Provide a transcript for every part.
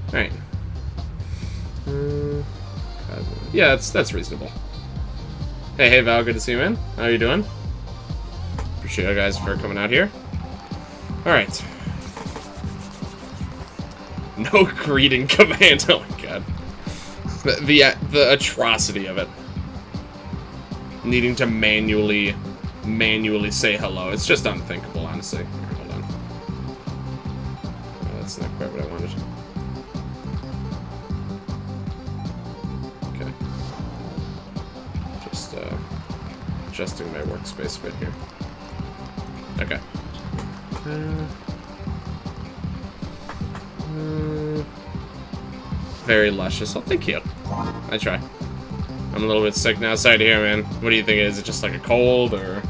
Alright. Yeah, that's reasonable. Hey Val, good to see you, man. How you doing? Appreciate you guys for coming out here. Alright. No greeting command. Oh my god. The atrocity of it. Needing to manually say hello. It's just unthinkable, honestly. Here, hold on. Oh, that's not quite what I wanted. Okay. Just adjusting my workspace a bit here. Okay. Very luscious. Well, thank you. I try. I'm a little bit sick now. Sorry to hear, man. What do you think? Is it just like a cold or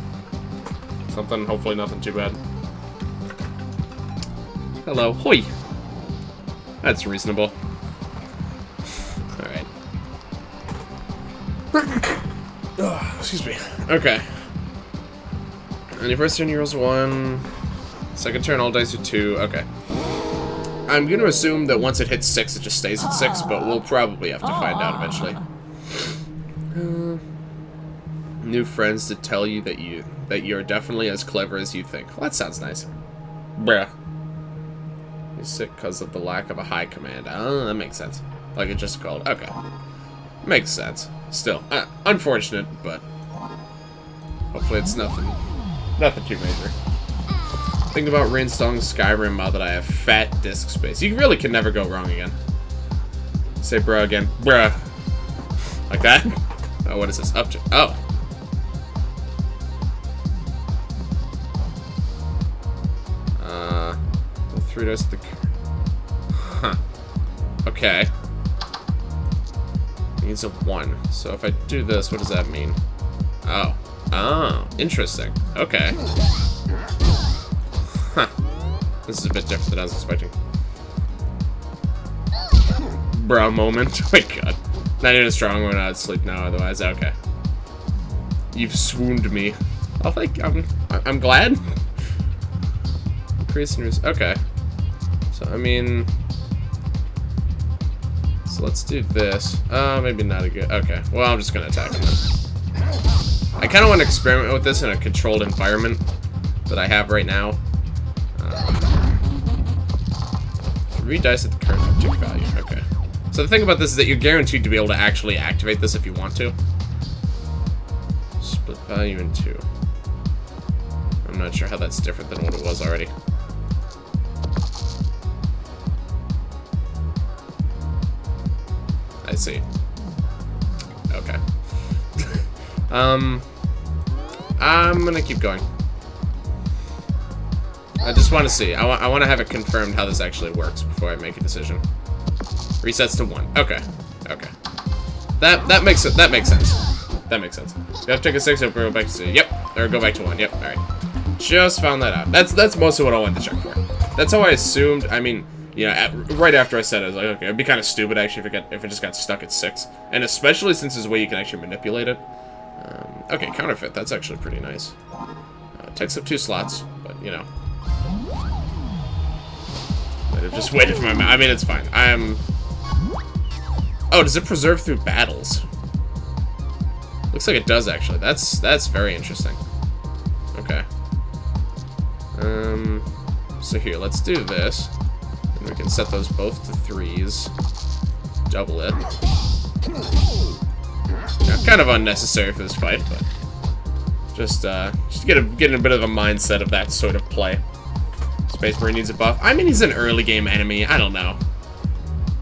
something? Hopefully nothing too bad. Hello. Hoi. That's reasonable. Alright. Oh, excuse me. Okay. On your first turn, you rolls 1. Second turn, all dice are 2. Okay. I'm going to assume that once it hits 6, it just stays at 6, but we'll probably have to find out eventually. New friends to tell you that you're definitely as clever as you think. Well, that sounds nice. Bruh. You're sick because of the lack of a high command. Oh, that makes sense. Like it just called. Okay. Makes sense. Still, unfortunate, but hopefully it's nothing too major. Think about reinstalling Skyrim now that I have fat disk space. You really can never go wrong again. Say bruh again. Bruh. Like that? Oh, what is this? Up to... Oh. Well, 3 dice to the... Huh. Okay. Needs a 1. So if I do this, what does that mean? Oh. Oh. Interesting. Okay. Huh. This is a bit different than I was expecting. Bruh moment. Oh my god. Not even a strong one. I'd sleep now otherwise. Okay. You've swooned me. I'll think I'm glad. Increase news. Okay. So I mean, so let's do this. Maybe not a good. Okay. Well, I'm just gonna attack him then. I kind of want to experiment with this in a controlled environment that I have right now. 3 dice at the current object value. Okay. So the thing about this is that you're guaranteed to be able to actually activate this if you want to. Split value in 2. I'm not sure how that's different than what it was already. I see. Okay. I'm gonna keep going. I just want to see. I want to have it confirmed how this actually works before I make a decision. Resets to 1. Okay. Okay. That makes it. That makes sense. That makes sense. You have to take a 6 and go back to... Yep. Or go back to 1. Yep. All right. Just found that out. That's most of what I wanted to check for. That's how I assumed. I mean, you know, right after I said it, I was like, okay, it'd be kind of stupid actually if it just got stuck at 6, and especially since there's a way you can actually manipulate it. Okay, counterfeit. That's actually pretty nice. It takes up 2 slots, but you know. I've just waited for my... I mean, it's fine. Oh, does it preserve through battles? Looks like it does, actually. That's very interesting. Okay. So here, let's do this. And we can set those both to 3s. Double it. Now, kind of unnecessary for this fight, but... Just get a bit of a mindset of that sort of play. Space Marine needs a buff. I mean, he's an early game enemy. I don't know.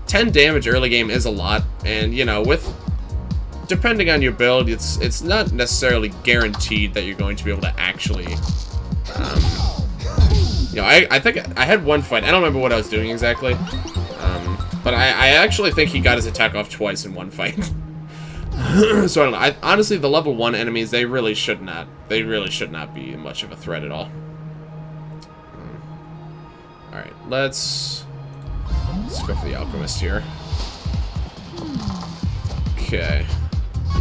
10 damage early game is a lot, and you know, depending on your build, it's not necessarily guaranteed that you're going to be able to actually. You know, I think I had one fight. I don't remember what I was doing exactly, but I actually think he got his attack off twice in one fight. So I don't know. Honestly, the level 1 enemies, they really should not be much of a threat at all. All right, let's go for the alchemist here. Okay.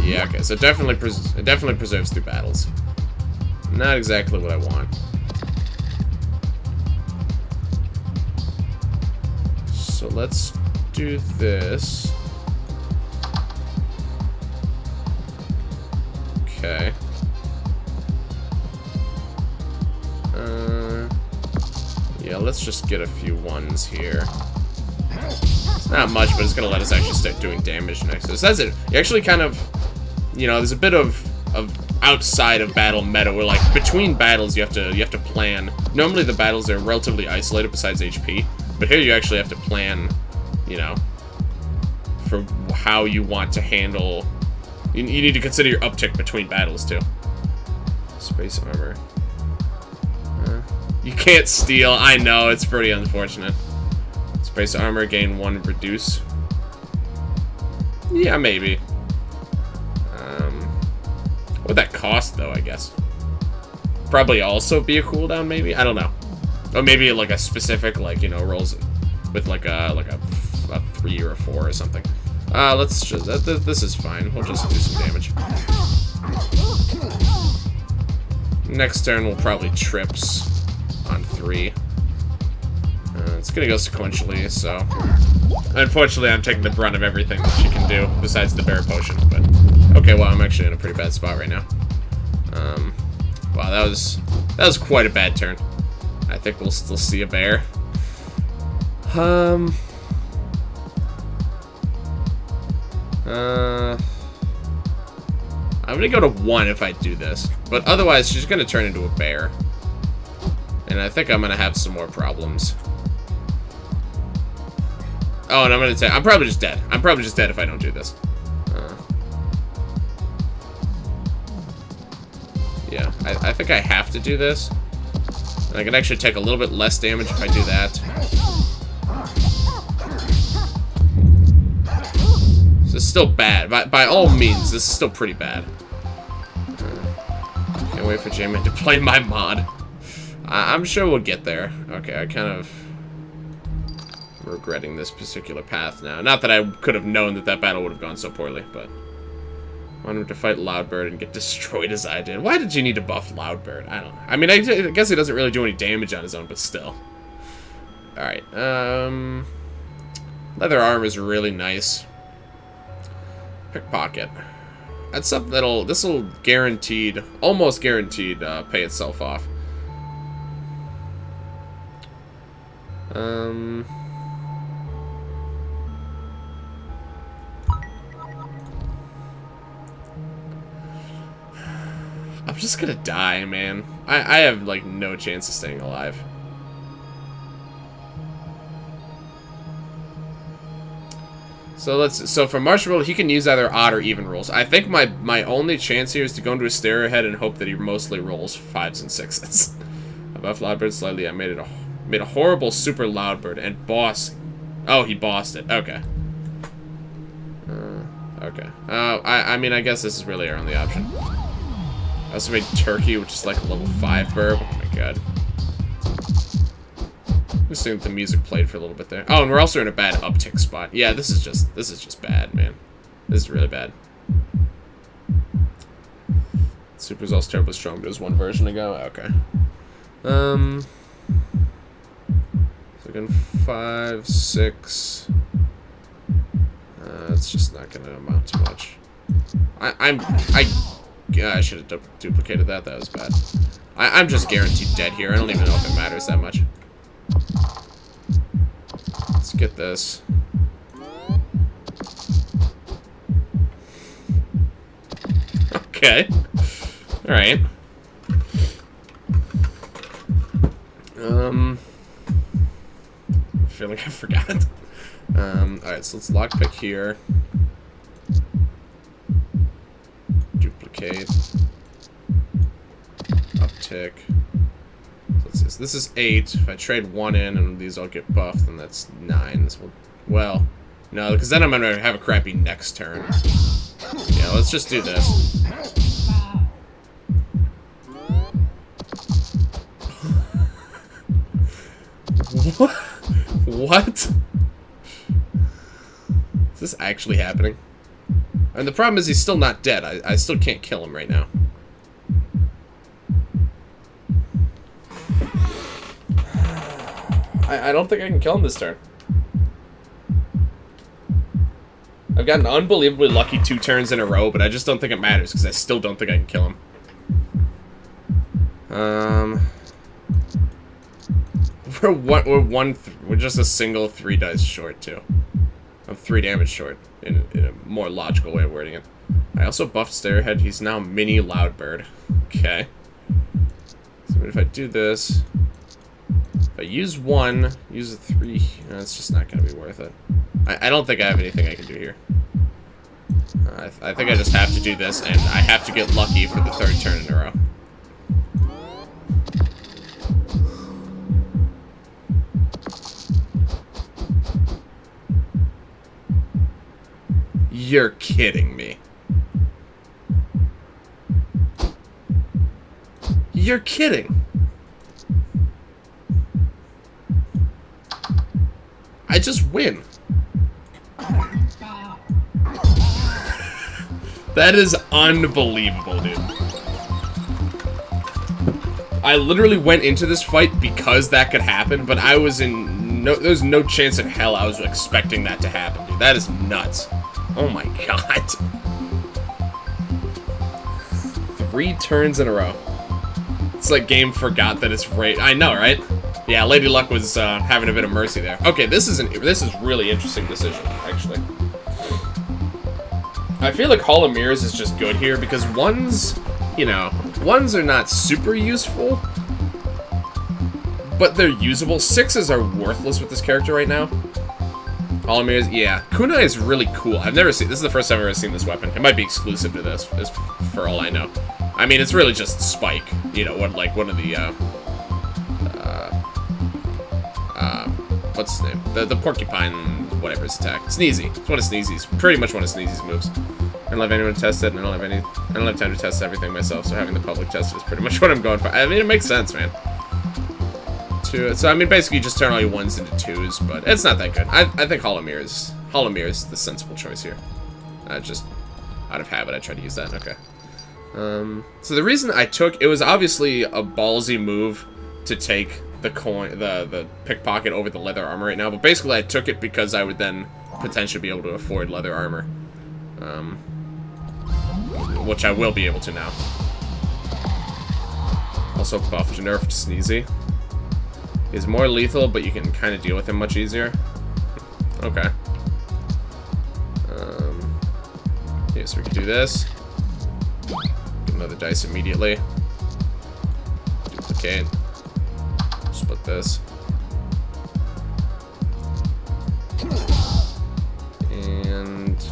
Yeah. Okay. So it definitely preserves through battles. Not exactly what I want. So let's do this. Okay. Yeah, let's just get a few ones here. It's not much, but it's gonna let us actually start doing damage next. So that's it. You actually kind of, you know, there's a bit of outside of battle meta where, like, between battles you have to plan. Normally the battles are relatively isolated besides HP, but here you actually have to plan, you know, for how you want to handle. You need to consider your uptick between battles too. Space armor. You can't steal. I know, it's pretty unfortunate. Space armor, gain 1, reduce. Yeah, maybe. What would that cost, though, I guess? Probably also be a cooldown, maybe? I don't know. Or maybe, like, a specific, like, you know, rolls with, like a 3 or a 4 or something. Let's just... this is fine. We'll just do some damage. Next turn, we'll probably trips on 3. It's gonna go sequentially, so... Unfortunately, I'm taking the brunt of everything that she can do, besides the bear potion, but... Okay, well, I'm actually in a pretty bad spot right now. Wow, that was quite a bad turn. I think we'll still see a bear. I'm gonna go to 1 if I do this, but otherwise she's gonna turn into a bear. And I think I'm gonna have some more problems. Oh, and I'm gonna say I'm probably just dead. I'm probably just dead if I don't do this. Yeah, I think I have to do this. And I can actually take a little bit less damage if I do that. This is still bad. By all means, this is still pretty bad. Can't wait for J-Man to play my mod. I'm sure we'll get there. Okay, I kind of... regretting this particular path now. Not that I could have known that that battle would have gone so poorly, but... I want him to fight Loudbird and get destroyed as I did. Why did you need to buff Loudbird? I don't know. I mean, I guess he doesn't really do any damage on his own, but still. Alright, leather armor is really nice. Pickpocket. That's something this'll guaranteed, almost guaranteed, pay itself off. I'm just gonna die, man. I have, like, no chance of staying alive. So for Marshall, he can use either odd or even rolls. I think my only chance here is to go into a stereo head and hope that he mostly rolls 5s and 6s. I buffed Loudbird slightly. I made a horrible super Loudbird and boss. Oh, he bossed it. Okay. Okay. I mean, I guess this is really our only option. I also made Turkey, which is like a level 5 burb. Oh my god. I'm just thinking the music played for a little bit there. Oh, and we're also in a bad uptick spot. Yeah, this is just bad, man. This is really bad. Super's also terribly strong, but it was one version ago. Okay. So again, 5, 6. It's just not gonna amount to much. I should have duplicated that. That was bad. I'm just guaranteed dead here. I don't even know if it matters that much. Let's get this. Okay. Alright. I feel like I forgot. Alright, so let's lockpick here. Duplicate. Uptick. So this is 8. If I trade 1 in and these all get buffed, then that's 9. This will, well, no, because then I'm going to have a crappy next turn. Yeah, let's just do this. What? Is this actually happening? And the problem is he's still not dead. I still can't kill him right now. I don't think I can kill him this turn. I've gotten unbelievably lucky 2 turns in a row, but I just don't think it matters, because I still don't think I can kill him. We're just a single 3 dice short, too. I'm 3 damage short, in a more logical way of wording it. I also buffed Stairhead. He's now Mini Loudbird. Okay. So if I do this... If I use 1, use a 3... No, it's just not going to be worth it. I don't think I have anything I can do here. I think I just have to do this, and I have to get lucky for the 3rd turn in a row. You're kidding me. You're kidding. I just win. That is unbelievable, dude. I literally went into this fight because that could happen, but I was in there's no chance in hell I was expecting that to happen, dude. That is nuts. Oh my god. 3 turns in a row. It's like game forgot that it's right. I know, right? Yeah, Lady Luck was having a bit of mercy there. Okay, this is really interesting decision, actually. I feel like Hall of Mirrors is just good here because 1s, you know, 1s are not super useful, but they're usable. 6s are worthless with this character right now. Hall of Mirrors, yeah. Kunai is really cool. I've never seen, this is the first time I've ever seen this weapon. It might be exclusive to this, for all I know. I mean, it's really just Spike, you know, like one of the, what's his name? The porcupine, whatever his attack. Sneezy. It's one of Sneezy's. Pretty much one of Sneezy's moves. I don't have anyone to test it, and I don't have time to test everything myself, so having the public test it is pretty much what I'm going for. I mean, it makes sense, man. So, I mean, basically, you just turn all your 1s into 2s, but it's not that good. I think Hall of Mirrors is the sensible choice here. Just out of habit, I tried to use that. Okay. So the reason I took... It was obviously a ballsy move to take the coin, the pickpocket over the leather armor right now, but basically I took it because I would then potentially be able to afford leather armor. Which I will be able to now. Also buffed, nerfed Sneezy. He's more lethal, but you can kind of deal with him much easier. Okay. Yeah, so we can do this. Get another dice immediately. Duplicate. Split this. And...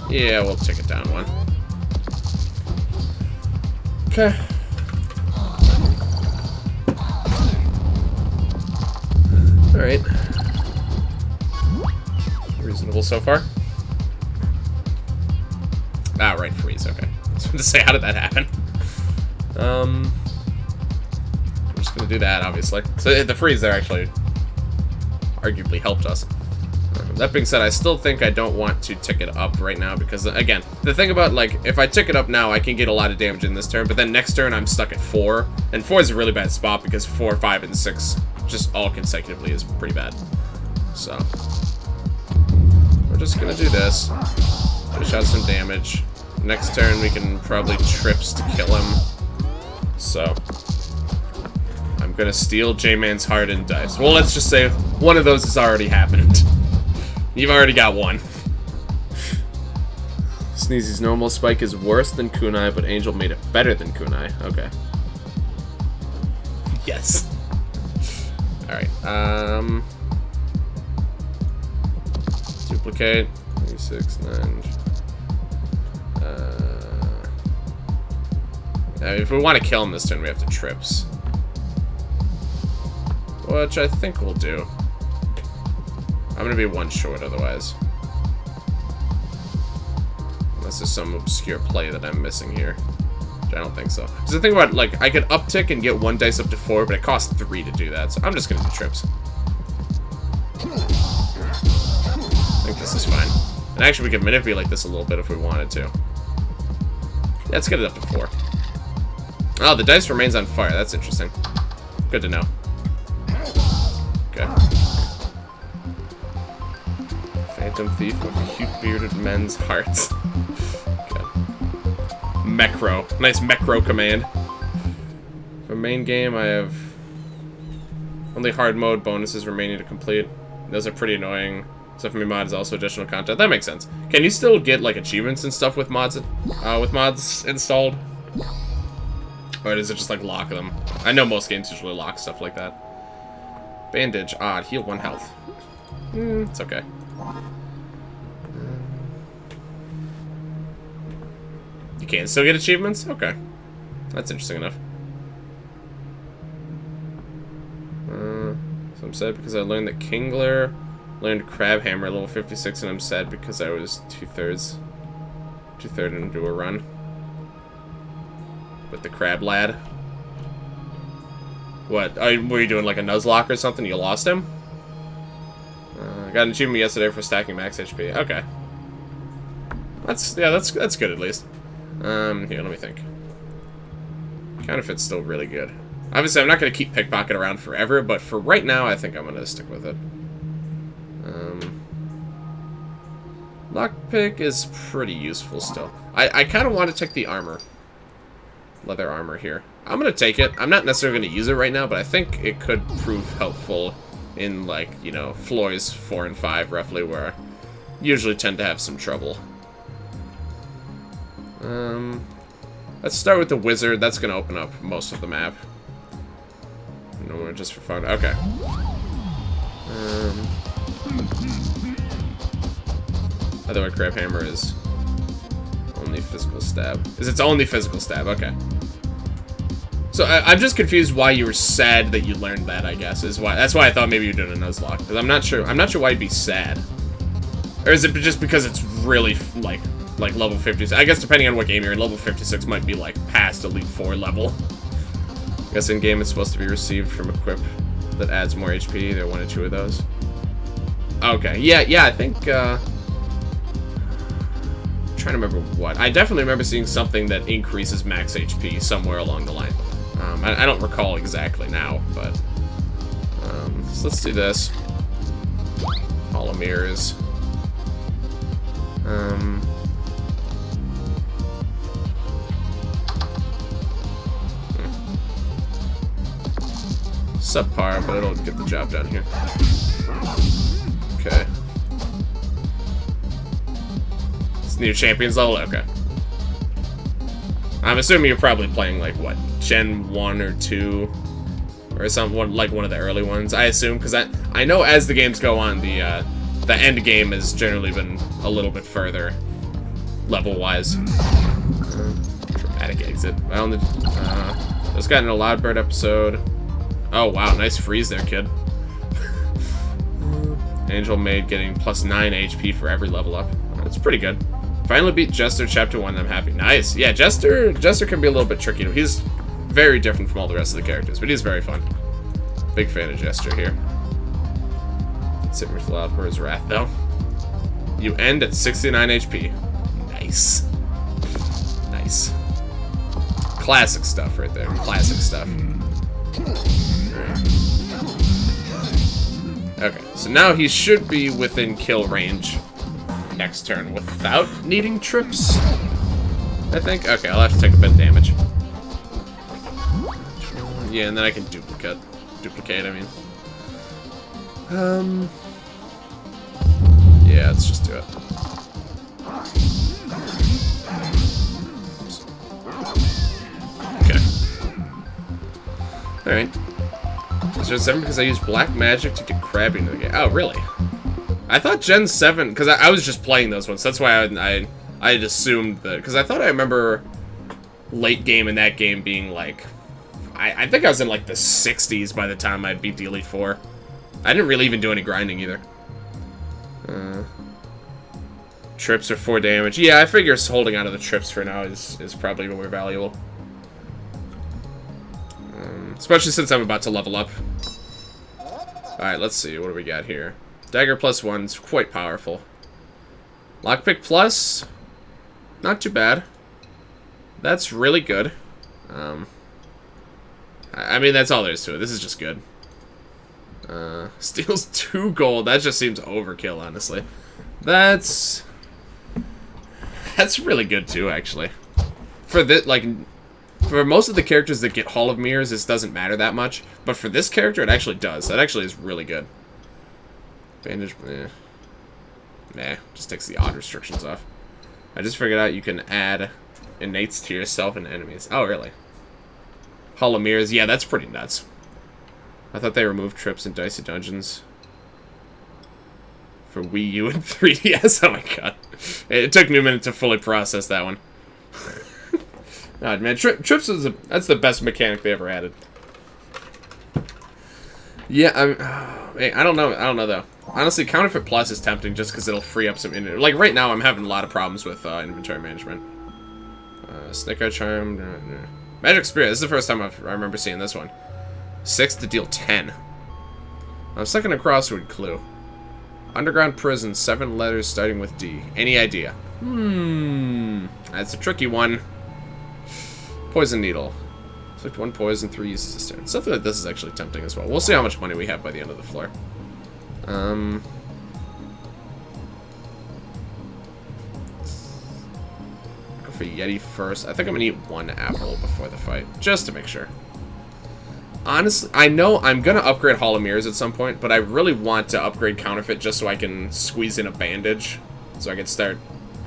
yeah, we'll take it down 1. Okay. Alright. Reasonable so far. Ah, right, freeze, okay. I was going to say, how did that happen? I'm just going to do that, obviously. So the freeze there actually arguably helped us. That being said, I still think I don't want to tick it up right now because, again, the thing about, like, if I tick it up now, I can get a lot of damage in this turn, but then next turn I'm stuck at 4, and 4 is a really bad spot because 4, 5, and 6 just all consecutively is pretty bad. So, we're just gonna do this. Dish out some damage. Next turn we can probably trips to kill him. So, I'm gonna steal J-Man's heart and dice. Well, let's just say one of those has already happened. You've already got one. Sneezy's normal spike is worse than Kunai, but Angel made it better than Kunai. Okay. Yes. Alright, duplicate, 36, 9, if we want to kill him this turn, we have to trips. Which I think we'll do. I'm gonna be 1 short otherwise. Unless there's some obscure play that I'm missing here. Which I don't think so. Because the thing about, like, I could uptick and get 1 dice up to 4, but it costs 3 to do that, so I'm just gonna do trips. I think this is fine. And actually, we could manipulate this a little bit if we wanted to. Yeah, let's get it up to 4. Oh, the dice remains on fire. That's interesting. Good to know. Okay. victim thief of cute bearded men's hearts. Okay. Mecro. Nice Mecro command. For main game, I have only hard mode bonuses remaining to complete. Those are pretty annoying. Stuff from your mod is also additional content. That makes sense. Can you still get like achievements and stuff with mods installed? Or does it just like lock them? I know most games usually lock stuff like that. Bandage, odd, heal 1 health. It's okay. You can still get achievements? Okay. That's interesting enough. So I'm sad because I learned that Kingler learned Crab Hammer at level 56, and I'm sad because I was two-thirds into a run with the Crab Lad. What? Were you doing like a Nuzlocke or something? You lost him? I got an achievement yesterday for stacking max HP. Okay. That's good at least. Here, let me think. Counterfeit's still really good. Obviously, I'm not going to keep Pickpocket around forever, but for right now, I think I'm going to stick with it. Lockpick is pretty useful still. I kind of want to take the armor. Leather armor here. I'm going to take it. I'm not necessarily going to use it right now, but I think it could prove helpful in, like, you know, floors 4 and 5, roughly, where I usually tend to have some trouble. Let's start with the wizard. That's going to open up most of the map. No more just for fun. Okay. By the way, Crab Hammer is only physical stab. Is its only physical stab? Okay. So I'm just confused why you were sad that you learned that. I guess is why. That's why I thought maybe you're doing a Nuzlocke. Because I'm not sure. I'm not sure why you'd be sad. Or is it just because it's really like level 56? I guess depending on what game you're in, level 56 might be like past Elite 4 level. I guess in game it's supposed to be received from equip that adds more HP. There are 1 or 2 of those. Okay. Yeah. I think. Trying to remember what. I definitely remember seeing something that increases max HP somewhere along the line. I don't recall exactly now, but so let's do this. Hall of Mirrors. Subpar, but it'll get the job done here. Okay. New champions level? Okay. I'm assuming you're probably playing, like, what, Gen 1 or 2? Or something, like one of the early ones, I assume, because I know as the games go on, the end game has generally been a little bit further, level-wise. Dramatic exit. I only, just got in a Loudbird episode. Oh, wow, nice freeze there, kid. Angel Maid getting plus 9 HP for every level up. That's pretty good. Finally beat Jester Chapter 1, I'm happy. Nice. Yeah, Jester can be a little bit tricky. He's very different from all the rest of the characters, but he's very fun. Big fan of Jester here. Sit with Loudbird's Wrath, though. You end at 69 HP. Nice. Nice. Classic stuff right there. Classic stuff. Okay, so now he should be within kill range next turn without needing trips, I think. Okay, I'll have to take a bit of damage. Yeah, and then I can duplicate, I mean. Yeah, let's just do it. Okay. Alright. Is Gen 7 because I use black magic to get Crabby into the game? Oh, really? I thought Gen 7, because I was just playing those ones. That's why I had assumed that, because I thought I remember late game in that game being like, I think I was in like the 60s by the time I beat the Elite 4. I didn't really even do any grinding either. Trips are 4 damage. Yeah, I figure holding onto the trips for now is probably more valuable. Especially since I'm about to level up. Alright, let's see. What do we got here? Dagger plus 1 is quite powerful. Lockpick plus, not too bad. That's really good. I mean, that's all there is to it. This is just good. Steals 2 gold. That just seems overkill, honestly. That's really good too, actually. For this, like, for most of the characters that get Hall of Mirrors, this doesn't matter that much. But for this character, it actually does. That actually is really good. Bandage, nah, just takes the odd restrictions off. I just figured out you can add innates to yourself and enemies. Oh, really? Hall of Mirrors, yeah, that's pretty nuts. I thought they removed trips in Dicey Dungeons for Wii U and 3DS. Oh my god. It took me a minute to fully process that one. God, man, trips is that's the best mechanic they ever added. Yeah, I don't know though. Honestly, Counterfeit Plus is tempting just because it'll free up some like right now I'm having a lot of problems with inventory management. Snake Eye Charm, Magic Spirit. This is the first time I remember seeing this one. 6 to deal 10. I'm stuck in a crossword clue. Underground prison, 7 letters starting with D. Any idea? That's a tricky one. Poison Needle. Inflict 1 poison, 3 uses this turn. Something like this is actually tempting as well. We'll see how much money we have by the end of the floor. Go for Yeti first. I think I'm gonna eat 1 apple before the fight, just to make sure. Honestly, I know I'm gonna upgrade Hall of Mirrors at some point, but I really want to upgrade Counterfeit just so I can squeeze in a bandage, so I can start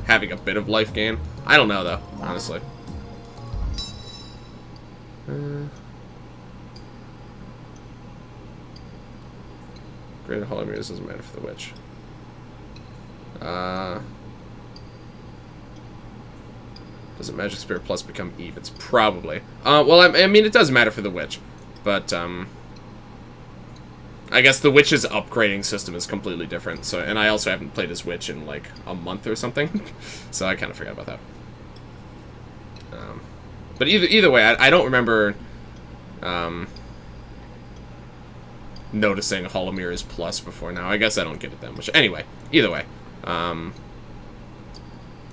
having a bit of life gain. I don't know though, honestly. Greater Hall of Mirrors doesn't matter for the witch. Doesn't Magic Spirit Plus become evens? Probably. Well, I mean, it does matter for the witch. But, I guess the witch's upgrading system is completely different. So, and I also haven't played as witch in, like, a month or something. So I kind of forgot about that. But either way, I don't remember, noticing Hall of Mirrors Plus before now. I guess I don't get it that much. Anyway, either way. I'm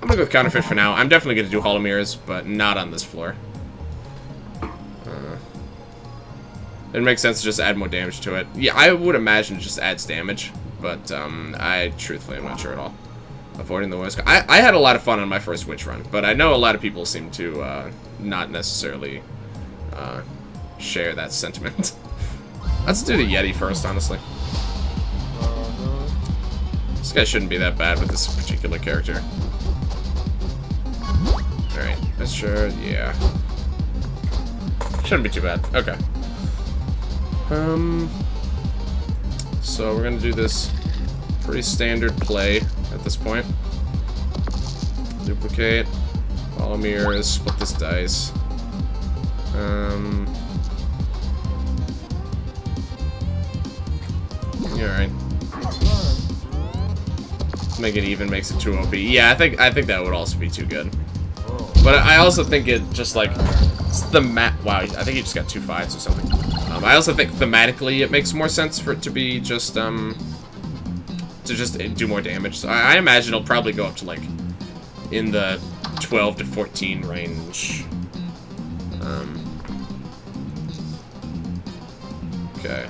gonna go with Counterfeit for now. I'm definitely gonna do Hall of Mirrors, but not on this floor. It makes sense to just add more damage to it. Yeah, I would imagine it just adds damage, but I truthfully am not sure at all. Avoiding the worst. I had a lot of fun on my first witch run, but I know a lot of people seem to not necessarily share that sentiment. Let's do the Yeti first, honestly. This guy shouldn't be that bad with this particular character. Alright, that's sure, yeah. Shouldn't be too bad. Okay. So we're gonna do this pretty standard play at this point. Duplicate, follow mirrors, split this dice. Alright. Make it even, makes it too OP. Yeah, I think that would also be too good. But I also think it just like wow, I think he just got 2 5s or something. I also think thematically it makes more sense for it to be just to just do more damage. So I imagine it'll probably go up to like in the 12 to 14 range. Okay.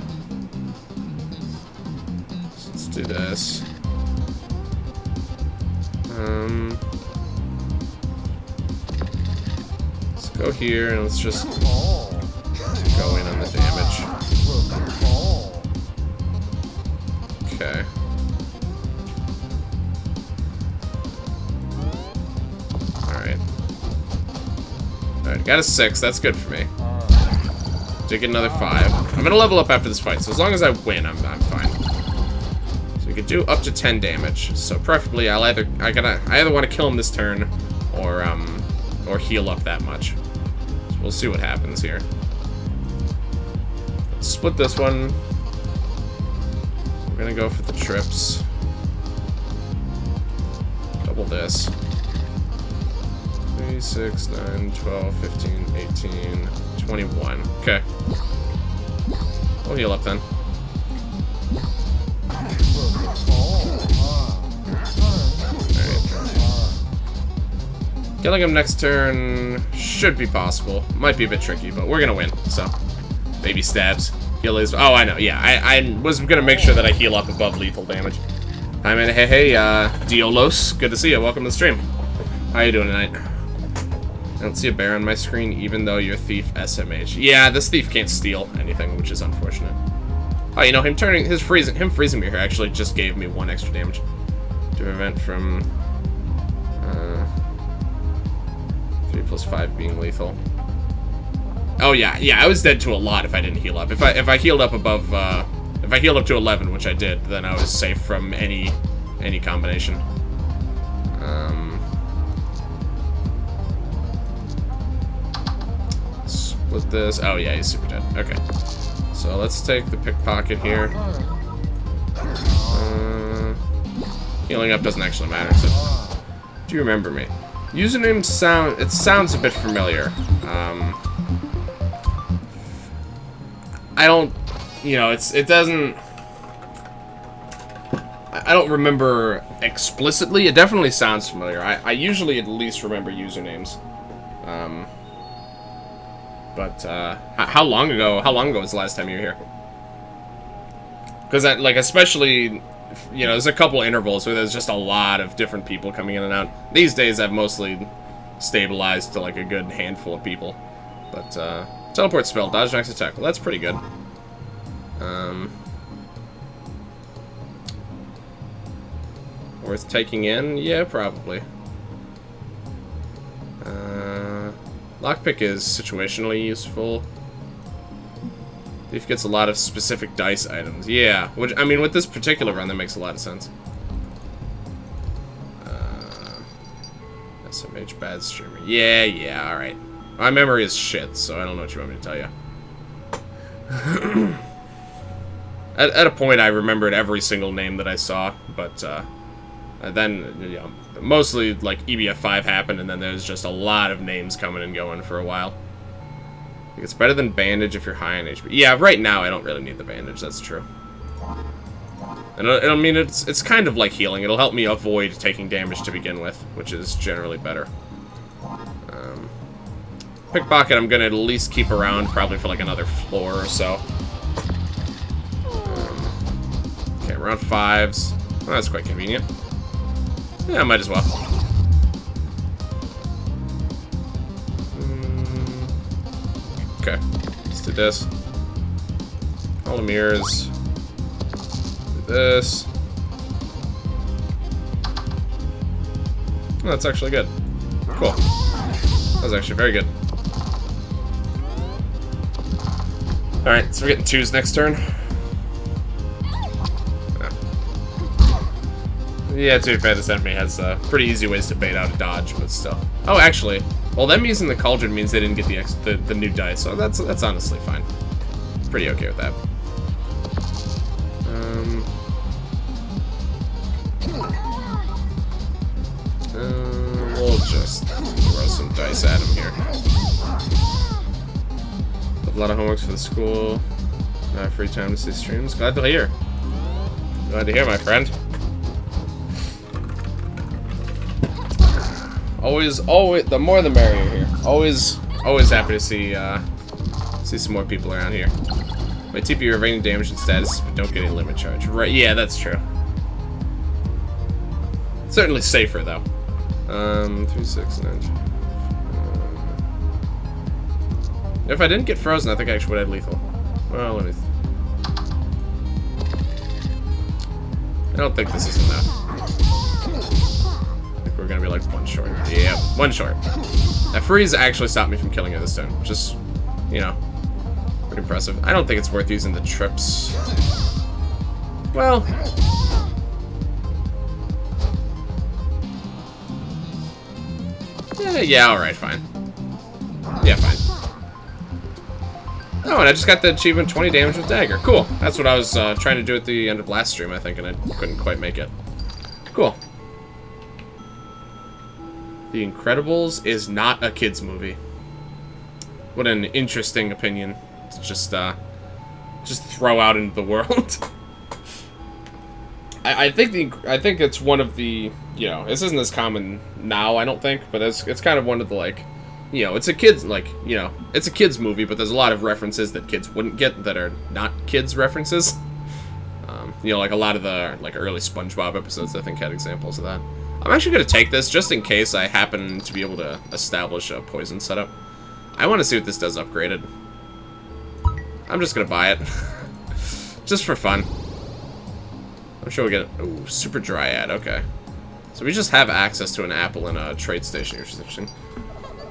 So let's do this. Let's go here and let's just go in on the damage. Okay. Alright, got a 6. That's good for me. Did get another 5. I'm gonna level up after this fight, so as long as I win, I'm fine. So we could do up to 10 damage. So preferably, I either want to kill him this turn, or heal up that much. So we'll see what happens here. Let's split this one. We're gonna go for the trips. Double this. 3, 6, 9, 12, 15, 18, 21. Okay. We'll heal up then. Killing him next turn should be possible. Might be a bit tricky, but we're gonna win, so. Baby stabs. Heal is. Oh, I know, yeah. I was gonna make sure that I heal up above lethal damage. Hi, man. Hey, Diolos. Good to see you. Welcome to the stream. How you doing tonight? I don't see a bear on my screen, even though you're thief SMH. Yeah, this thief can't steal anything, which is unfortunate. Oh, you know, him freezing me here actually just gave me 1 extra damage to prevent from 3 + 5 being lethal. Oh yeah, I was dead to a lot if I didn't heal up. If I healed up above, if I healed up to 11, which I did, then I was safe from any combination. Split this. Oh yeah, he's super dead. Okay. So let's take the pickpocket here. Healing up doesn't actually matter, so... Do you remember me? Username sounds a bit familiar. I don't... You know, it doesn't... I don't remember explicitly. It definitely sounds familiar. I usually at least remember usernames. But how long ago was the last time you were here? Because like, especially, you know, there's a couple intervals where there's just a lot of different people coming in and out. These days I've mostly stabilized to like a good handful of people. But teleport spell, dodge next attack. Well, that's pretty good. Worth taking in? Yeah, probably. Lockpick is situationally useful. Thief gets a lot of specific dice items. Yeah, which, I mean, with this particular run, that makes a lot of sense. SMH bad streamer. Yeah, alright. My memory is shit, so I don't know what you want me to tell you. At a point, I remembered every single name that I saw, but, then, you know, mostly, like, EBF5 happened, and then there's just a lot of names coming and going for a while. It's better than bandage if you're high on HP. Yeah, right now I don't really need the bandage, that's true. And I mean, it's kind of like healing. It'll help me avoid taking damage to begin with, which is generally better. Pickpocket I'm gonna at least keep around, probably for like another floor or so. Okay, we're on 5s. Well, that's quite convenient. Yeah, might as well. Okay, let's do this. All the mirrors. Do this. Oh, that's actually good. Cool. That was actually very good. Alright, so we're getting 2s next turn. Yeah, to be fair, this enemy has pretty easy ways to bait out a dodge, but still. Oh, actually, well, them using the cauldron means they didn't get the new dice, so that's honestly fine. Pretty okay with that. We'll just throw some dice at him here. A lot of homeworks for the school. Free time to see streams. Glad to hear. Glad to hear, my friend. Always, the more the merrier here. Always happy to see some more people around here. My TP remaining damage and status, but don't get any limit charge. Right? Yeah, that's true. Certainly safer though. 3, 6, 9. If I didn't get frozen, I think I actually would have lethal. Well, let me. I don't think this is enough. We're gonna be like 1 short. Yeah, 1 short. That freeze actually stopped me from killing it this time. Just, you know, pretty impressive. I don't think it's worth using the trips. Well, yeah, alright, fine. Yeah, fine. Oh, and I just got the achievement 20 damage with dagger. Cool. That's what I was trying to do at the end of last stream, I think, and I couldn't quite make it. Cool. The Incredibles is not a kid's movie. What an interesting opinion to just throw out into the world. I think it's one of the, you know, this isn't as common now, I don't think, but it's kind of one of the, like, you know, it's a kid's, like, you know, it's a kid's movie, but there's a lot of references that kids wouldn't get that are not kids references. You know, like a lot of the like early SpongeBob episodes, I think, had examples of that. I'm actually going to take this just in case I happen to be able to establish a poison setup. I want to see what this does upgraded. I'm just going to buy it. Just for fun. I'm sure we'll get... Ooh, Super Dryad, okay. So we just have access to an apple in a trade station, which is interesting.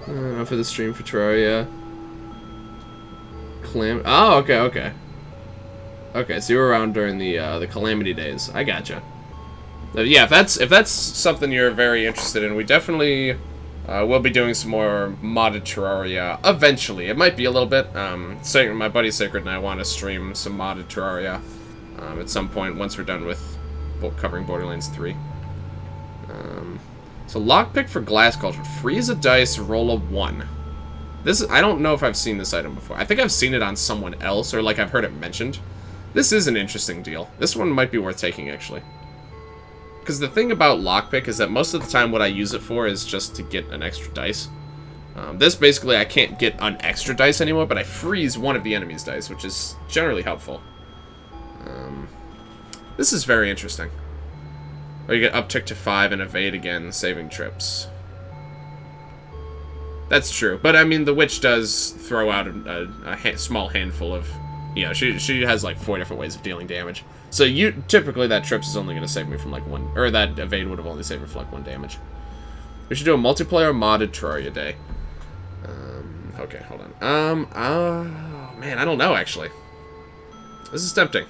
For the stream for Terraria. Oh, okay, okay. Okay, so you were around during the Calamity days. I gotcha. Yeah, if that's something you're very interested in, we definitely will be doing some more modded Terraria eventually. It might be a little bit. My buddy Sacred and I want to stream some modded Terraria at some point once we're done with covering Borderlands 3. So lockpick for glass culture. Freeze a dice, roll a 1. I don't know if I've seen this item before. I think I've seen it on someone else, or like I've heard it mentioned. This is an interesting deal. This one might be worth taking, actually. Because the thing about lockpick is that most of the time what I use it for is just to get an extra dice. This basically I can't get an extra dice anymore, but I freeze one of the enemy's dice, which is generally helpful. This is very interesting. Or you get uptick to 5 and evade again, saving trips. That's true, but I mean the witch does throw out a small handful of, you know, she has like 4 different ways of dealing damage. So typically that trips is only going to save me from like 1, or that evade would have only saved me from like 1 damage. We should do a multiplayer modded Terraria day. Okay, hold on. Oh man, I don't know actually. This is tempting.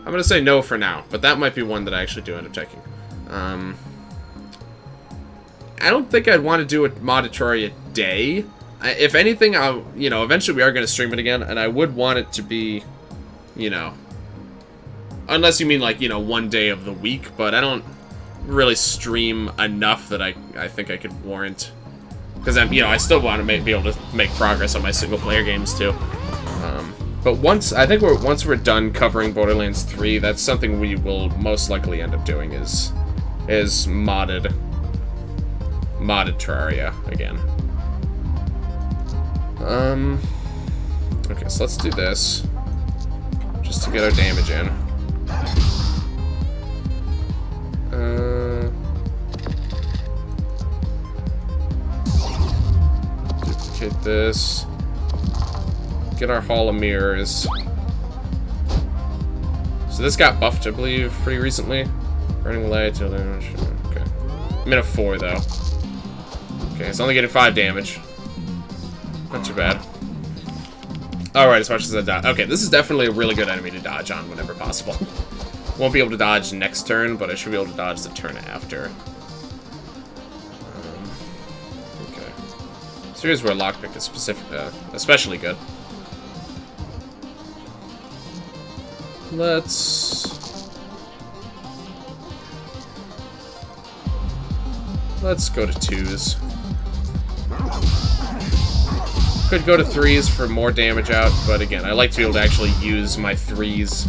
I'm gonna say no for now, but that might be one that I actually do end up taking. I don't think I'd want to do a modded Terraria day. If anything, you know, eventually we are going to stream it again, and I would want it to be, you know, unless you mean like, you know, 1 day of the week, but I don't really stream enough that I think I could warrant, because I'm, you know, I still want to be able to make progress on my single player games too. But once we're done covering Borderlands 3, that's something we will most likely end up doing is modded Terraria again. Okay, so let's do this just to get our damage in. Duplicate this. Get our Hall of Mirrors. So this got buffed, I believe, pretty recently. Burning light, okay. I'm in a 4 though. Okay, it's only getting 5 damage. Not too bad. Alright, as much as I dodge. Okay, this is definitely a really good enemy to dodge on whenever possible. Won't be able to dodge next turn, but I should be able to dodge the turn after. Okay. So here's where lockpick is especially good. Let's go to 2s. Could go to 3s for more damage out, but again, I like to be able to actually use my 3s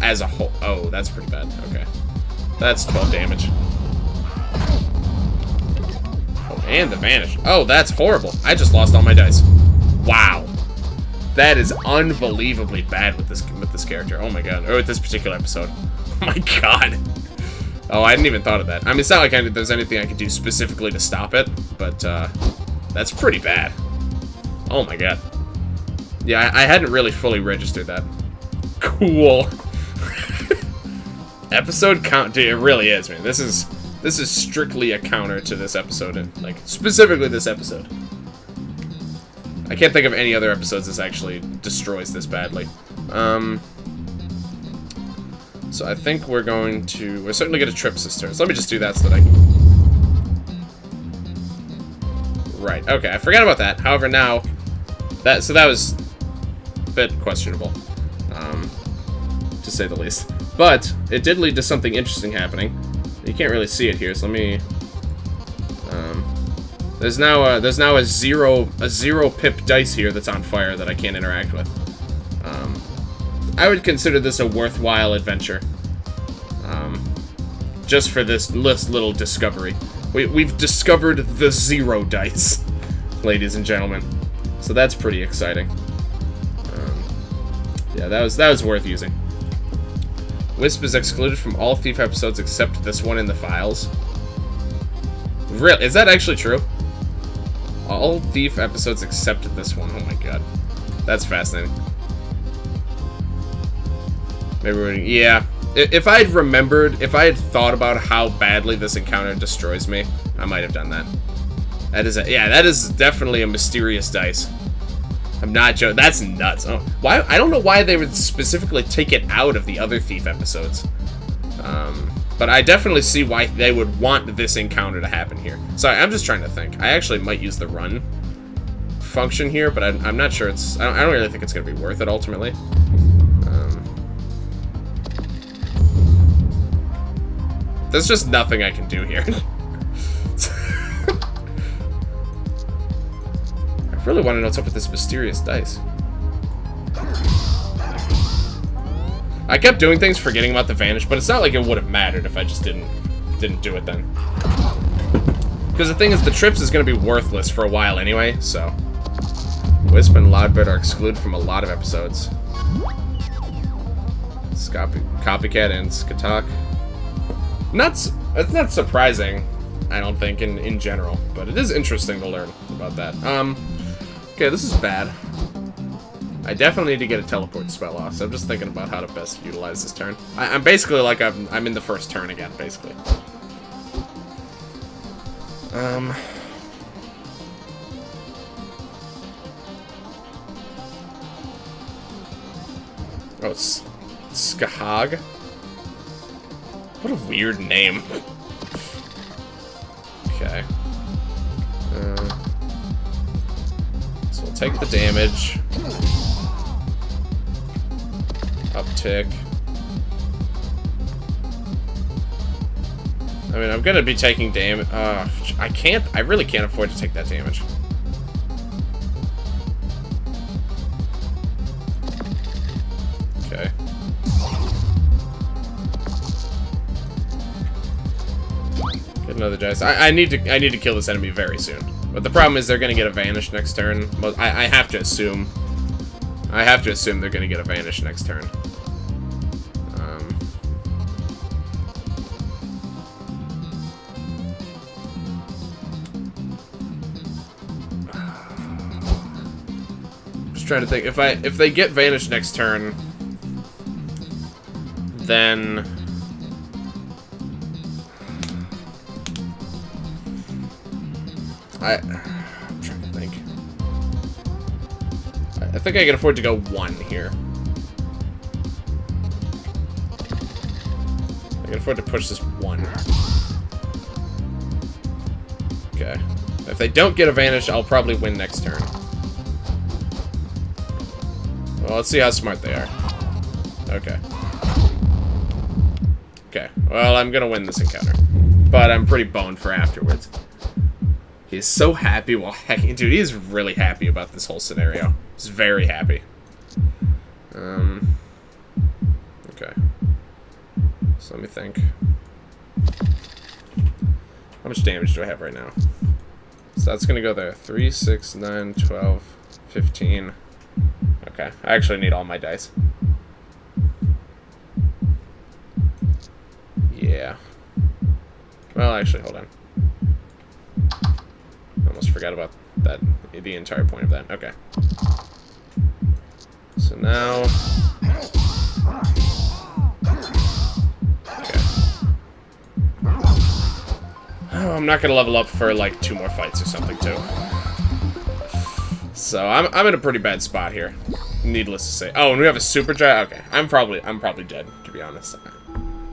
as a whole. Oh, that's pretty bad. Okay. That's 12 damage. Oh, and the vanish. Oh, that's horrible. I just lost all my dice. Wow. That is unbelievably bad with this character. Oh my god. Or with this particular episode. Oh my god. Oh, I hadn't even thought of that. I mean, it's not like there's anything I could do specifically to stop it, but that's pretty bad. Oh my god. Yeah, I hadn't really fully registered that. Cool. Episode count, dude, it really is, man. This is strictly a counter to this episode, and like specifically this episode. I can't think of any other episodes this actually destroys this badly. So I think we're certainly going to trip this turn. So let me just do that so that I can... Right, okay, I forgot about that. However, now... that was a bit questionable, to say the least. But it did lead to something interesting happening. You can't really see it here, so let me... There's now a zero pip dice here that's on fire that I can't interact with. I would consider this a worthwhile adventure. Just for this little discovery. We've discovered the 0 dice, ladies and gentlemen. So that's pretty exciting. Yeah, that was worth using. Wisp is excluded from all Thief episodes except this one in the files. Really? Is that actually true? All Thief episodes except this one. Oh my god. That's fascinating. Maybe we're... Yeah. If I had remembered, if I had thought about how badly this encounter destroys me, I might have done that. That is yeah, that is definitely a mysterious dice. I'm not joking. That's nuts. Oh, why? I don't know why they would specifically take it out of the other Thief episodes. But I definitely see why they would want this encounter to happen here. Sorry, I'm just trying to think. I actually might use the run function here, but I'm not sure it's... I don't really think it's going to be worth it, ultimately. There's just nothing I can do here. I really want to know what's up with this mysterious dice. I kept doing things, forgetting about the vanish, but it's not like it would have mattered if I just didn't do it then. Because the thing is, the trips is going to be worthless for a while anyway, so... Wisp and Loudbit are excluded from a lot of episodes. Copycat and Skatak. It's not surprising, I don't think, in general, but it is interesting to learn about that. Okay, this is bad. I definitely need to get a teleport spell off, so I'm just thinking about how to best utilize this turn. I'm basically like I'm in the first turn again, basically. Oh, it's Skahag? What a weird name. Okay. So we'll take the damage. Uptick. I mean, I'm gonna be taking damage. I really can't afford to take that damage. Okay. Get another dice. I need to kill this enemy very soon. But the problem is they're gonna get a vanish next turn. Well, I have to assume. I have to assume they're gonna get a vanish next turn. Just trying to think. If they get vanish next turn, then I'm trying to think. I think I can afford to go 1 here. I can afford to push this 1. Okay. If they don't get a vanish, I'll probably win next turn. Well, let's see how smart they are. Okay. Okay. Well, I'm gonna win this encounter. But I'm pretty boned for afterwards. He's so happy while hacking. Dude, he's really happy about this whole scenario. He's very happy. Okay. So let me think. How much damage do I have right now? So that's gonna go there. 3, 6, 9, 12, 15. Okay. I actually need all my dice. Yeah. Well, actually, hold on. Almost forgot about that, the entire point of that. Okay. So now... Okay. Oh, I'm not gonna level up for, like, 2 more fights or something, too. So, I'm in a pretty bad spot here. Needless to say. Oh, and we have a super giant? Okay. I'm probably dead, to be honest.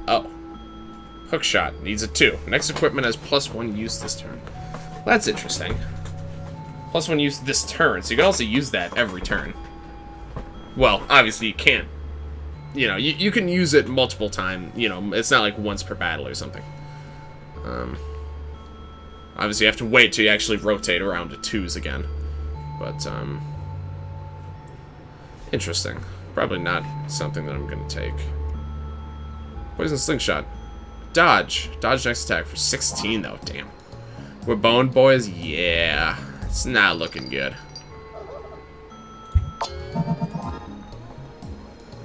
Oh. Hookshot. Needs a 2. Next equipment has +1 use this turn. Well, that's interesting. +1 use this turn, so you can also use that every turn. Well, obviously you can't. You know, you can use it multiple times. You know, it's not like once per battle or something. Obviously you have to wait till you actually rotate around to 2s again. But, interesting. Probably not something that I'm gonna take. Poison Slingshot. Dodge. Dodge next attack for 16, though. Damn. We're boned, boys? Yeah. It's not looking good.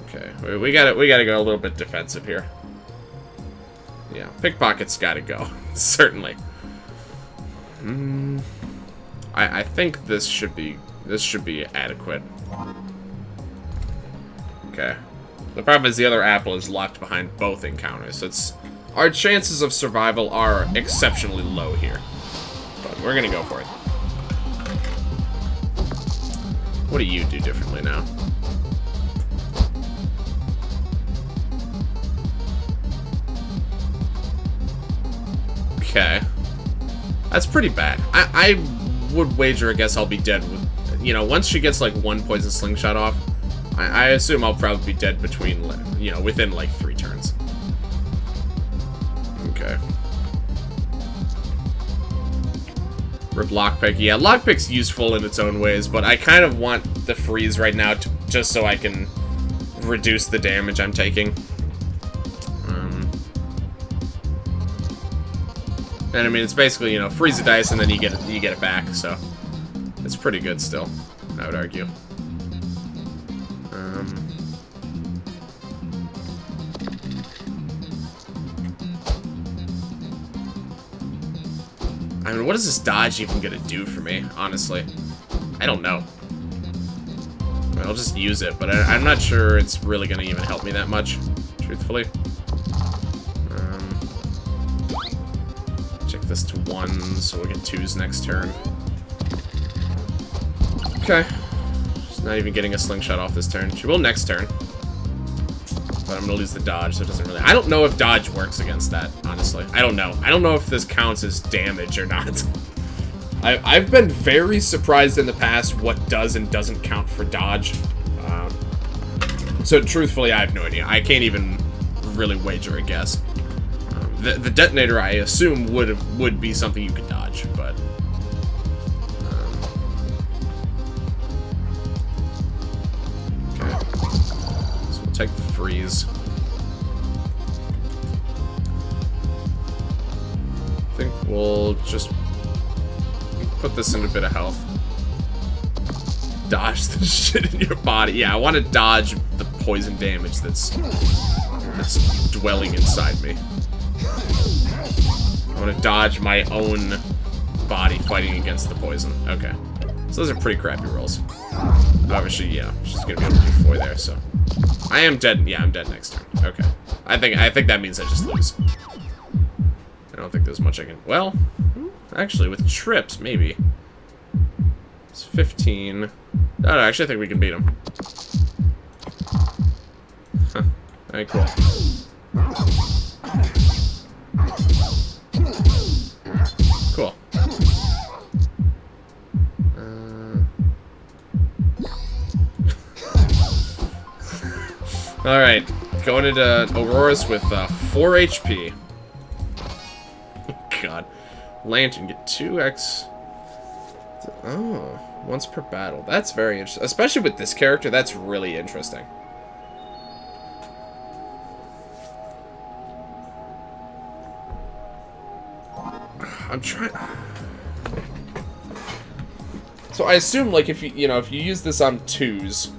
Okay. We gotta go a little bit defensive here. Yeah, pickpocket's gotta go. Certainly. I think this should be adequate. Okay. The problem is the other apple is locked behind both encounters, so our chances of survival are exceptionally low here. But we're gonna go for it. What do you do differently now? Okay. That's pretty bad. I would wager, I guess I'll be dead with, you know, once she gets like one poison slingshot off, I assume I'll probably be dead between, you know, within like 3 turns. Okay. Rip lockpick. Yeah, lockpick's useful in its own ways, but I kind of want the freeze right now just so I can reduce the damage I'm taking. And I mean, it's basically, you know, freeze the dice and then you get it back, so it's pretty good still, I would argue. I mean, what is this dodge even gonna do for me, honestly? I don't know. I mean, I'll just use it, but I'm not sure it's really gonna even help me that much, truthfully. Check this to 1, so we'll get 2s next turn. Okay. She's not even getting a slingshot off this turn. She will next turn. But I'm gonna lose the dodge, so it doesn't really... I don't know if dodge works against that, honestly. I don't know. I don't know if this counts as damage or not. I've been very surprised in the past what does and doesn't count for dodge. So truthfully, I have no idea. I can't even really wager a guess. The detonator, I assume, would be something you could dodge, but... okay. So we'll take the freeze. I think we'll just put this in a bit of health. Dodge the shit in your body. Yeah, I want to dodge the poison damage that's dwelling inside me. I want to dodge my own body fighting against the poison. Okay. So those are pretty crappy rolls. Obviously, yeah, she's gonna be able to do 4 there, so. I am dead. Yeah, I'm dead next turn. Okay. I think that means I just lose. I don't think there's much I can... Well, actually, with trips, maybe. It's 15. No, actually, I think we can beat him. Huh. Alright, cool. Cool. Alright, going into Aurora's with 4 HP. God. Lantern, get 2x. Oh, once per battle. That's very interesting. Especially with this character, that's really interesting. I'm trying... So I assume, like, if you use this on 2s,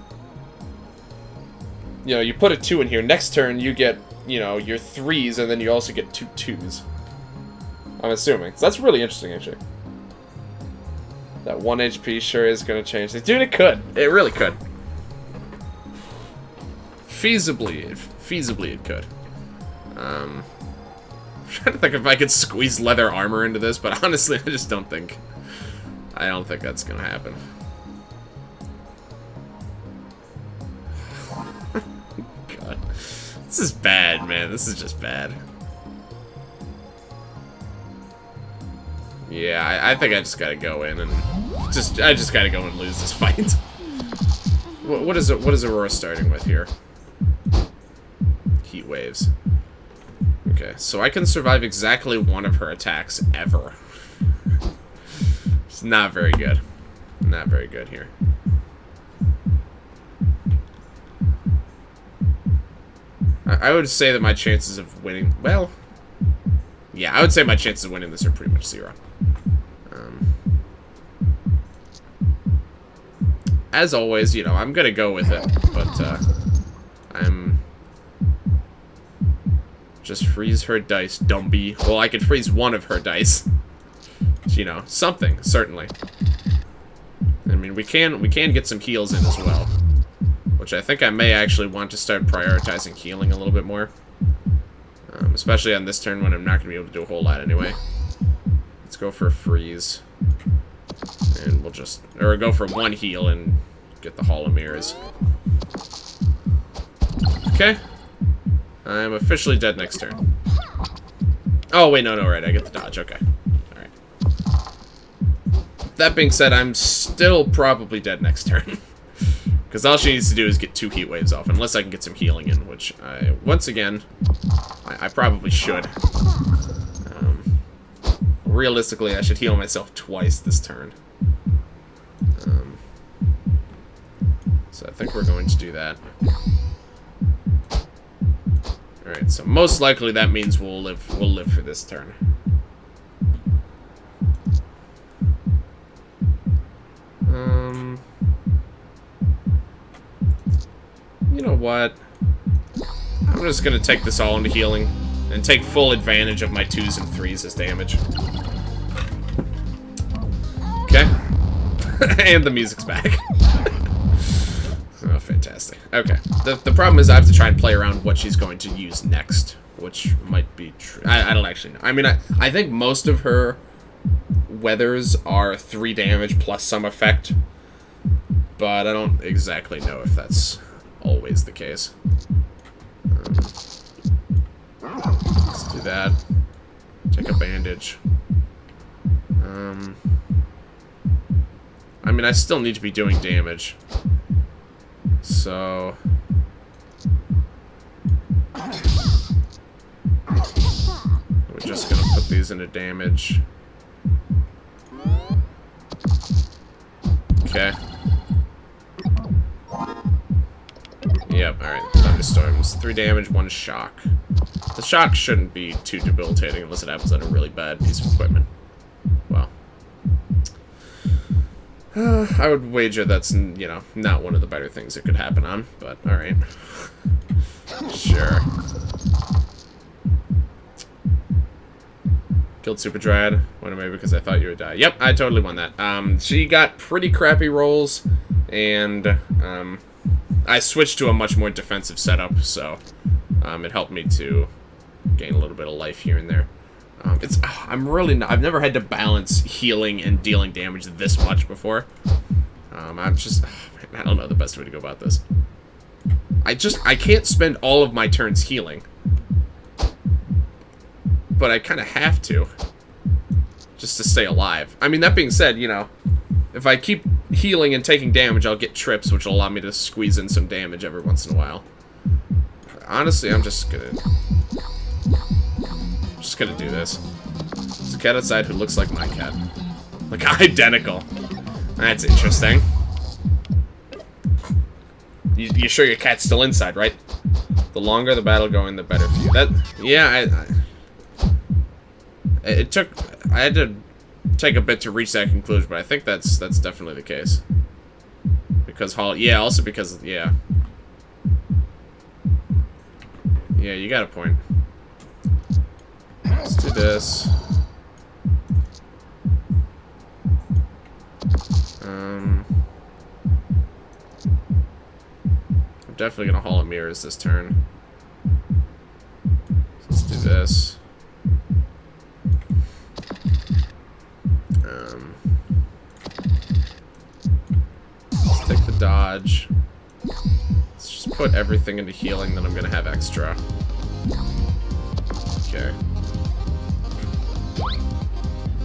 you know, you put a 2 in here, next turn you get, you know, your 3s, and then you also get 2 2s. I'm assuming. So that's really interesting, actually. That 1 HP sure is going to change things. Dude, it could. It really could. Feasibly it could. I'm trying to think if I could squeeze leather armor into this, but honestly, I just don't think... I don't think that's gonna happen. God. This is bad, man. This is just bad. Yeah, I think I just gotta go in and... I just gotta go and lose this fight. What is Aurora starting with here? Heat waves. Okay, so I can survive exactly 1 of her attacks ever. It's not very good. Not very good here. I would say that my chances of winning... Well... Yeah, I would say my chances of winning this are pretty much 0. As always, you know, I'm gonna go with it, but I'm Just freeze her dice, Dumby. Well, I could freeze one of her dice. You know, something, certainly. I mean, we can get some heals in as well. Which I think I may actually want to start prioritizing healing a little bit more. Especially on this turn when I'm not going to be able to do a whole lot anyway. Let's go for a freeze. And we'll just... Or go for one heal and get the Hall of Mirrors. Okay. I'm officially dead next turn. Oh, wait, no, right. I get the dodge. Okay. Alright. That being said, I'm still probably dead next turn. Because all she needs to do is get 2 heat waves off. Unless I can get some healing in, which I, once again, I probably should. Realistically, I should heal myself twice this turn. So I think we're going to do that. Alright, so most likely that means we'll live for this turn. You know what? I'm just gonna take this all into healing and take full advantage of my 2s and 3s as damage. Okay. And the music's back. Oh, fantastic. Okay. The problem is I have to try and play around what she's going to use next, which might be true. I don't actually know. I mean, I think most of her weathers are 3 damage plus some effect, but I don't exactly know if that's always the case. Let's do that. Take a bandage. I mean, I still need to be doing damage. So... we're just gonna put these into damage. Okay. Yep, alright. Thunderstorms. 3 damage, 1 shock. The shock shouldn't be too debilitating unless it happens on a really bad piece of equipment. Well. I would wager that's, you know, not one of the better things it could happen on, but alright. Sure. Killed Super Dryad. Went away because I thought you would die. Yep, I totally won that. She got pretty crappy rolls, and I switched to a much more defensive setup, so it helped me to gain a little bit of life here and there. I've never had to balance healing and dealing damage this much before. I don't know the best way to go about this. I can't spend all of my turns healing. But I kind of have to. Just to stay alive. I mean, that being said, you know, if I keep healing and taking damage, I'll get trips, which will allow me to squeeze in some damage every once in a while. Honestly, I'm just gonna do this. There's a cat outside who looks like my cat. Like, identical. That's interesting. You sure your cat's still inside, right? The longer the battle going, the better for you. Yeah, I had to take a bit to reach that conclusion, but I think that's definitely the case. Because also because, yeah. Yeah, you got a point. Let's do this. I'm definitely gonna Hall of Mirrors this turn. Let's do this. Let's take the dodge. Let's just put everything into healing, then I'm gonna have extra. Okay.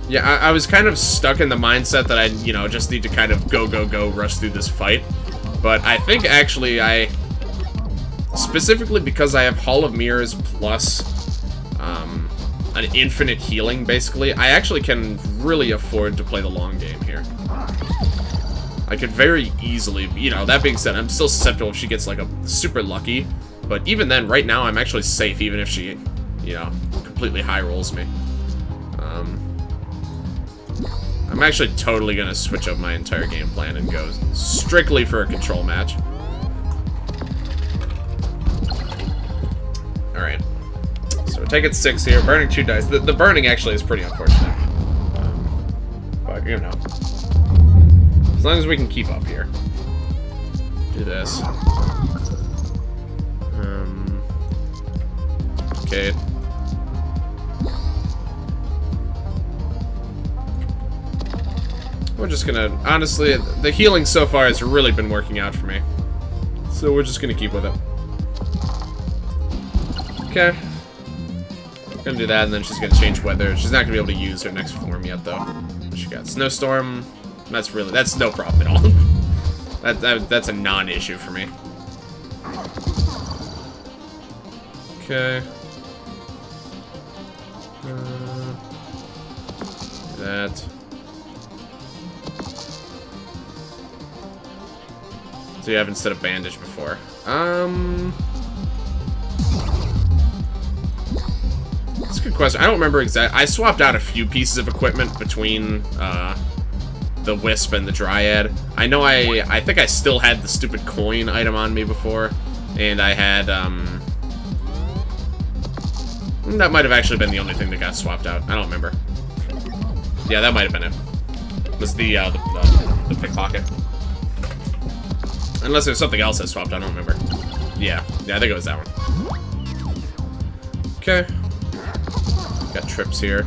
Yeah, I was kind of stuck in the mindset that I, you know, just need to kind of go, rush through this fight. But I think actually specifically because I have Hall of Mirrors plus an infinite healing, basically, I actually can really afford to play the long game here. I could very easily, you know, that being said, I'm still susceptible if she gets, like, a super lucky. But even then, right now, I'm actually safe, even if she, you know, completely high rolls me. I'm actually totally gonna switch up my entire game plan and go strictly for a control match. Alright. So Taking 6 here, burning 2 dice. The burning actually is pretty unfortunate. But, you know. As long as we can keep up here. Do this. Okay. We're just gonna... Honestly, the healing so far has really been working out for me. So we're just gonna keep with it. Okay. Gonna do that, and then she's gonna change weather. She's not gonna be able to use her next form yet, though. She got snowstorm. That's no problem at all. That's a non-issue for me. Okay. That. So you have instead of bandage before. That's a good question. I don't remember exactly. I swapped out a few pieces of equipment between the Wisp and the Dryad. I know I think I still had the stupid coin item on me before, and I had that might have actually been the only thing that got swapped out. I don't remember. Yeah, that might have been it. It was the pickpocket. Unless there's something else I swapped, I don't remember. Yeah, I think it was that one. Okay. Got trips here.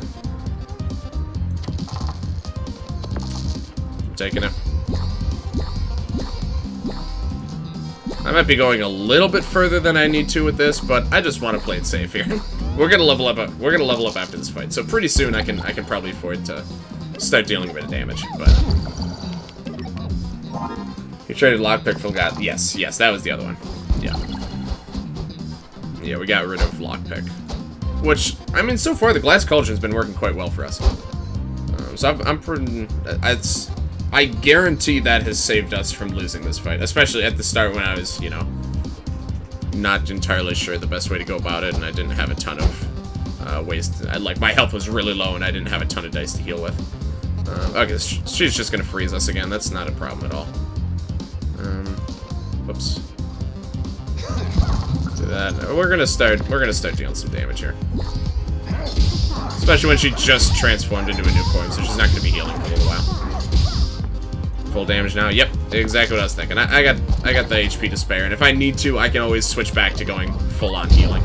I'm taking it. I might be going a little bit further than I need to with this, but I just want to play it safe here. We're gonna level up. We're gonna level up after this fight, so pretty soon I can probably afford to start dealing a bit of damage. But you traded lockpick for God. Yes, that was the other one. Yeah, we got rid of lockpick. Which, I mean, so far the glass cauldron's been working quite well for us. So I'm pretty. I guarantee that has saved us from losing this fight, especially at the start when I was, you know, not entirely sure the best way to go about it, and I didn't have a ton of ways to, like, my health was really low, and I didn't have a ton of dice to heal with. Okay, she's just gonna freeze us again. That's not a problem at all. Whoops. Do that. We're gonna start dealing some damage here. Especially when she just transformed into a new form, so she's not gonna be healing for a little while. Full damage now. Yep, exactly what I was thinking. I got the HP to spare, and if I need to, I can always switch back to going full-on healing.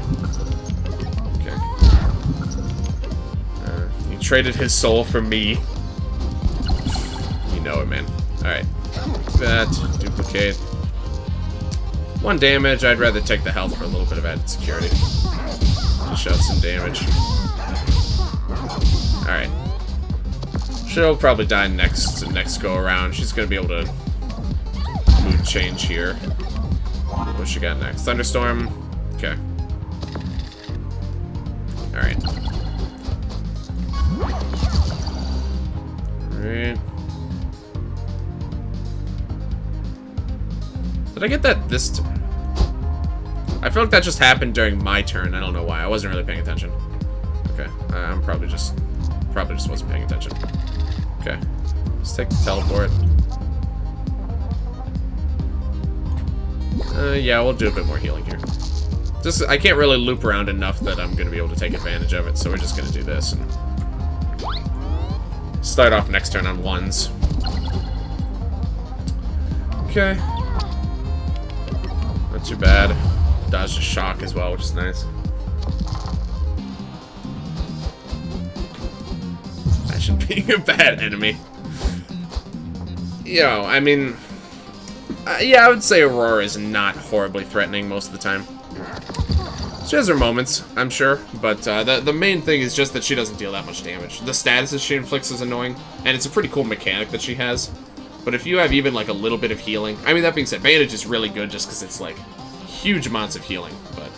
Okay. He traded his soul for me. You know it, man. Alright. That. Duplicate. 1 damage. I'd rather take the health for a little bit of added security. Just shot some damage. Alright. She'll probably die next go around. She's gonna be able to mood change here. What she got next? Thunderstorm. Okay. Alright. Alright. Did I get that this I feel like that just happened during my turn. I don't know why. I wasn't really paying attention. Okay. I'm probably just wasn't paying attention. Okay. Let's take the teleport. Yeah, we'll do a bit more healing here. Just, I can't really loop around enough that I'm going to be able to take advantage of it, so we're just going to do this and start off next turn on 1s. Okay. Not too bad. Dodged a shock as well, which is nice. Imagine being a bad enemy. You know, I mean... yeah, I would say Aurora is not horribly threatening most of the time. She has her moments, I'm sure, but the main thing is just that she doesn't deal that much damage. The statuses she inflicts is annoying, and it's a pretty cool mechanic that she has. But if you have even, like, a little bit of healing... I mean, that being said, Bandage is really good just because it's, like, huge amounts of healing, but...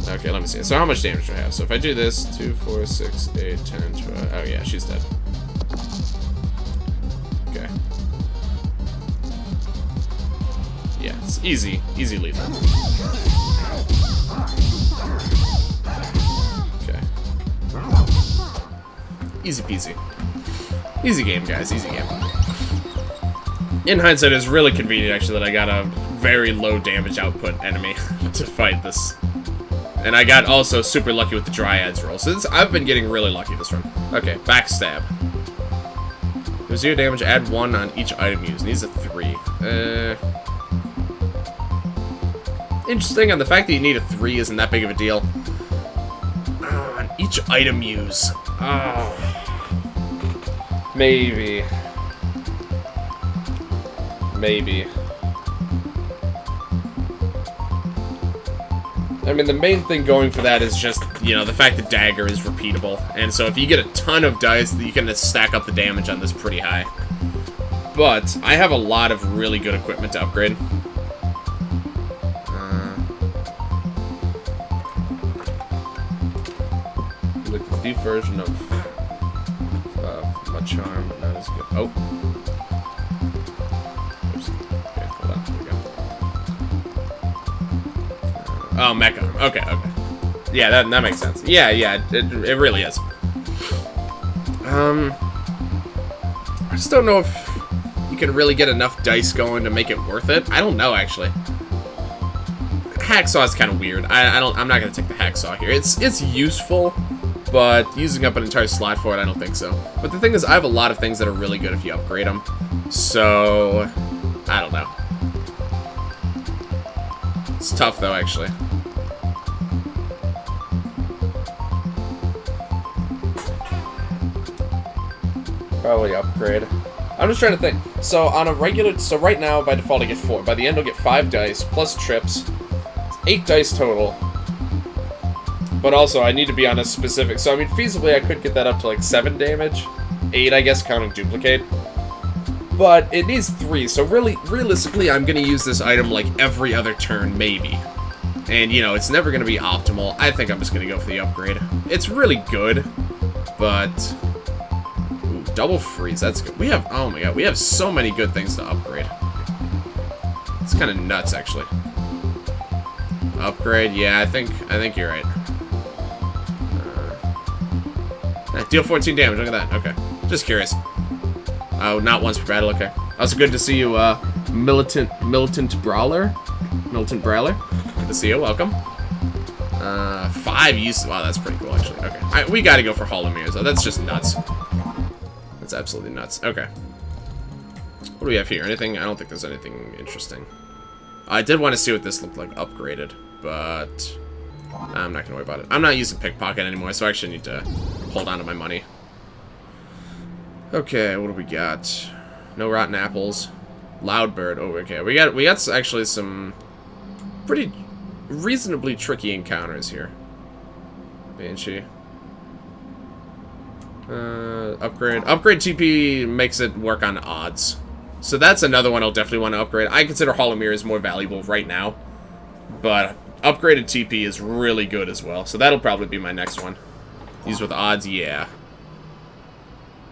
okay, let me see. So how much damage do I have? So if I do this, 2, 4, 6, 8, 10, 12... Oh, yeah, she's dead. Okay. Yeah, it's easy lethal. Okay. Easy peasy. Easy game, guys. Easy game. In hindsight, it's really convenient, actually, that I got a very low damage output enemy to fight this. And I got also super lucky with the Dryads roll. So I've been getting really lucky this run. Okay, backstab. Do 0 damage, add 1 on each item used. Needs a 3. Interesting, and the fact that you need a 3 isn't that big of a deal. On each item used. Oh. Maybe. I mean, the main thing going for that is just, you know, the fact that dagger is repeatable. And so if you get a ton of dice, you can stack up the damage on this pretty high. But I have a lot of really good equipment to upgrade. The deep version of my charm, but not as good. Oh. Oops. Okay, hold on. Here we go. Oh, mecha. Okay. Yeah, that makes sense. Yeah, it really is. I just don't know if you can really get enough dice going to make it worth it. I don't know, actually. Hacksaw is kind of weird. I'm not gonna take the hacksaw here. It's useful, but using up an entire slot for it, I don't think so. But the thing is, I have a lot of things that are really good if you upgrade them. So, I don't know. It's tough, though, actually. Probably upgrade. I'm just trying to think. So, on a regular... So, right now, by default, I get 4. By the end, I'll get 5 dice, plus trips. 8 dice total. But also, I need to be on a specific... So, I mean, feasibly, I could get that up to, like, 7 damage. 8, I guess, counting duplicate. But it needs 3, so really, realistically, I'm going to use this item, like, every other turn, maybe. And, you know, it's never going to be optimal. I think I'm just going to go for the upgrade. It's really good, but... Ooh, double freeze, that's good. We have... Oh, my God, we have so many good things to upgrade. It's kind of nuts, actually. Upgrade, yeah, I think you're right. Deal 14 damage, look at that, okay. Just curious. Oh, not once per battle, okay. Also good to see you, Militant Brawler. Militant Brawler. Good to see you, welcome. 5 uses, wow, that's pretty cool, actually, okay. Alright, we gotta go for Hall of Mirrors, though, that's just nuts. That's absolutely nuts, okay. What do we have here? Anything? I don't think there's anything interesting. I did want to see what this looked like upgraded, but I'm not gonna worry about it. I'm not using pickpocket anymore, so I actually need to hold on to my money. Okay, what do we got? No rotten apples. Loud bird. Oh, okay. We got actually some pretty reasonably tricky encounters here. Banshee. Upgrade. Upgrade TP makes it work on odds. So that's another one I'll definitely want to upgrade. I consider Hall of Mirrors more valuable right now. But upgraded TP is really good as well. So that'll probably be my next one. Use with odds, yeah.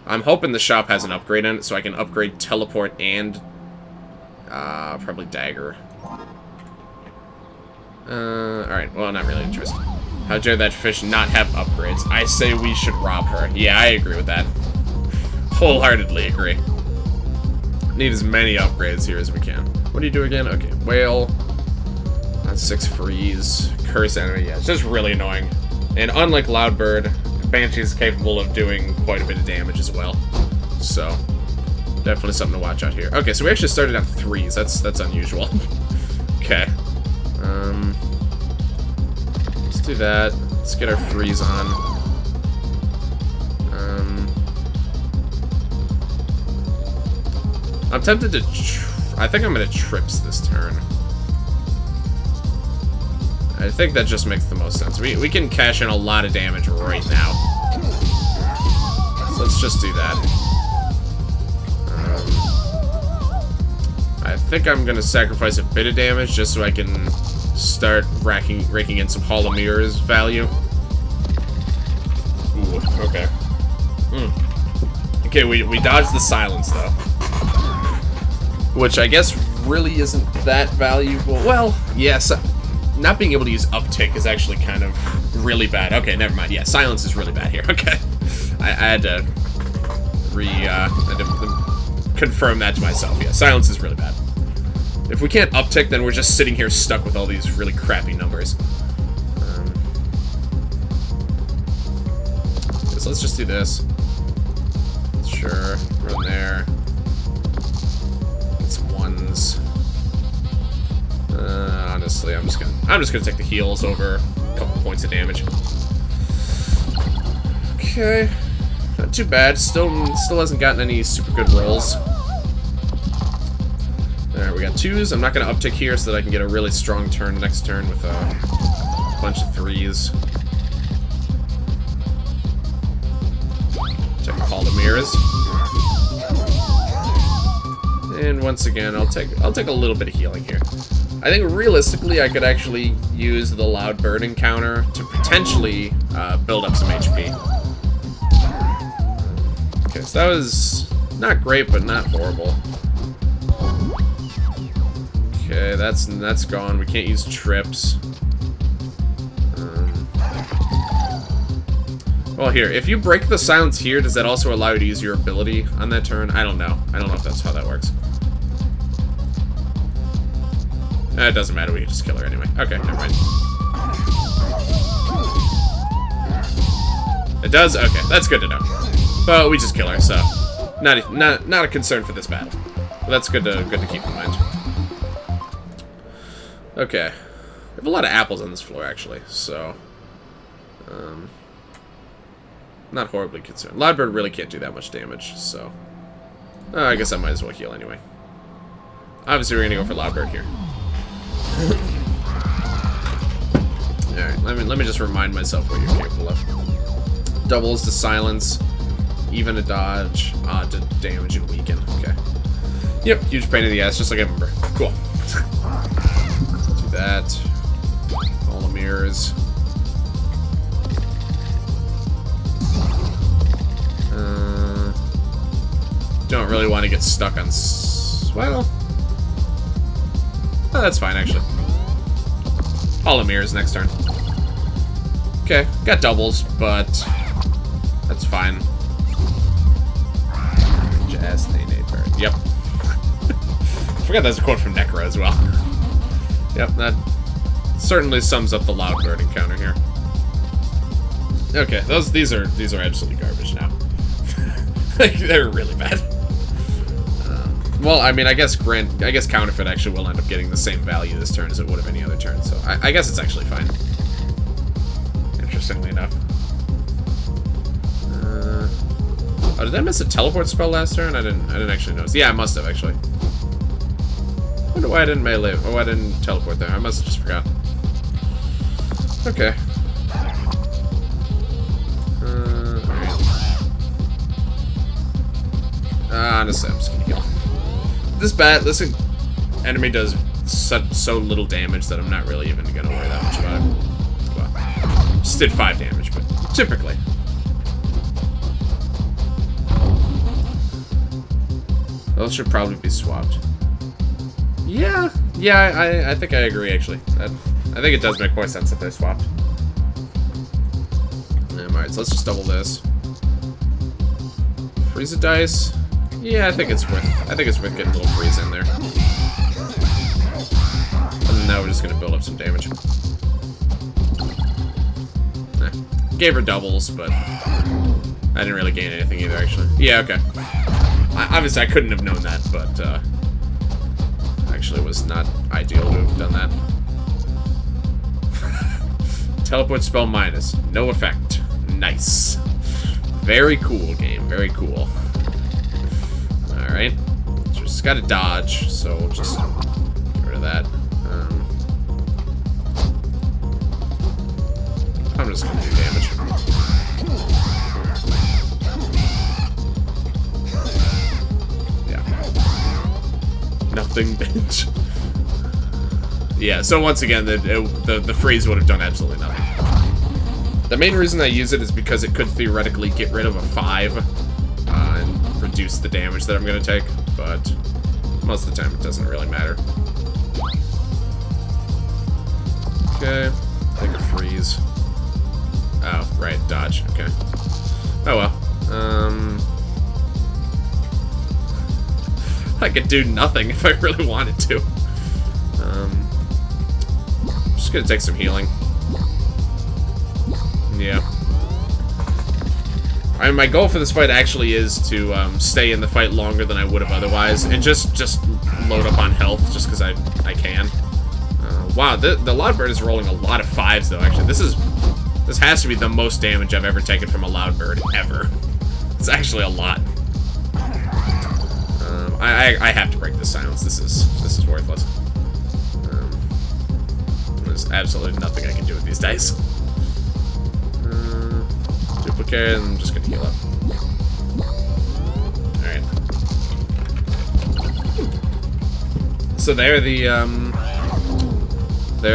I'm hoping the shop has an upgrade in it so I can upgrade teleport and probably dagger. Alright, well, not really interested. How dare that fish not have upgrades? I say we should rob her. Yeah, I agree with that. Wholeheartedly agree. Need as many upgrades here as we can. What do you do again? Okay, whale. That's 6 freeze. Curse enemy. Yeah, it's just really annoying. And unlike Loudbird, Banshee is capable of doing quite a bit of damage as well. So, definitely something to watch out here. Okay, so we actually started on 3s. That's unusual. Okay. Let's do that. Let's get our freeze on. I'm tempted to... I think I'm going to trips this turn. I think that just makes the most sense. We can cash in a lot of damage right now. So let's just do that. I think I'm going to sacrifice a bit of damage just so I can start raking in some Hall of Mirrors value. Ooh, okay. Okay, we dodged the silence, though. Which I guess really isn't that valuable. Well, yes. Not being able to use uptick is actually kind of really bad. Okay, never mind. Yeah, silence is really bad here. Okay. I had to confirm that to myself. Yeah, silence is really bad. If we can't uptick, then we're just sitting here stuck with all these really crappy numbers. So let's just do this. Sure, run there. It's ones. Honestly, I'm just gonna take the heals over a couple points of damage. Okay, not too bad. Still hasn't gotten any super good rolls. Alright, we got 2s. I'm not gonna uptick here so that I can get a really strong turn next turn with a bunch of 3s. Check all the mirrors. And once again, I'll take a little bit of healing here. I think realistically I could actually use the loud burning counter to potentially build up some HP. Okay, so that was not great, but not horrible. Okay, that's gone. We can't use trips. Well, here, if you break the silence here, does that also allow you to use your ability on that turn? I don't know. I don't know if that's how that works. It doesn't matter, we can just kill her anyway. Okay, never mind. It does? Okay, that's good to know. But we just kill her, so not a concern for this battle. But that's good to keep in mind. Okay. We have a lot of apples on this floor, actually, so not horribly concerned. Loudbird really can't do that much damage, so I guess I might as well heal anyway. Obviously, we're gonna go for Loudbird here. Alright, let me just remind myself what you're capable of. Doubles to silence, even to dodge, to damage and weaken. Okay. Yep, huge pain in the ass, just like I remember. Cool. Do that. All the mirrors. Don't really want to get stuck on... well... oh, that's fine, actually. All the mirrors next turn. Okay, got doubles, but... that's fine. Jazz, bird. Yep. Forgot that's a quote from Necro as well. Yep, that certainly sums up the loud bird encounter here. Okay, these are absolutely garbage now. They're really bad. Well, I mean, I guess Counterfeit actually will end up getting the same value this turn as it would have any other turn, so I guess it's actually fine. Interestingly enough. Oh, did I miss a teleport spell last turn? I didn't actually notice. Yeah, I must have actually. I wonder why I didn't melee. Oh, why I didn't teleport there. I must have just forgot. Okay. Honestly, I'm just gonna heal. This enemy does so little damage that I'm not really even gonna worry that much about it. Well, just did 5 damage, but typically. Those should probably be swapped. Yeah, I think I agree, actually. I think it does make more sense if they're swapped. Alright, so let's just double this. Freeze the dice. Yeah, I think it's worth getting a little freeze in there. And now we're just gonna build up some damage. Gave her doubles, but I didn't really gain anything either, actually. Yeah, okay. Obviously, I couldn't have known that, but actually, it was not ideal to have done that. Teleport spell minus, no effect. Nice. Very cool game. Very cool. All right, just got to dodge, so we'll just get rid of that. I'm just gonna do damage. Nothing, bitch. Yeah, so once again, the freeze would have done absolutely nothing. The main reason I use it is because it could theoretically get rid of a 5 and reduce the damage that I'm going to take, but most of the time it doesn't really matter. Okay, take a freeze. Oh, right, dodge, okay. Oh well. I could do nothing if I really wanted to. Just gonna take some healing. Yeah. I mean, my goal for this fight actually is to stay in the fight longer than I would have otherwise, and just load up on health just because I can. Wow, the Loudbird is rolling a lot of 5s though. Actually, this has to be the most damage I've ever taken from a Loudbird ever. It's actually a lot. I have to break this silence. This is worthless. There's absolutely nothing I can do with these dice. Duplicate, and I'm just gonna heal up. Alright. So there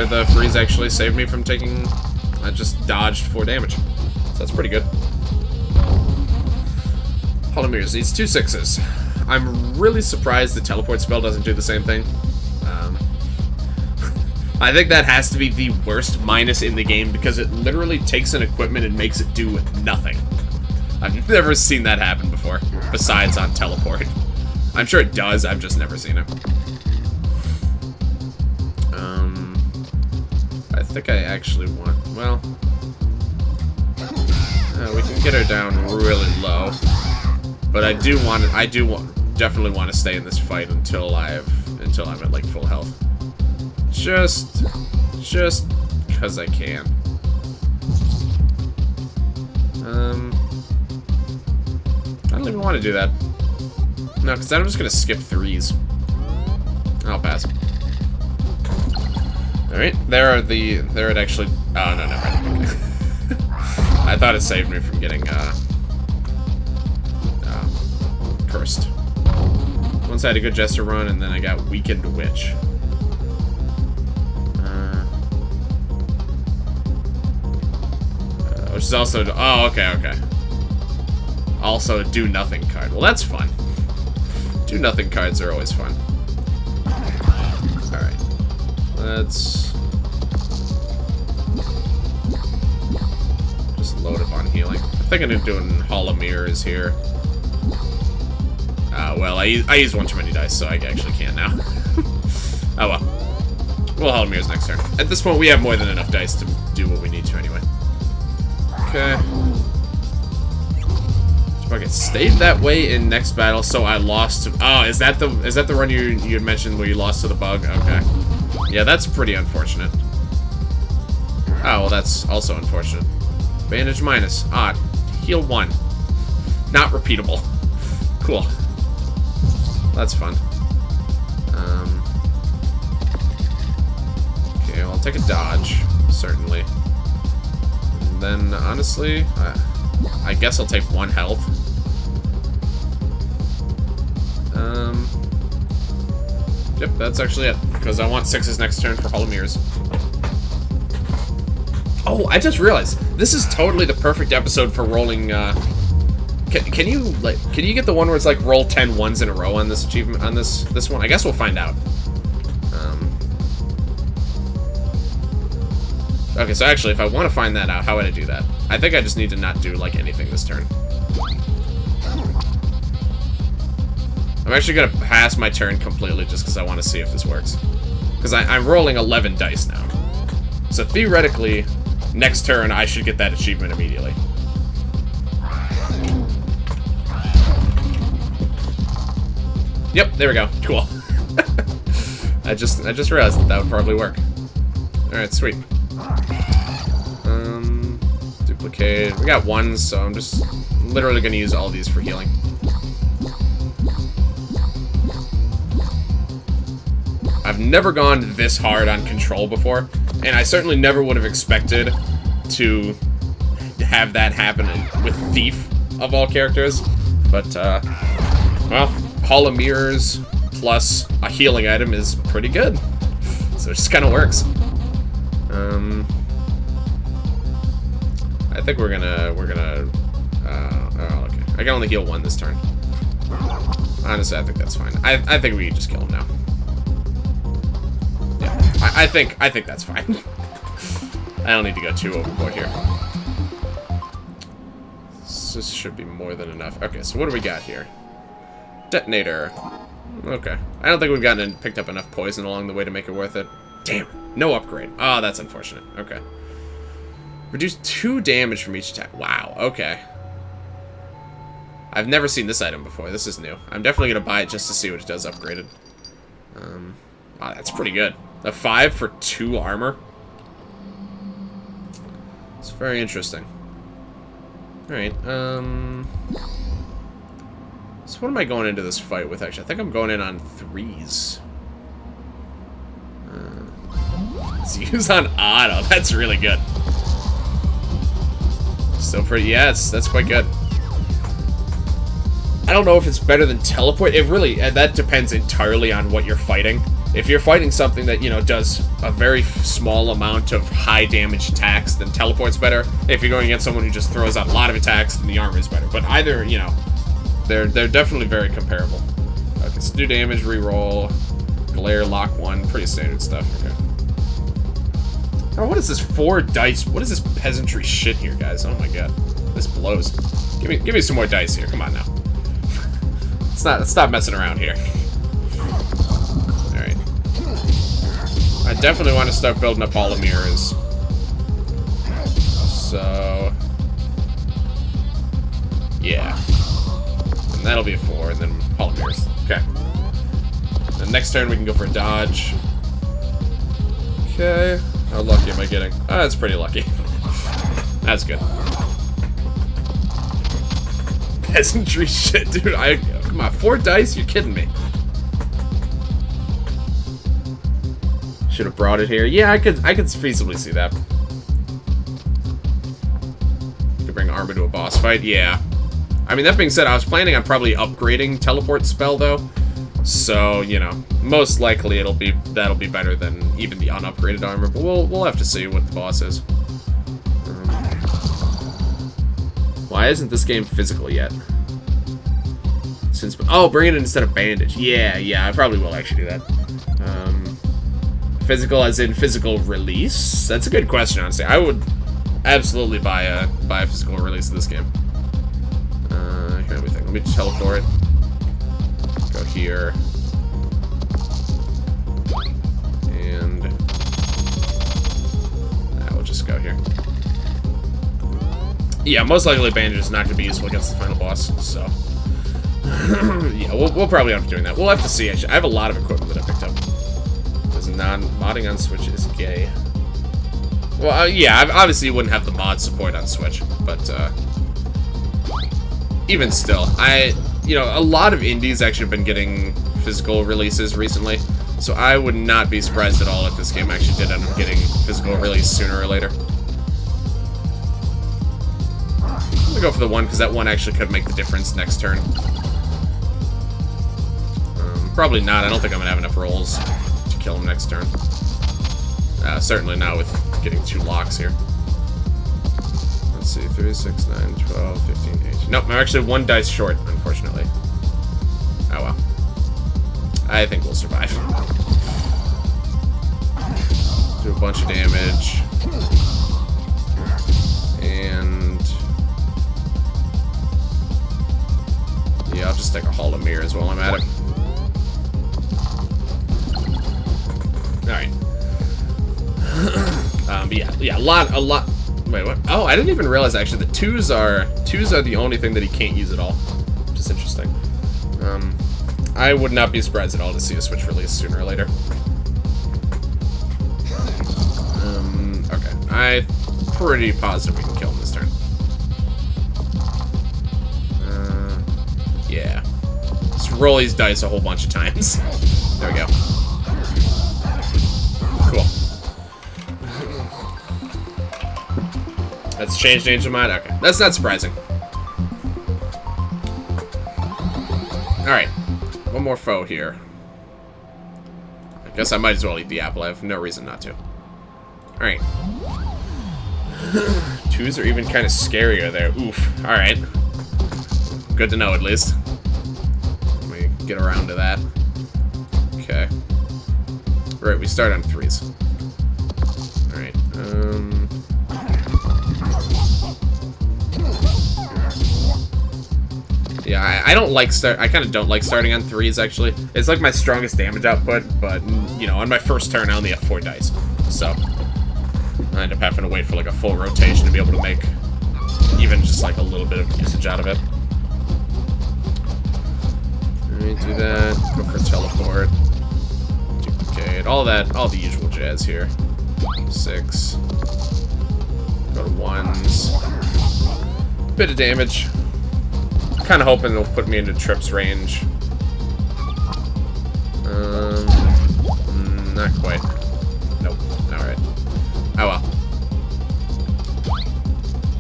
the freeze actually saved me from taking... I just dodged 4 damage. So that's pretty good. Holomirs needs 2 6s. I'm really surprised the teleport spell doesn't do the same thing. I think that has to be the worst minus in the game because it literally takes an equipment and makes it do nothing. I've never seen that happen before, besides on teleport. I'm sure it does, I've just never seen it. I think I actually want, well... we can get her down really low. But I definitely want to stay in this fight until I'm at like full health. Just because I can. I don't even want to do that. No, because I'm just gonna skip 3s. I'll pass. Alright, there it actually... Oh, no, never mind. I thought it saved me from getting, cursed. Once I had a good Jester run, and then I got Weakened Witch. Which is also... Oh, okay. Also a Do Nothing card. Well, that's fun. Do Nothing cards are always fun. Alright. Let's... just load up on healing. I'm thinking of doing Hollow Mirrors here. Well, I used one too many dice, so I actually can't now. Oh well. We'll Hollow Mirrors next turn. At this point, we have more than enough dice to do what we need to anyway. Okay. It stayed that way in next battle, so I lost to... Oh, is that the run you had mentioned where you lost to the bug? Okay. Yeah, that's pretty unfortunate. Oh, well, that's also unfortunate. Bandage minus. Odd. Heal 1. Not repeatable. Cool. That's fun. Okay, well, I'll take a dodge, certainly. And then, honestly, I guess I'll take 1 health. Yep, that's actually it. Because I want 6s next turn for Hollow Mirrors. Oh, I just realized. This is totally the perfect episode for rolling, Can you get the one where it's like roll 10 1s in a row on this achievement, on this one? I guess we'll find out. Okay, so actually, if I want to find that out, how would I do that? I think I just need to not do, like, anything this turn. I'm actually going to pass my turn completely just because I want to see if this works. Because I'm rolling 11 dice now. So theoretically, next turn, I should get that achievement immediately. Yep, there we go. Cool. I just realized that would probably work. Alright, sweet. Duplicate. We got 1s, so I'm just literally going to use all these for healing. I've never gone this hard on control before, and I certainly never would have expected to have that happen with Thief, of all characters. But, well, Hollow Mirrors plus a healing item is pretty good. So it just kind of works. I think we're gonna, oh, okay. I can only heal 1 this turn. Honestly, I think that's fine. I think we can just kill him now. Yeah, I think that's fine. I don't need to go too overboard here. This should be more than enough. Okay, so what do we got here? Detonator. Okay. I don't think we've picked up enough poison along the way to make it worth it. Damn, no upgrade. Oh, that's unfortunate. Okay. Reduce 2 damage from each attack. Wow, okay. I've never seen this item before. This is new. I'm definitely going to buy it just to see what it does upgraded. Wow, that's pretty good. A 5 for 2 armor. It's very interesting. Alright, so what am I going into this fight with, actually? I think I'm going in on 3s. Let's use on auto. That's really good. Still pretty... Yes, that's quite good. I don't know if it's better than teleport. It really... That depends entirely on what you're fighting. If you're fighting something that, you know, does a very small amount of high damage attacks, then teleport's better. If you're going against someone who just throws out a lot of attacks, then the armor is better. But either, you know, they're definitely very comparable. Okay, so do damage, reroll, glare, lock 1, pretty standard stuff. Okay. Oh, what is this 4 dice? What is this peasantry shit here, guys? Oh my god, this blows. Give me some more dice here. Come on now. Stop messing around here. I definitely want to start building up all the mirrors. So... yeah. And that'll be a 4, and then all the mirrors. Okay. The next turn we can go for a dodge. Okay. How lucky am I getting? Oh, that's pretty lucky. That's good. Peasantry shit, dude. Come on, 4 dice? You're kidding me. Should have brought it here. Yeah, I could feasibly see that. Could bring armor to a boss fight. Yeah. I mean, that being said, I was planning on probably upgrading teleport spell though. So, you know, most likely that'll be better than even the unupgraded armor, but we'll have to see what the boss is. Why isn't this game physical yet? Oh, bring it in instead of bandage. Yeah, I probably will actually do that. Physical as in physical release? That's a good question, honestly. I would absolutely buy a physical release of this game. Here, let me think. Let me teleport. Go here. And... we'll just go here. Yeah, most likely bandage is not going to be useful against the final boss, so... yeah, we'll probably end up doing that. We'll have to see, actually. I have a lot of equipment that I picked up. Modding on Switch is gay. Well, yeah, obviously you wouldn't have the mod support on Switch, but even still, you know, a lot of indies actually have been getting physical releases recently, so I would not be surprised at all if this game actually did end up getting physical release sooner or later. I'm gonna go for the 1 because that 1 actually could make the difference next turn. Probably not. I don't think I'm gonna have enough rolls to kill him next turn. Certainly not with getting 2 locks here. Let's see, 3, 6, 9, 12, 15, 18. Nope, I'm actually 1 dice short, unfortunately. Oh well. I think we'll survive. Do a bunch of damage. And... yeah, I'll just take a Hall of Mirrors while I'm at it. Alright. But yeah, a lot. Wait, what? Oh, I didn't even realize actually the 2s are the only thing that he can't use at all, which is interesting. I would not be surprised at all to see a Switch release sooner or later. Okay, I'm pretty positive we can kill him this turn. Yeah, just roll these dice a whole bunch of times. There we go. Cool. That's changed Angel Mind? Okay. That's not surprising. Alright. One more foe here. I guess I might as well eat the apple. I have no reason not to. Alright. 2s are even kind of scarier there. Oof. Alright. Good to know, at least. Let me get around to that. Okay. Right, we start on 3s. Alright, Yeah, I don't like I kind of don't like starting on 3s, actually. It's like my strongest damage output, but, you know, on my first turn, I only have 4 dice. So, I end up having to wait for, like, a full rotation to be able to make even just, like, a little bit of usage out of it. Alright, do that. Go for teleport. Duplicate. All that, all the usual jazz here. 6. Go to 1s. Bit of damage. Kind of hoping it'll put me into Trip's range. Not quite. Nope. Alright. Oh well.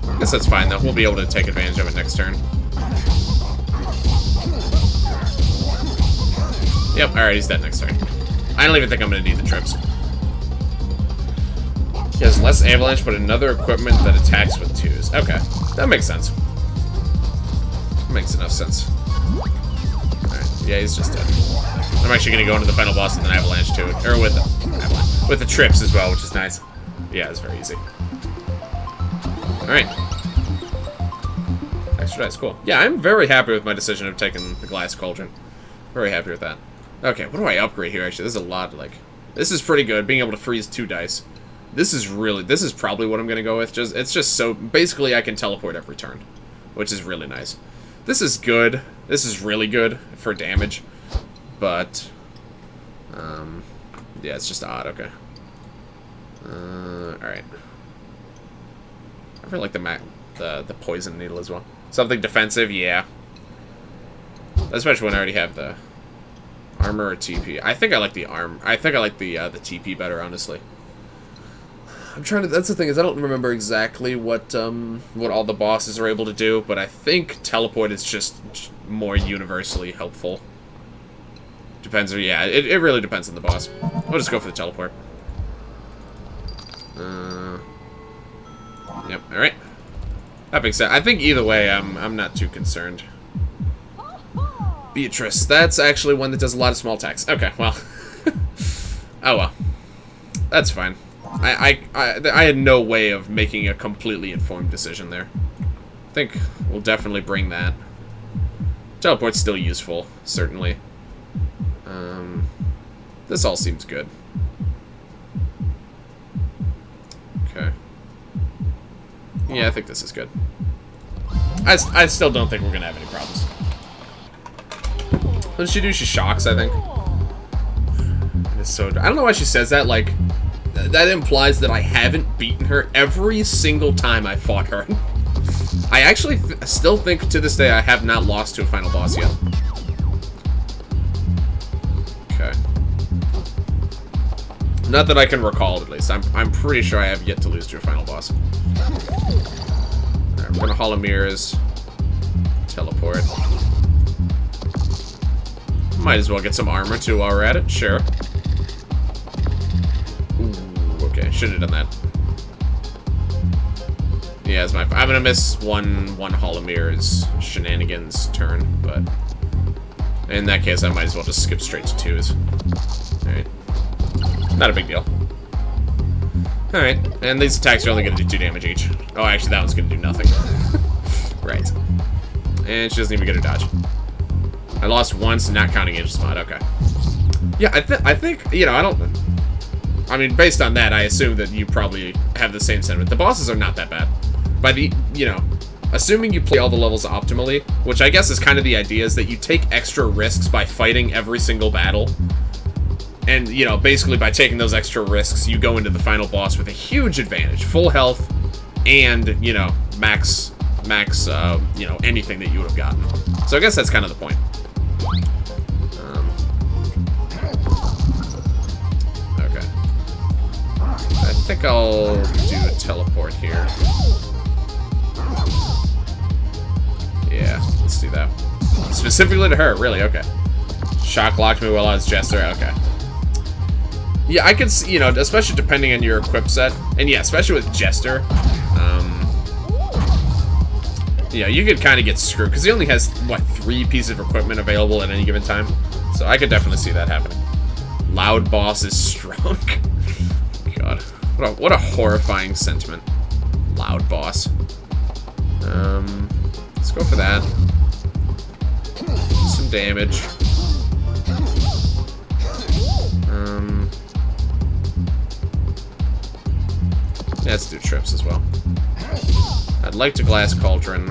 I guess that's fine though. We'll be able to take advantage of it next turn. Yep, alright, he's dead next turn. I don't even think I'm gonna need the Trips. He has less avalanche, but another equipment that attacks with 2s. Okay, that makes sense. Makes enough sense. Alright, yeah, he's just dead. I'm actually gonna go into the final boss with an avalanche too. Or with the Trips as well, which is nice. Yeah, it's very easy. Alright. Extra dice, cool. Yeah, I'm very happy with my decision of taking the Glass Cauldron. Very happy with that. Okay, what do I upgrade here actually? There's a lot, like... This is pretty good, being able to freeze 2 dice. This is probably what I'm gonna go with. It's just so... Basically, I can teleport every turn. Which is really nice. This is good. This is really good for damage. But, yeah, it's just odd. Okay. Alright. I really like the poison needle as well. Something defensive, yeah. Especially when I already have the armor or TP. I think I like the I think I like the TP better, honestly. I'm trying to. That's the thing, is I don't remember exactly what all the bosses are able to do, but I think teleport is just more universally helpful. Depends. Yeah, it really depends on the boss. We'll just go for the teleport. Yep. All right. That makes sense. I think either way, I'm not too concerned. Beatrice. That's actually one that does a lot of small attacks. Okay. Well. Oh well. That's fine. I had no way of making a completely informed decision there. I think we'll definitely bring that. Teleport's still useful, certainly. This all seems good. Okay. Yeah, I think this is good. I still don't think we're gonna have any problems. What does she do? She shocks, I think. It's so... I don't know why she says that, like... That implies that I haven't beaten her every single time I fought her. I actually still think to this day I have not lost to a final boss yet. Okay. Not that I can recall, at least. I'm pretty sure I have yet to lose to a final boss. Alright, I'm gonna Hall of Mirrors. Teleport. Might as well get some armor too while we're at it. Sure. Okay, should have done that. Yeah, it's my... I'm gonna miss one Hall of Mirrors shenanigans turn, but... In that case, I might as well just skip straight to 2s. Alright. Not a big deal. Alright, and these attacks are only gonna do 2 damage each. Oh, actually, that one's gonna do nothing. Right. And she doesn't even get a dodge. I lost once, not counting Angel Mod. Okay. Yeah, I think, you know, I mean, based on that, I assume that you probably have the same sentiment. The bosses are not that bad. By the, you know, assuming you play all the levels optimally, which I guess is kind of the idea, is that you take extra risks by fighting every single battle. And, you know, basically by taking those extra risks, you go into the final boss with a huge advantage. Full health and, you know, max, you know, anything that you would have gotten. So I guess that's kind of the point. Okay. I think I'll do a teleport here. Yeah, let's do that. Specifically to her, really, okay. Shock locked me while I was Jester, okay. Yeah, I could see, you know, especially depending on your equip set. And yeah, especially with Jester. Yeah, you could kind of get screwed, because he only has, what, 3 pieces of equipment available at any given time. So I could definitely see that happening. Loud boss is strong. God, what a horrifying sentiment. Loud boss. Let's go for that. Some damage. Yeah, let's do trips as well. I'd like to glass cauldron.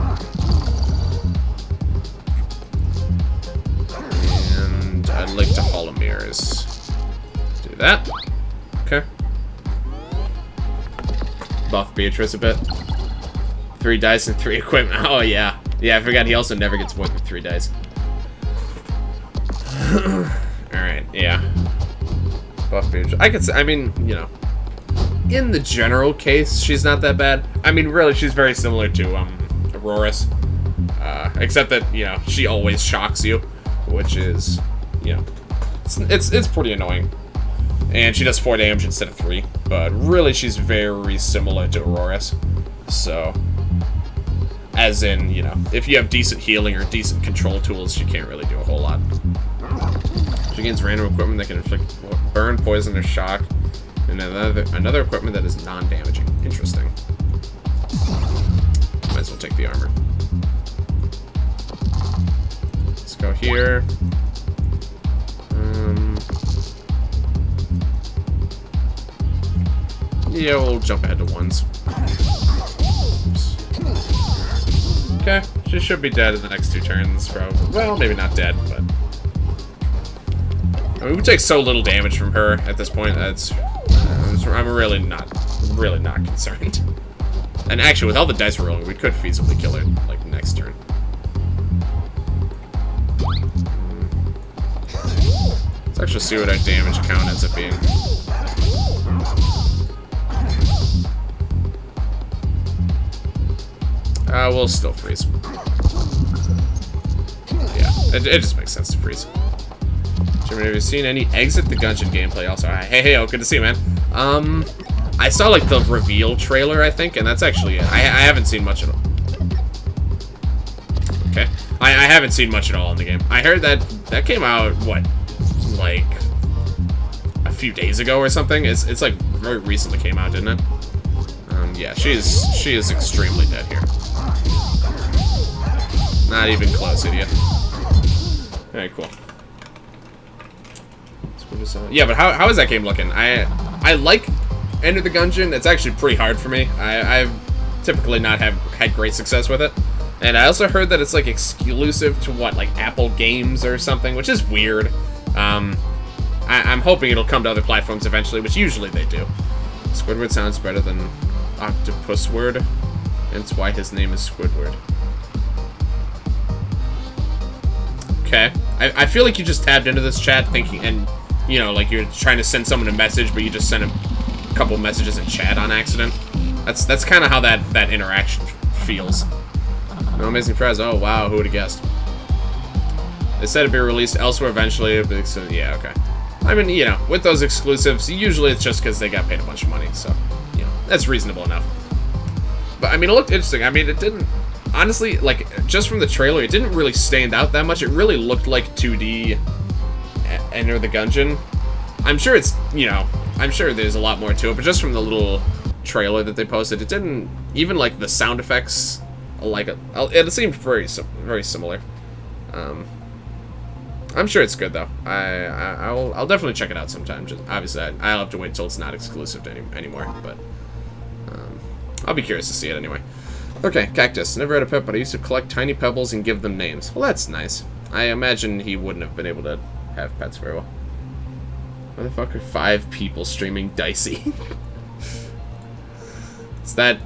And I'd like to Hall of Mirrors. Do that. Okay. Buff Beatrice a bit. 3 dice and 3 equipment. Oh, yeah. Yeah, I forgot he also never gets more than 3 dice. Alright, yeah. Buff Beatrice. I could say, I mean, you know, in the general case, she's not that bad. I mean, really, she's very similar to, Aurora's. Except that, you know, she always shocks you, which is, you know, it's pretty annoying. And she does 4 damage instead of 3, but really she's very similar to Aurora's. So, as in, you know, if you have decent healing or decent control tools, she can't really do a whole lot. She gains random equipment that can inflict burn, poison, or shock. And another equipment that is non-damaging. Interesting. Might as well take the armor. Let's go here. Yeah, we'll jump ahead to 1s. Oops. Okay, she should be dead in the next 2 turns, probably. Well, maybe not dead, but... I mean, we take so little damage from her at this point, that's... I'm really not concerned. And actually, with all the dice we're rolling, we could feasibly kill her, like, next turn. Let's actually see what our damage count ends up being. We'll still freeze. Yeah, it just makes sense to freeze. Jimmy, have you seen any Exit the Gungeon gameplay also? Hey, good to see you, man. I saw, like, the reveal trailer, I think, and that's actually it. I haven't seen much at all. Okay. I haven't seen much at all in the game. I heard that came out, what, like, a few days ago or something? It's like, very recently came out, didn't it? Yeah, she is extremely dead here. Not even close, idiot. Alright, cool. Yeah, but how is that game looking? I like Enter the Gungeon. It's actually pretty hard for me. I've typically not had great success with it. And I also heard that it's like exclusive to what, like Apple Games or something, which is weird. I'm hoping it'll come to other platforms eventually, which usually they do. Squidward sounds better than Octopusward. That's why his name is Squidward. Okay. I feel like you just tabbed into this chat thinking, and, you know, like you're trying to send someone a message, but you just sent a couple messages in chat on accident. That's kind of how that interaction feels. No Amazing Prize. Oh, wow. Who would have guessed? They said it'd be released elsewhere eventually. But so, yeah, okay. I mean, you know, with those exclusives, usually it's just because they got paid a bunch of money. So, you know, that's reasonable enough. But, I mean, it looked interesting. I mean, it didn't... Honestly, like, just from the trailer, it didn't really stand out that much. It really looked like 2D Enter the Gungeon. I'm sure it's, you know, I'm sure there's a lot more to it, but just from the little trailer that they posted, it didn't... Even, like, the sound effects... Like it seemed very similar. I'm sure it's good though. I'll definitely check it out sometime. Just obviously I'll have to wait until it's not exclusive to anymore, but I'll be curious to see it anyway. Okay, Cactus. Never had a pet, but I used to collect tiny pebbles and give them names. Well, that's nice. I imagine he wouldn't have been able to have pets very well. Why the fuck are 5 people streaming Dicey? Is that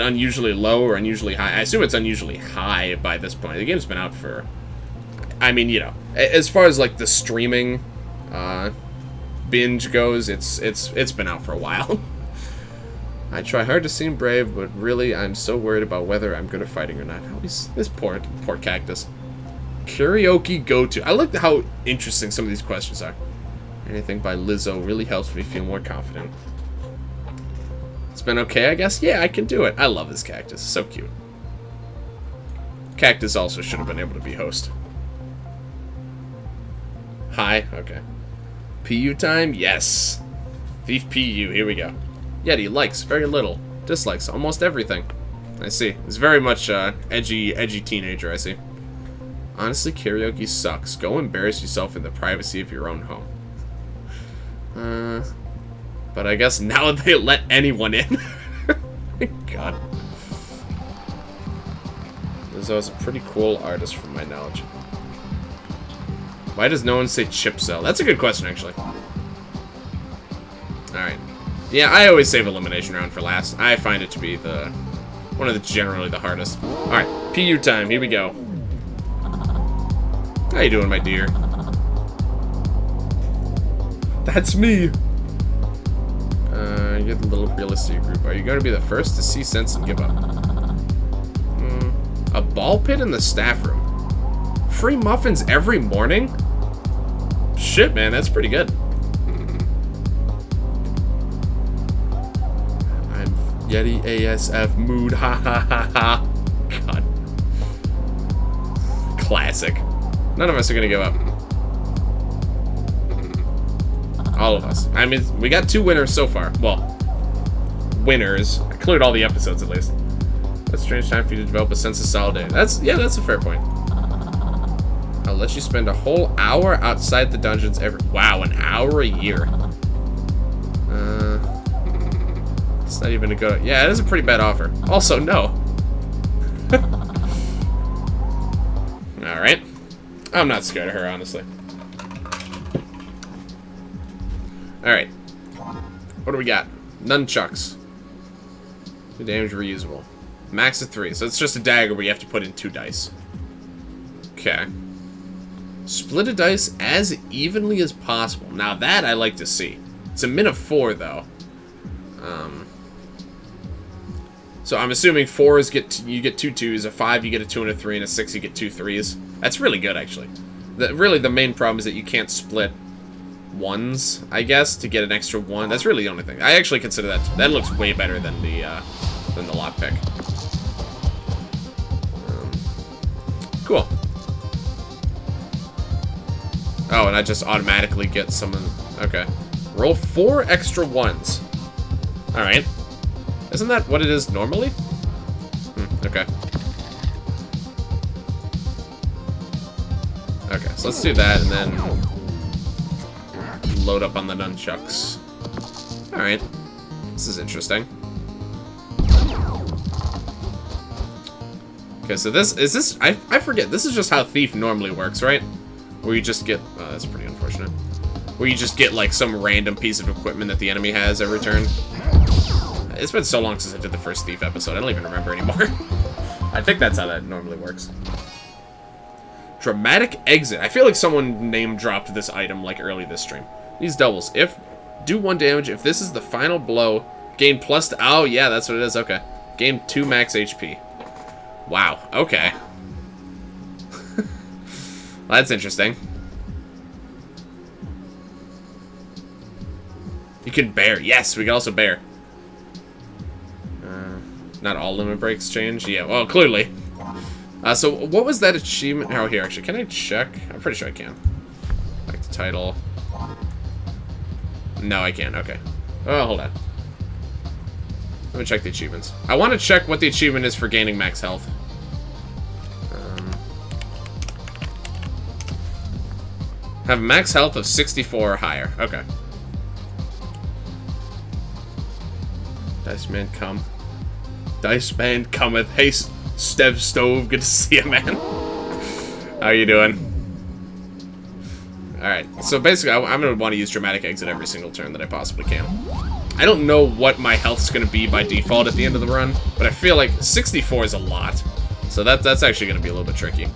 unusually low or unusually high? I assume it's unusually high by this point. The game's been out for... I mean, you know, as far as, like, the streaming binge goes, it's been out for a while. I try hard to seem brave, but really, I'm so worried about whether I'm good at fighting or not. Oh, this poor Cactus. Karaoke go-to. I like how interesting some of these questions are. Anything by Lizzo really helps me feel more confident. It's been okay, I guess? Yeah, I can do it. I love this Cactus. So cute. Cactus also should have been able to be host. Hi. Okay. PU time? Yes. Thief PU. Here we go. Yeti likes very little. Dislikes almost everything. I see. He's very much edgy teenager, I see. Honestly, karaoke sucks. Go embarrass yourself in the privacy of your own home. But I guess now they let anyone in. God. Lizzo is a pretty cool artist from my knowledge. Why does no one say chip cell? That's a good question, actually. Alright. Yeah, I always save elimination round for last. I find it to be one of the generally the hardest. Alright, PU time. Here we go. How you doing, my dear? That's me. You're the little realistic group. Are you going to be the first to see sense and give up? A ball pit in the staff room. Free muffins every morning? Shit, man, that's pretty good. I'm Yeti ASF mood. Ha ha ha ha. God. Classic. None of us are going to give up. All of us. I mean, we got 2 winners so far. Well, winners. I cleared all the episodes at least. That's a strange time for you to develop a sense of solidarity. That's a fair point. I'll let you spend a whole hour outside the dungeons every... Wow, an hour a year. It's not even a good... Yeah, it is a pretty bad offer. Also, no. Alright. I'm not scared of her, honestly. Alright. What do we got? Nunchucks. 2 damage reusable. Max of 3. So it's just a dagger where you have to put in 2 dice. Okay. Split a dice as evenly as possible. Now that I like to see. It's a min of 4, though. So I'm assuming 4s you get 2 2s, a 5 you get a 2 and a 3, and a 6 you get 2 3s. That's really good, actually. Really, the main problem is that you can't split 1s, I guess, to get an extra 1. That's really the only thing. I actually consider that looks way better than the lockpick. Cool. Oh, and I just automatically get some of them. Okay. Roll 4 extra 1s. Alright. Isn't that what it is normally? Okay. Okay, so let's do that, and then load up on the nunchucks. Alright. This is interesting. Okay, so I forget, this is just how Thief normally works, right? Where you just get, oh, that's pretty unfortunate. Where you just get, like, some random piece of equipment that the enemy has every turn. It's been so long since I did the first Thief episode, I don't even remember anymore. I think that's how that normally works. Dramatic exit. I feel like someone name-dropped this item, like, early this stream. These doubles. Do 1 damage. If this is the final blow, gain plus... Oh, yeah, that's what it is. Okay. Gain 2 max HP. Wow. Okay. Well, that's interesting. You can bear. Yes, we can also bear. Not all limit breaks change. Yeah, well, clearly. So, what was that achievement? Oh, here, actually. Can I check? I'm pretty sure I can. Like the title. No, I can't. Okay. Oh, hold on. Let me check the achievements. I want to check what the achievement is for gaining max health. Have max health of 64 or higher. Okay. Dice Man come. Dice Man cometh. Hey, Stev Stove. Good to see you, man. How you doing? Alright, so basically, I'm going to want to use Dramatic Exit every single turn that I possibly can. I don't know what my health's going to be by default at the end of the run, but I feel like 64 is a lot. So that's actually going to be a little bit tricky.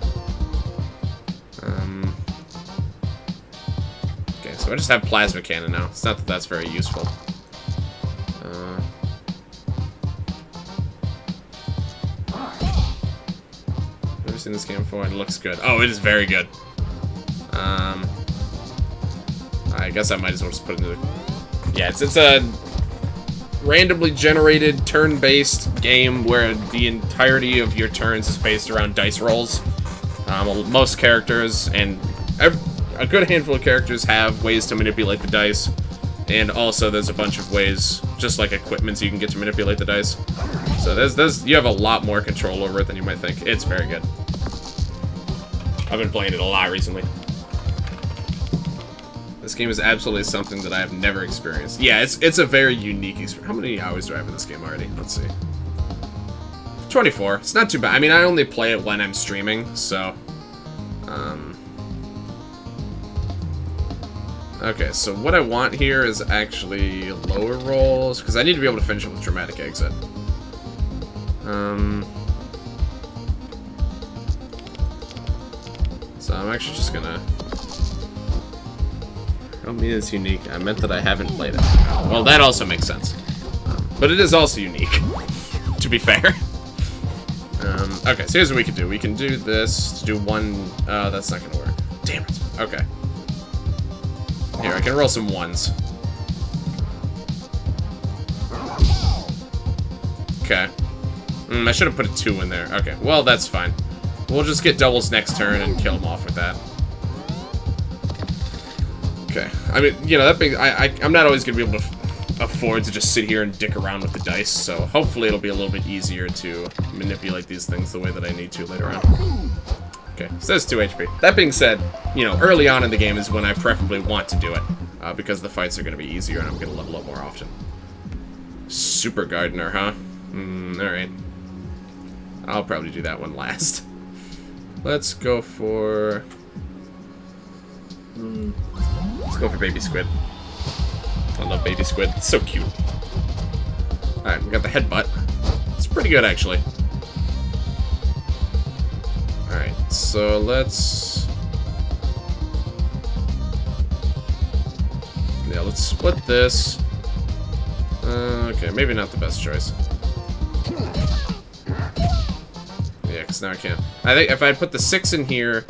Okay, so I just have Plasma Cannon now. It's not that that's very useful. Never seen this game before. It looks good. Oh, it is very good. I guess I might as well just put it into the... Yeah, it's a randomly generated turn-based game where the entirety of your turns is based around dice rolls. Most characters and a good handful of characters have ways to manipulate the dice, and also there's a bunch of ways, just like equipment, so you can get to manipulate the dice. So you have a lot more control over it than you might think. It's very good. I've been playing it a lot recently. This game is absolutely something that I have never experienced. Yeah, it's a very unique experience. How many hours do I have in this game already? Let's see. 24. It's not too bad. I mean, I only play it when I'm streaming, so... Okay, so what I want here is actually lower rolls, because I need to be able to finish it with dramatic exit. So I'm actually just gonna... I don't mean it's unique. I meant that I haven't played it. Well, that also makes sense. But it is also unique, to be fair. Okay, so here's what we can do. We can do this to do one... that's not gonna work. Damn it. Okay. Here, I can roll some ones. Okay. I should have put a 2 in there. Okay, well, that's fine. We'll just get doubles next turn and kill him off with that. Okay. I mean, you know, that being... I'm not always going to be able to afford to just sit here and dick around with the dice, so hopefully it'll be a little bit easier to manipulate these things the way that I need to later on. Okay, so that's 2 HP. That being said, you know, early on in the game is when I preferably want to do it, because the fights are going to be easier and I'm going to level up more often. Super Gardener, huh? Alright. I'll probably do that one last. Let's go for... Let's go for Baby Squid. I love Baby Squid. It's so cute. Alright, we got the headbutt. It's pretty good, actually. Alright, so let's... Yeah, let's split this. Okay, maybe not the best choice. Yeah, because now I can't. I think if I put the 6 in here,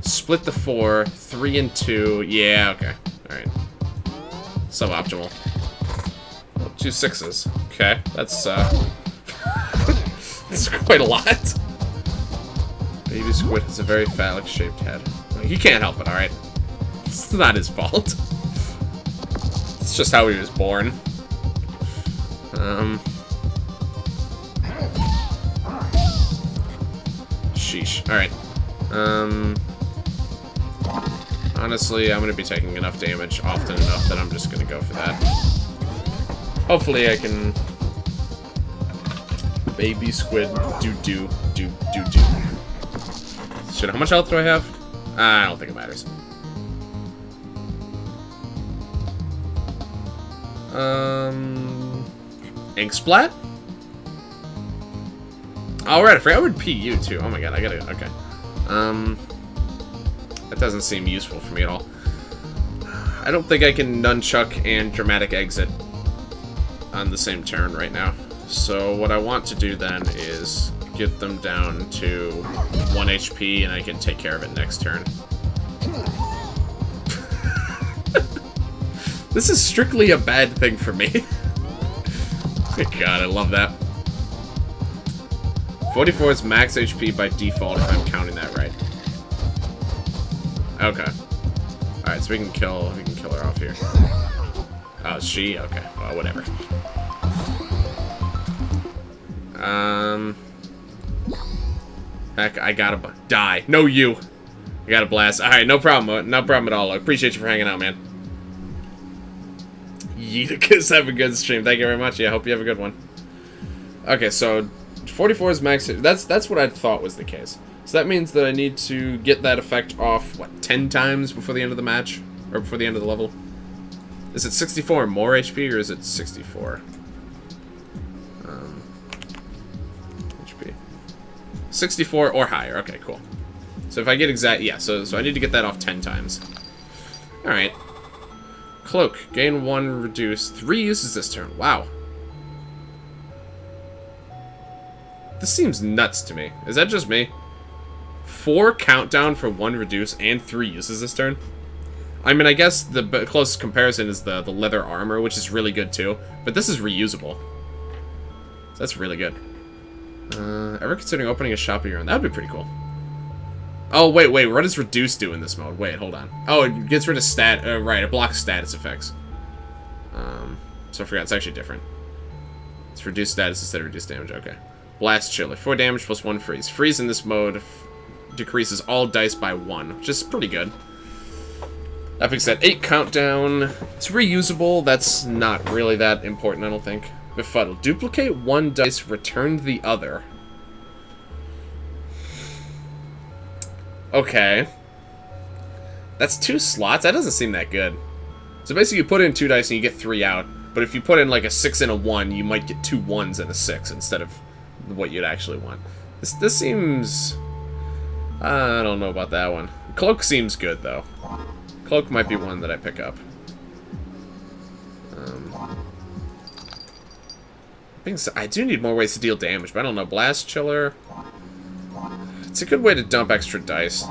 split the 4, 3 and 2, yeah, okay. Alright. Suboptimal. Oh, 2 6s. Okay, that's, that's quite a lot. Baby Squid has a very phallic-shaped head. He can't help it, alright? It's not his fault. It's just how he was born. Sheesh. Alright. Honestly, I'm gonna be taking enough damage often enough that I'm just gonna go for that. Hopefully I can... Baby Squid do. Shit, how much health do I have? I don't think it matters. Ink Splat? Alright, I forgot I would PU too. Oh my god, I gotta... Okay. That doesn't seem useful for me at all. I don't think I can Nunchuck and Dramatic Exit on the same turn right now. So what I want to do then is get them down to 1 HP and I can take care of it next turn. This is strictly a bad thing for me. God, I love that. 44 is max HP by default if I'm counting that right. Okay. Alright, so we can kill her off here. Oh, she? Okay. Well, whatever. Heck, I gotta die. No, you. I gotta blast. Alright, no problem. No problem at all. I appreciate you for hanging out, man. Yeetikus, have a good stream. Thank you very much. Yeah, I hope you have a good one. Okay, so 44 is max. That's what I thought was the case. So that means that I need to get that effect off, what, 10 times before the end of the match? Or before the end of the level? Is it 64 or more HP, or is it 64? HP. 64 or higher. Okay, cool. So if I get exact... Yeah, so I need to get that off 10 times. Alright. Cloak. Gain 1, reduce. 3 uses this turn. Wow. This seems nuts to me. Is that just me? 4 countdown for 1 reduce and 3 uses this turn? I mean, I guess the closest comparison is the leather armor, which is really good too. But this is reusable. So that's really good. Ever considering opening a shop of your own? That would be pretty cool. Oh, wait. What does reduce do in this mode? Wait, hold on. Oh, it gets rid of right, it blocks status effects. So I forgot, it's actually different. It's reduced status instead of reduced damage, okay. Blast Chiller. 4 damage plus 1 freeze. Freeze in this mode decreases all dice by 1, which is pretty good. That being said, 8 countdown. It's reusable. That's not really that important, I don't think. Befuddle. Duplicate 1 dice, return the other. Okay. That's 2 slots? That doesn't seem that good. So basically you put in 2 dice and you get 3 out. But if you put in like a 6 and a 1, you might get 2 1s and a 6 instead of what you'd actually want. This seems... I don't know about that one. Cloak seems good, though. Cloak might be one that I pick up. I do need more ways to deal damage, but I don't know. Blast Chiller. It's a good way to dump extra dice.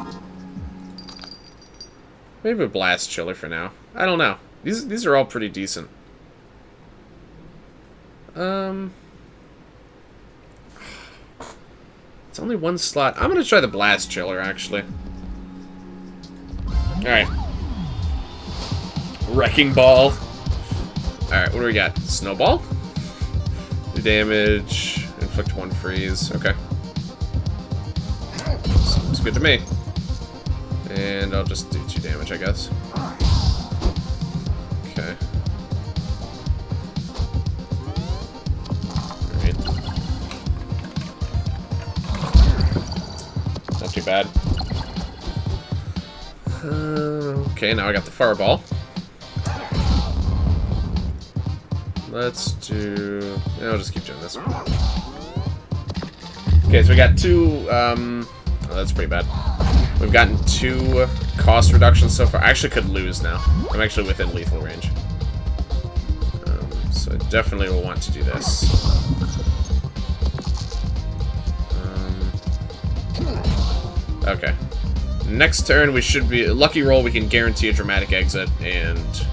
Maybe a Blast Chiller for now. I don't know. These are all pretty decent. It's only 1 slot. I'm gonna try the Blast Chiller, actually. Alright. Wrecking Ball. Alright, what do we got? Snowball? Do damage. Inflict 1 freeze. Okay. Sounds good to me. And I'll just do 2 damage, I guess. Okay. Alright. Not too bad. Okay, now I got the Fireball. Let's do... Yeah, I'll just keep doing this one. Okay, so we got 2... Oh, that's pretty bad. We've gotten 2 cost reductions so far. I actually could lose now. I'm actually within lethal range. So I definitely will want to do this. Okay. Next turn, we should be... Lucky roll, we can guarantee a dramatic exit, and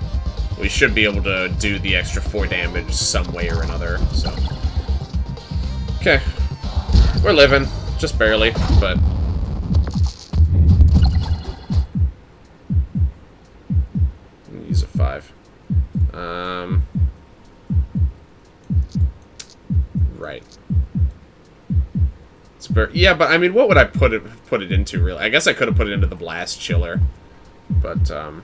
we should be able to do the extra 4 damage some way or another, so... Okay. We're living. Just barely, but... Use a 5. Right. Yeah, but I mean, what would I put it into, really? I guess I could have put it into the Blast Chiller, but I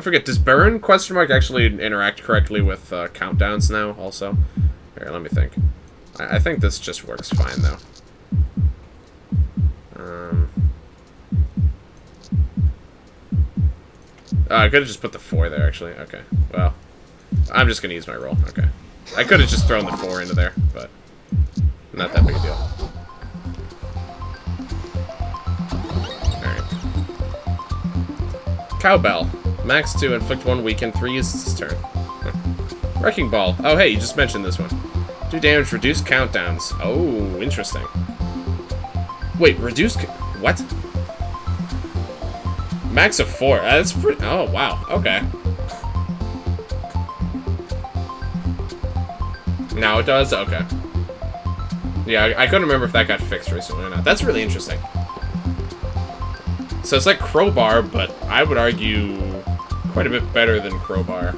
forget. Does Burn question mark actually interact correctly with countdowns now? Also, here, let me think. I think this just works fine though. I could have just put the 4 there, actually. Okay, well, I'm just gonna use my roll. Okay. I could have just thrown the 4 into there, but not that big a deal. Alright. Cowbell. Max 2, inflict 1 weaken, 3 uses this turn. Wrecking Ball. Oh, hey, you just mentioned this one. Do damage, reduce countdowns. Oh, interesting. Wait, reduce... What? Max of 4. That's pretty... Oh, wow. Okay. Now it does? Okay. Yeah, I couldn't remember if that got fixed recently or not. That's really interesting. So it's like Crowbar, but I would argue quite a bit better than Crowbar.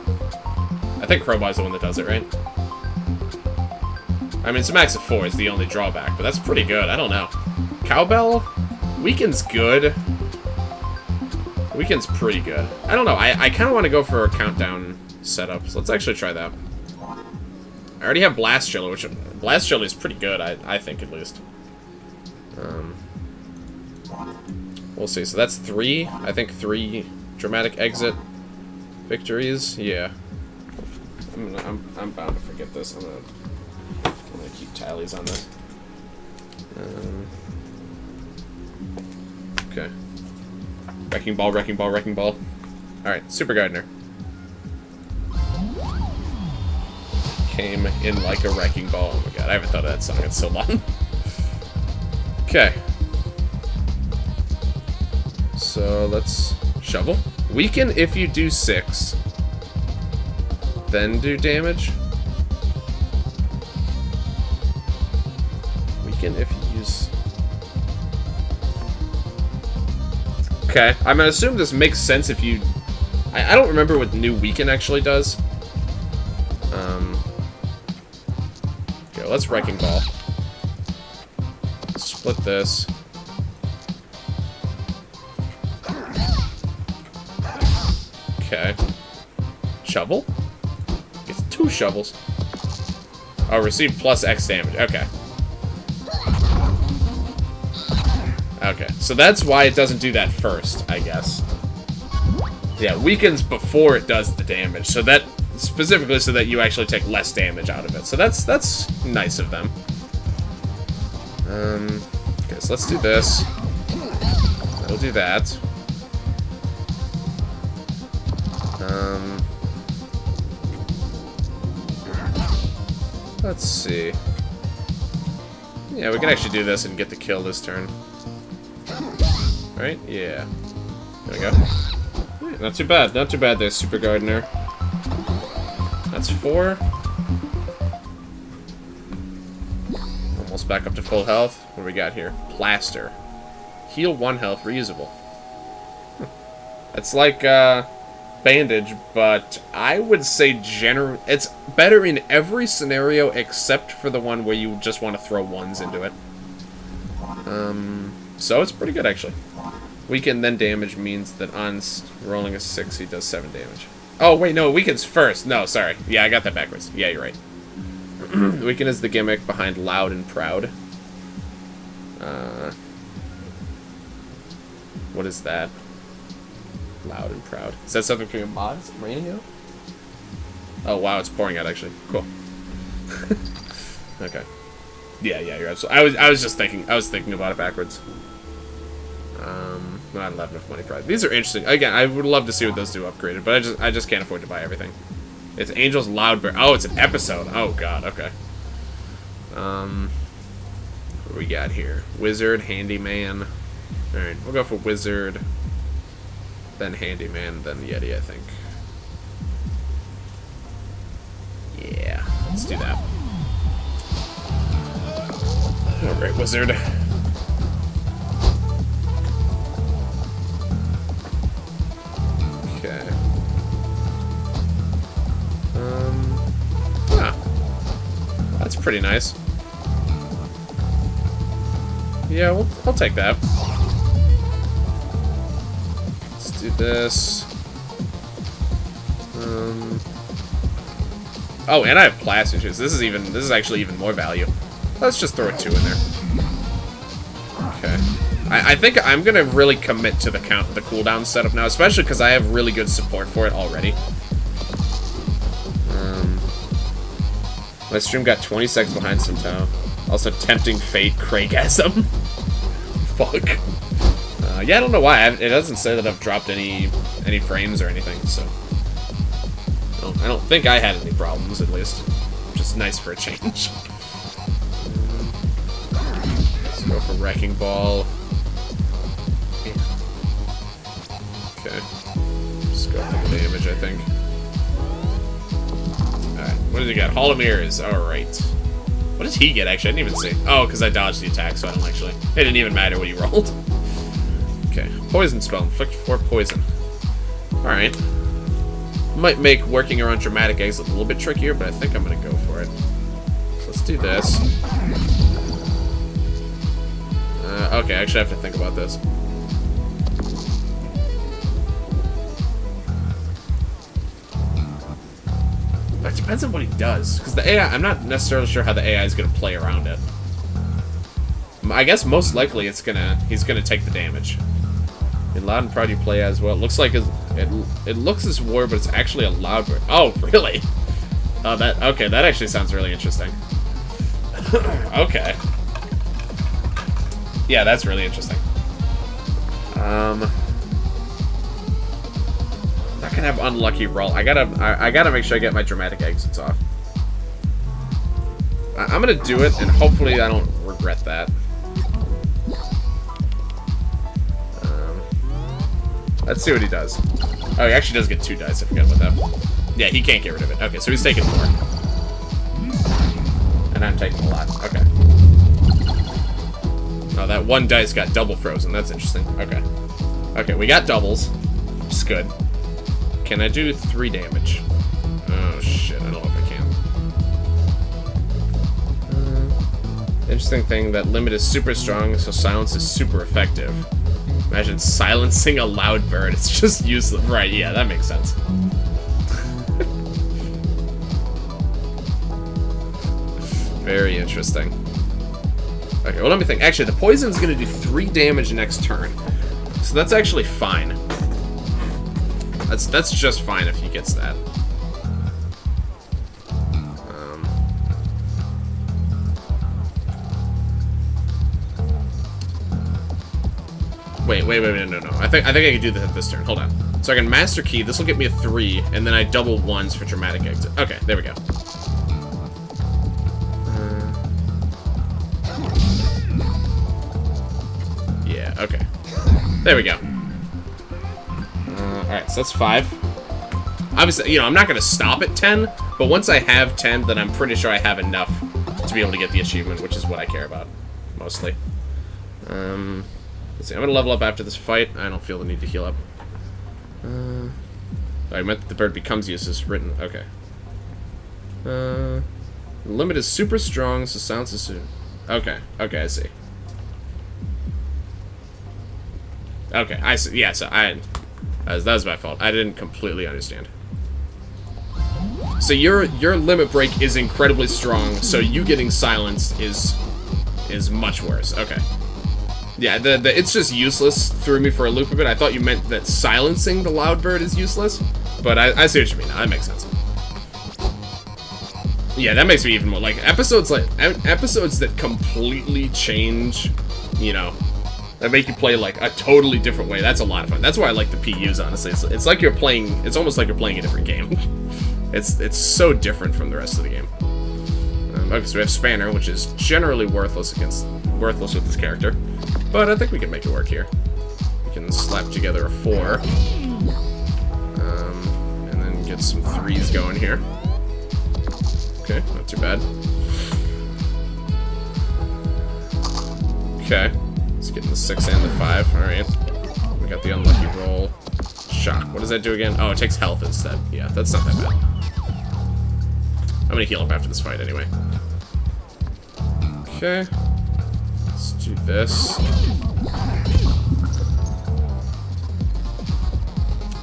I think Crowbar's the one that does it, right? I mean, it's a max of 4 is the only drawback, but that's pretty good. I don't know. Cowbell? Weaken's good. Weaken's pretty good. I don't know. I kind of want to go for a countdown setup, so let's actually try that. I already have Blast Chiller, which... Blast Chiller is pretty good, I think, at least. We'll see. So that's 3. I think 3 dramatic exit victories. Yeah. I'm bound to forget this. I'm gonna keep tallies on this. Okay. Wrecking Ball, Wrecking Ball, Wrecking Ball. Alright, Super Gardener. Came in like a wrecking ball. Oh my god, I haven't thought of that song in so long. Okay. So let's shovel. Weaken if you do 6. Then do damage. Weaken if you use... Okay, I'm gonna assume this makes sense if you... I don't remember what new Weaken actually does. Okay, let's Wrecking Ball. split this. Okay. Shovel? Gets 2 shovels. Oh, receive plus X damage. Okay. Okay, so that's why it doesn't do that first, I guess. Yeah, weakens before it does the damage. So that, specifically so that you actually take less damage out of it. So that's nice of them. Okay, so let's do this. We'll do that. Let's see. Yeah, we can actually do this and get the kill this turn. Right? Yeah. There we go. Yeah, not too bad. Not too bad there, Super Gardener. That's 4. Almost back up to full health. What do we got here? Plaster. Heal 1 health, reusable. It's like, bandage, but I would say it's better in every scenario except for the one where you just want to throw 1s into it. So it's pretty good, actually. Weaken, then damage means that on rolling a 6, he does 7 damage. Oh, wait, no, it weakens first. No, sorry. Yeah, I got that backwards. Yeah, you're right. Weaken is the gimmick behind Loud and Proud. What is that? Loud and Proud. Is that something from your mods? Raining out? Oh, wow, it's pouring out, actually. Cool. Okay. Yeah, you're absolutely... I was just thinking... I was thinking about it backwards. Not enough money for it. These are interesting. Again, I would love to see what those do upgraded, but I just can't afford to buy everything. It's Angel's Loud Bear. Oh, it's an episode. Oh, God, okay. What do we got here? Wizard, Handyman. Alright, we'll go for Wizard, then Handyman, then Yeti, I think. Yeah, let's do that. Alright, Wizard. Okay. That's pretty nice. Yeah, I'll take that. Let's do this. Oh, and I have plastic shoes. This is actually even more value. Let's just throw a 2 in there. Okay. I think I'm gonna really commit to the cooldown setup now, especially because I have really good support for it already. My stream got 20 seconds behind Centao. Also, Tempting Fate, Craigasm. Fuck. Yeah, I don't know why. It doesn't say that I've dropped any frames or anything, so... I don't think I had any problems, at least. Just nice for a change. Let's go for Wrecking Ball. Okay. Just go for the damage, I think. Alright, what does he got? Hall of Mirrors. Alright. What does he get, actually? I didn't even see. Oh, because I dodged the attack, so I don't actually... It didn't even matter what he rolled. Okay. Poison spell. Inflict 4 poison. Alright. Might make working around dramatic eggs a little bit trickier, but I think I'm going to go for it. So let's do this. Okay, I actually have to think about this. It depends on what he does, because the AI, I'm not necessarily sure how the AI is going to play around it. I guess most likely he's gonna take the damage. In Loud and Proud you play as well. It looks like it looks as war, but it's actually a loud bird. Oh, really? Oh, okay, that actually sounds really interesting. Okay. Yeah, that's really interesting. I'm not gonna have unlucky roll. I gotta make sure I get my dramatic exits off. I'm gonna do it, and hopefully I don't regret that. Let's see what he does. Oh, he actually does get 2 dice. I forgot about that. Yeah, he can't get rid of it. Okay, so he's taking 4. And I'm taking a lot. Okay. Oh, that 1 dice got double frozen. That's interesting. Okay. Okay, we got doubles. Which is good. Can I do 3 damage? Oh, shit. I don't know if I can. Interesting thing, that limit is super strong, so silence is super effective. Imagine silencing a loud bird. It's just useless. Right, yeah, that makes sense. Very interesting. Okay, well, let me think. Actually, the poison's going to do 3 damage next turn. So that's actually fine. That's just fine if he gets that. Wait, no. I think I can do that this turn. Hold on. So I can Master Key. This will get me a 3, and then I double 1s for dramatic exit. Okay, there we go. Yeah, okay. There we go. Alright, so that's 5. Obviously, you know, I'm not going to stop at 10, but once I have 10, then I'm pretty sure I have enough to be able to get the achievement, which is what I care about, mostly. Let's see, I'm going to level up after this fight. I don't feel the need to heal up. I meant that the bird becomes useless. Written. Okay. The limit is super strong, so silence is soon. Okay. Okay, I see. Okay, I see. Yeah, so that was my fault. I didn't completely understand. So your limit break is incredibly strong, so you getting silenced is much worse. Okay. Yeah, the it's just useless threw me for a loop a bit. I thought you meant that silencing the loud bird is useless, but I see what you mean now. That makes sense. Yeah, that makes me even more like episodes that completely change, you know, that make you play like a totally different way. That's a lot of fun. That's why I like the PUs, honestly. It's like you're playing. It's almost like you're playing a different game. It's so different from the rest of the game. Okay, so we have Spanner, which is generally worthless with this character. But I think we can make it work here. We can slap together a 4. And then get some 3s going here. Okay, not too bad. Okay, let's get in the 6 and the 5. Alright. We got the unlucky roll. Shock. What does that do again? Oh, it takes health instead. Yeah, that's not that bad. I'm gonna heal up after this fight anyway. Okay. Let's do this.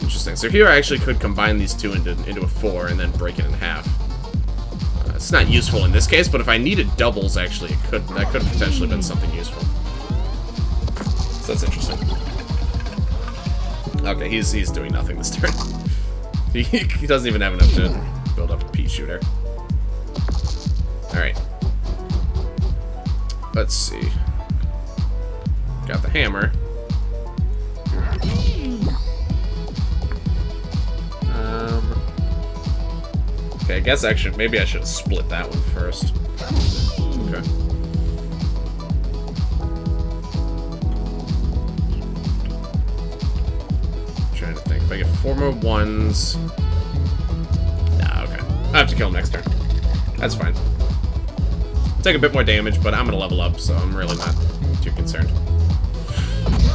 Interesting. So here I actually could combine these two into a 4 and then break it in half. It's not useful in this case, but if I needed doubles, actually, that could have potentially been something useful. So that's interesting. Okay, he's doing nothing this turn. He doesn't even have enough to build up a pea shooter. Alright. Let's see. Got the hammer. Okay, I guess actually maybe I should have split that one first. Okay. Trying to think. If I get 4 more 1s. Nah, okay. I have to kill him next turn. That's fine. Take a bit more damage, but I'm gonna level up, so I'm really not too concerned.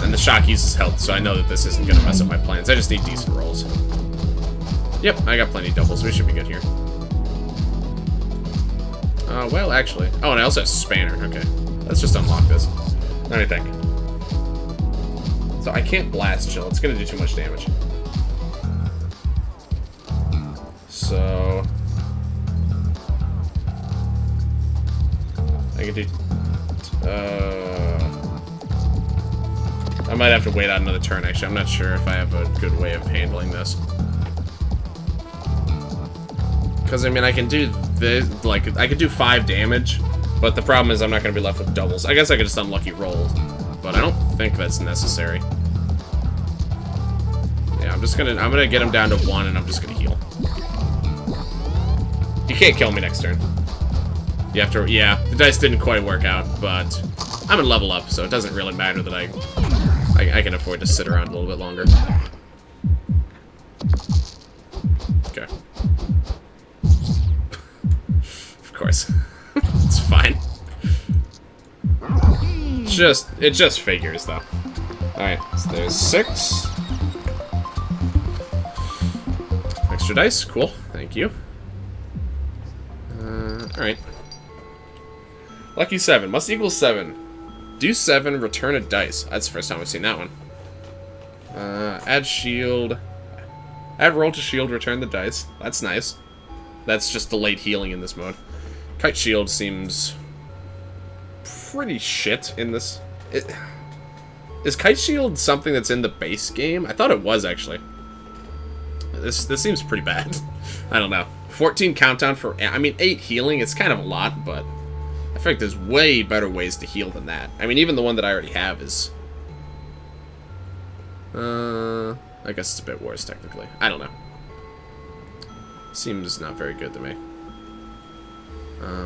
And the shock uses health, so I know that this isn't gonna mess up my plans. I just need decent rolls. Yep, I got plenty of doubles. We should be good here. Well, actually. Oh, and I also have Spanner. Okay. Let's just unlock this. Let me think. So I can't Blast Chill. It's going to do too much damage. So I can do... I might have to wait out another turn, actually. I'm not sure if I have a good way of handling this. Because, I mean, I can do this, like, I could do 5 damage, but the problem is I'm not going to be left with doubles. I guess I could just unlucky roll, but I don't think that's necessary. Yeah, I'm gonna get him down to 1, and I'm just gonna heal. You can't kill me next turn. You have to, yeah, the dice didn't quite work out, but I'm gonna level up, so it doesn't really matter that I can afford to sit around a little bit longer. Okay. Of course. It's fine. It just figures, though. Alright, so there's 6. Extra dice, cool, thank you. Alright. Lucky 7. Must equal 7. Do 7, return a dice. That's the first time we've seen that one. Add shield. Add roll to shield, return the dice. That's nice. That's just delayed healing in this mode. Kite shield seems pretty shit in this. Is kite shield something that's in the base game? I thought it was, actually. This seems pretty bad. I don't know. 14 countdown for... I mean, 8 healing, it's kind of a lot, but... I feel like there's way better ways to heal than that. I mean, even the one that I already have is... I guess it's a bit worse, technically. I don't know. Seems not very good to me.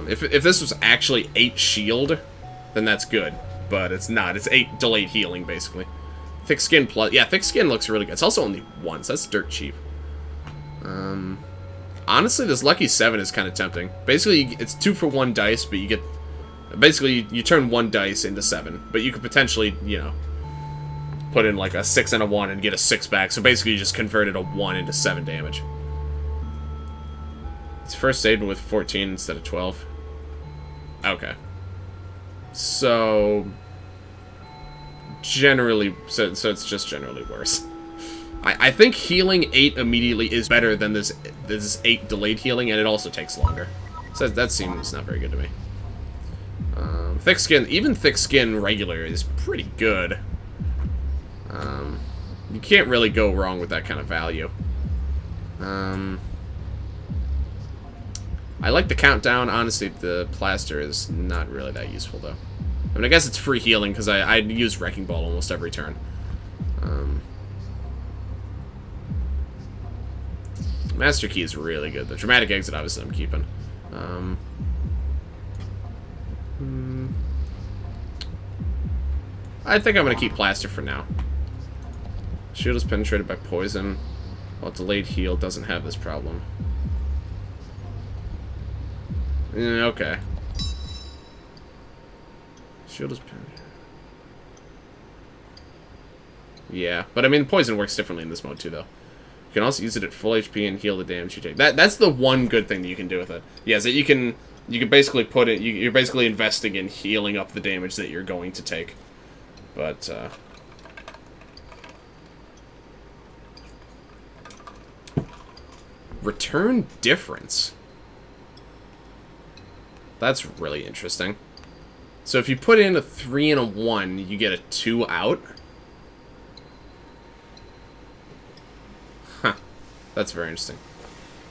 If this was actually 8 shield, then that's good. But it's not. It's 8 delayed healing, basically. Thick skin plus... Yeah, thick skin looks really good. It's also only once. That's dirt cheap. Honestly, this lucky 7 is kind of tempting. Basically, it's 2 for 1 dice, but you get... Basically, you turn 1 dice into 7. But you could potentially, you know, put in like a 6 and a 1 and get a 6 back. So basically, you just converted a 1 into 7 damage. It's first aid with 14 instead of 12. Okay. So... Generally... So it's just generally worse. I think healing 8 immediately is better than this 8 delayed healing, and it also takes longer. So that seems not very good to me. Thick skin, even thick skin regular is pretty good. You can't really go wrong with that kind of value. I like the countdown. Honestly, the plaster is not really that useful, though. I mean, I guess it's free healing, because I use Wrecking Ball almost every turn. Master Key is really good. The Dramatic Exit, obviously, I'm keeping. I think I'm going to keep Plaster for now. Shield is penetrated by poison, while delayed heal doesn't have this problem. Okay. Shield is penetrated. Yeah, but I mean, poison works differently in this mode, too, though. You can also use it at full HP and heal the damage you take. That's the one good thing that you can do with it. Yeah, so you can basically put it... You're basically investing in healing up the damage that you're going to take. But, Return difference. That's really interesting. So if you put in a 3 and a 1, you get a 2 out. Huh. That's very interesting.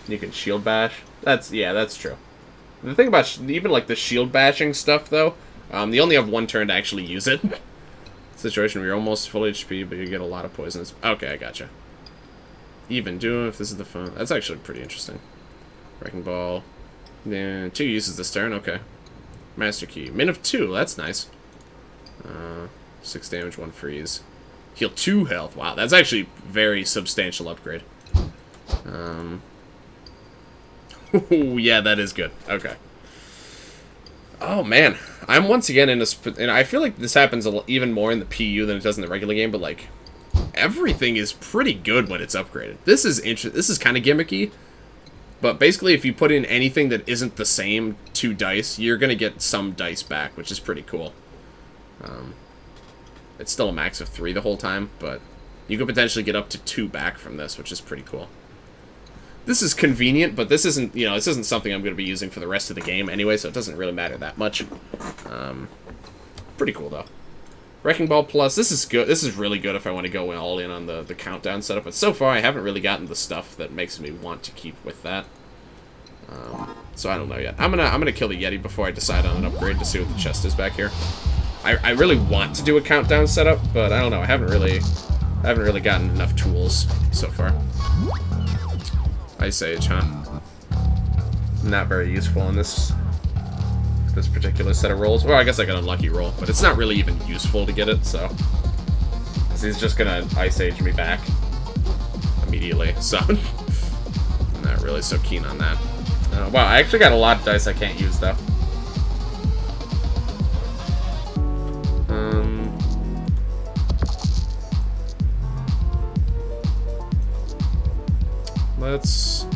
You can shield bash. Yeah, that's true. The thing about even like the shield bashing stuff, though, you only have 1 turn to actually use it. Situation where you're almost full HP, but you get a lot of poisons. Okay, I gotcha. Even do if this is the phone. That's actually pretty interesting. Wrecking Ball. Yeah, 2 uses this turn. Okay. Master Key. Min of 2. That's nice. 6 damage, 1 freeze. Heal 2 health. Wow, that's actually a very substantial upgrade. Ooh, yeah, that is good. Okay. Oh, man. I'm once again in a... And I feel like this happens even more in the PU than it does in the regular game, but, like, everything is pretty good when it's upgraded. This is kind of gimmicky, but basically if you put in anything that isn't the same 2 dice, you're going to get some dice back, which is pretty cool. It's still a max of 3 the whole time, but you could potentially get up to 2 back from this, which is pretty cool. This is convenient, but this isn't, you know, this isn't something I'm going to be using for the rest of the game anyway, so it doesn't really matter that much. Pretty cool, though. Wrecking Ball Plus, this is good. This is really good if I want to go all in on the countdown setup, but so far I haven't really gotten the stuff that makes me want to keep with that. So I don't know yet. I'm gonna kill the Yeti before I decide on an upgrade to see what the chest is back here. I really want to do a countdown setup, but I don't know. I haven't really gotten enough tools so far. Ice Age, huh? Not very useful in this particular set of rolls. Well, I guess I got a lucky roll, but it's not really even useful to get it, so he's just gonna Ice Age me back immediately, so I'm not really so keen on that. Wow, I actually got a lot of dice I can't use, though. Let's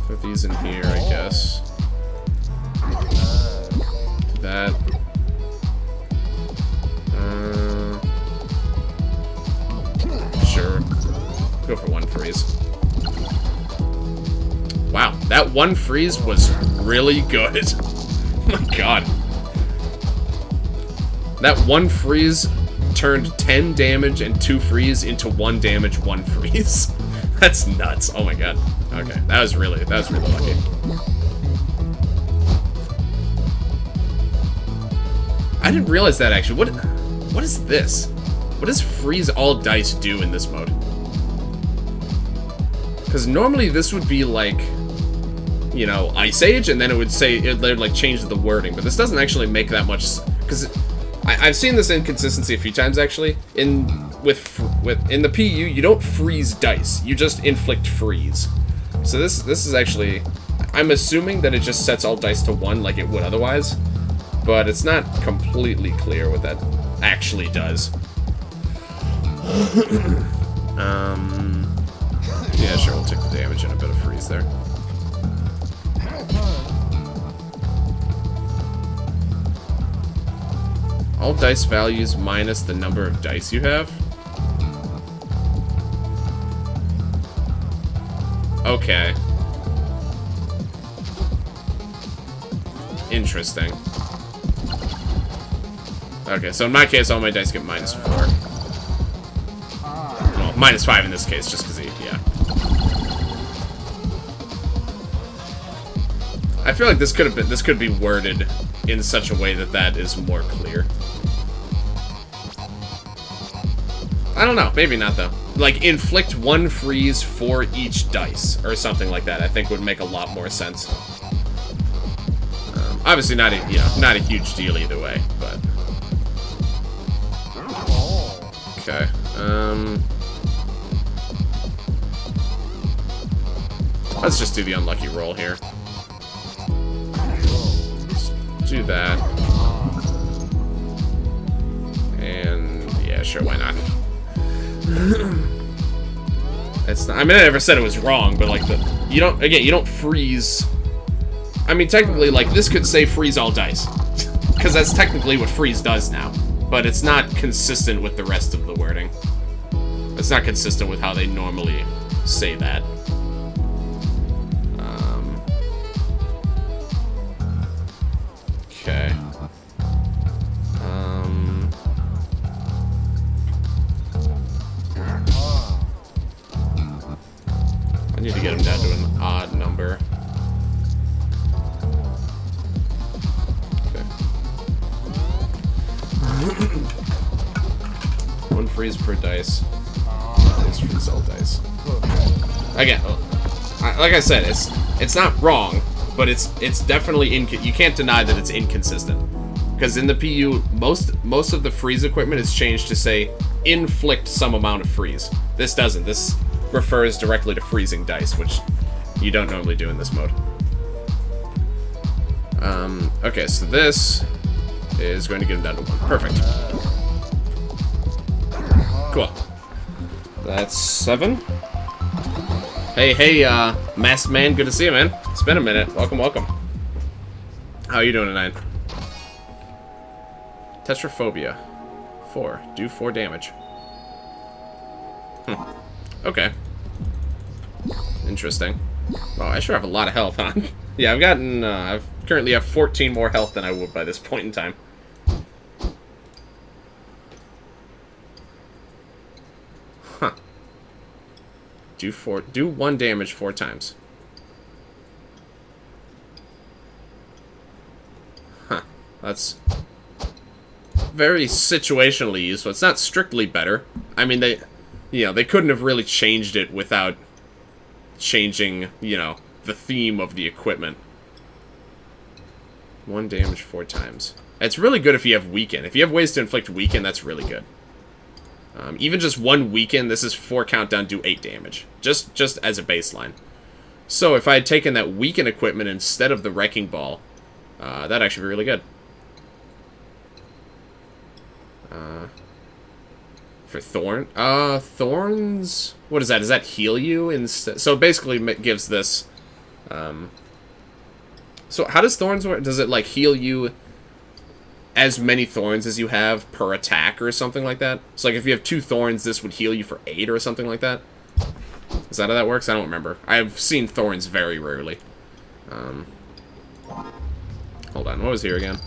put these in here, I guess. that. Sure. Go for one freeze. Wow, that one freeze was really good. Oh my god. That one freeze turned 10 damage and 2 freeze into 1 damage, 1 freeze. That's nuts. Oh my god. Okay, that was really lucky. I didn't realize that actually. What is this? What does freeze all dice do in this mode? Because normally this would be like, you know, Ice Age, and then it would say, they'd like change the wording, but this doesn't actually make that much, because I've seen this inconsistency a few times actually. In the PU, you don't freeze dice, you just inflict freeze. So this is actually, I'm assuming that it just sets all dice to 1 like it would otherwise, but it's not completely clear what that actually does. Yeah, sure, we'll take the damage and a bit of freeze there. All dice values minus the number of dice you have? Okay. Interesting. Okay, so in my case, all my dice get -4. Well, -5 in this case, just because yeah. I feel like this could be worded in such a way that that is more clear. I don't know, maybe not though. Like inflict 1 freeze for each dice or something like that. I think would make a lot more sense. Obviously not a huge deal either way, but okay. Let's just do the unlucky roll here. Do that. And yeah, sure, why not? It's not, I mean, I never said it was wrong, but like you don't freeze. I mean, technically, like this could say freeze all dice, because that's technically what freeze does now. But it's not consistent with the rest of the wording. It's not consistent with how they normally say that. Okay. I need to get him down to an odd number. Okay. 1 freeze per dice. Freeze all dice. Again, like I said, it's not wrong, but it's definitely you can't deny that it's inconsistent. Because in the PU, most of the freeze equipment is changed to say inflict some amount of freeze. This doesn't. This refers directly to freezing dice, which you don't normally do in this mode. Okay, so this is going to get him down to 1. Perfect. Cool. That's 7. Hey, masked man, good to see you, man. It's been a minute. Welcome. How are you doing tonight? Tetraphobia. 4. Do 4 damage. Okay. Interesting. Oh, I sure have a lot of health, huh? Yeah, I currently have 14 more health than I would by this point in time. Huh. Do 1 damage 4 times. Huh. That's very situationally useful. It's not strictly better. I mean, they couldn't have really changed it without changing, the theme of the equipment. 1 damage 4 times. It's really good if you have weaken. If you have ways to inflict weaken, that's really good. Even just 1 weaken, this is 4 countdown, do 8 damage. Just as a baseline. So if I had taken that weaken equipment instead of the wrecking ball, that'd actually be really good. For thorns, what is that? Does that heal you instead? So basically it gives this, so how does thorns work? Does it like heal you as many thorns as you have per attack or something like that. So like if you have 2 thorns, this would heal you for 8 or something like that. Is that how that works? I don't remember. I've seen thorns very rarely. Hold on, what was here again?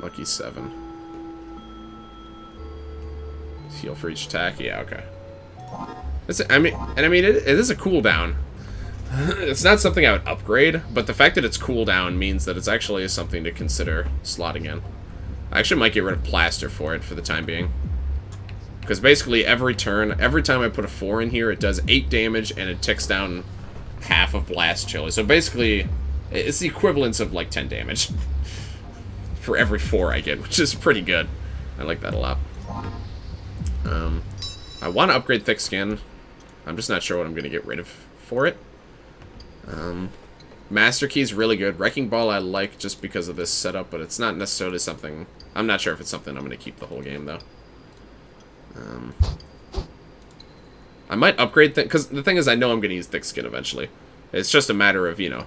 Lucky 7. Heal for each attack? Yeah, okay. I mean, it is a cooldown. It's not something I would upgrade, but the fact that it's cooldown means that it's actually something to consider slotting in. I actually might get rid of plaster for it for the time being. Because basically every turn, every time I put a 4 in here, it does 8 damage and it ticks down half of blast chili. So basically, it's the equivalence of like 10 damage for every 4 I get, which is pretty good. I like that a lot. I want to upgrade thick skin. I'm just not sure what I'm going to get rid of for it. Master Key is really good. Wrecking Ball I like just because of this setup, but it's not necessarily something... I'm not sure if it's something I'm going to keep the whole game, though. I might upgrade... Because the thing is, I know I'm going to use thick skin eventually. It's just a matter of, you know,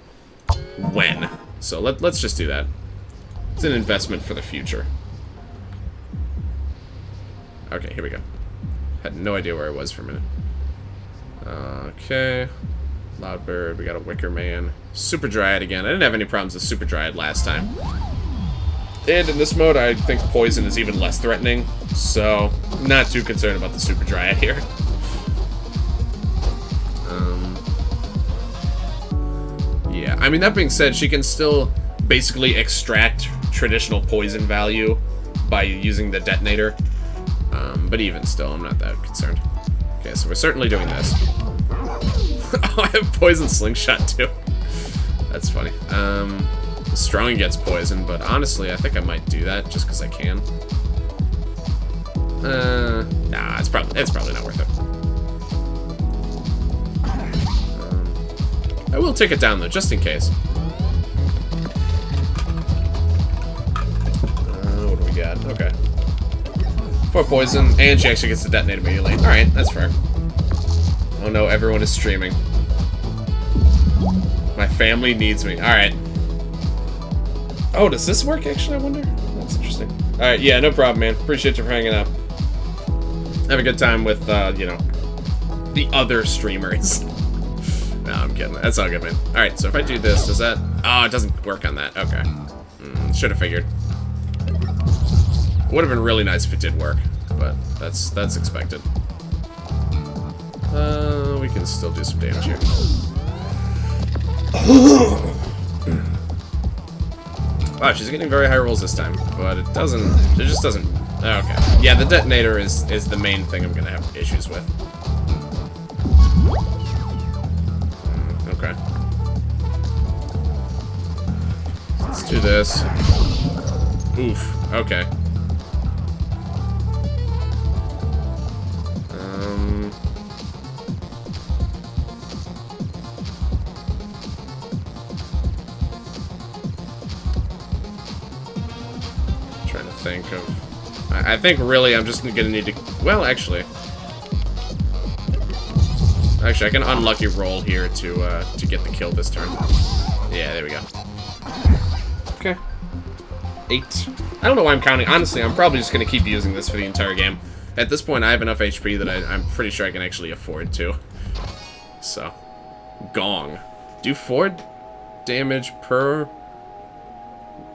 when. So let's just do that. It's an investment for the future. Okay, here we go. Had no idea where I was for a minute. Okay... Loudbird, we got a Wicker Man. Super Dryad again. I didn't have any problems with Super Dryad last time. And in this mode, I think Poison is even less threatening, so not too concerned about the Super Dryad here. Yeah, I mean, that being said, she can still basically extract traditional poison value by using the detonator. But even still, I'm not that concerned. Okay, so we're certainly doing this. Oh, I have poison slingshot too. That's funny. Strong gets poison, but honestly, I think I might do that just because I can. Nah, it's probably not worth it. I will take it down though, just in case. What do we got? Okay. 4 poison, and she actually gets to detonate immediately. All right, that's fair. Oh no, everyone is streaming. My family needs me. Alright. Oh, does this work actually, I wonder? That's interesting. Alright, yeah, no problem, man. Appreciate you for hanging out. Have a good time with, you know, the other streamers. No, I'm kidding. That's all good, man. Alright, so if I do this, does that... Oh, it doesn't work on that. Okay. Should have figured. Would have been really nice if it did work, but that's expected. We can still do some damage here. Wow, she's getting very high rolls this time, but it just doesn't... Okay. Yeah, the detonator is the main thing I'm gonna have issues with. Okay. Let's do this. Oof. Okay. Trying to think of... I think really I'm just gonna need to... Well, actually, I can unlucky roll here to get the kill this turn. Yeah, there we go. Okay. 8. I don't know why I'm counting. Honestly, I'm probably just gonna keep using this for the entire game. At this point, I have enough HP that I'm pretty sure I can actually afford to. So, Gong. Do 4 damage per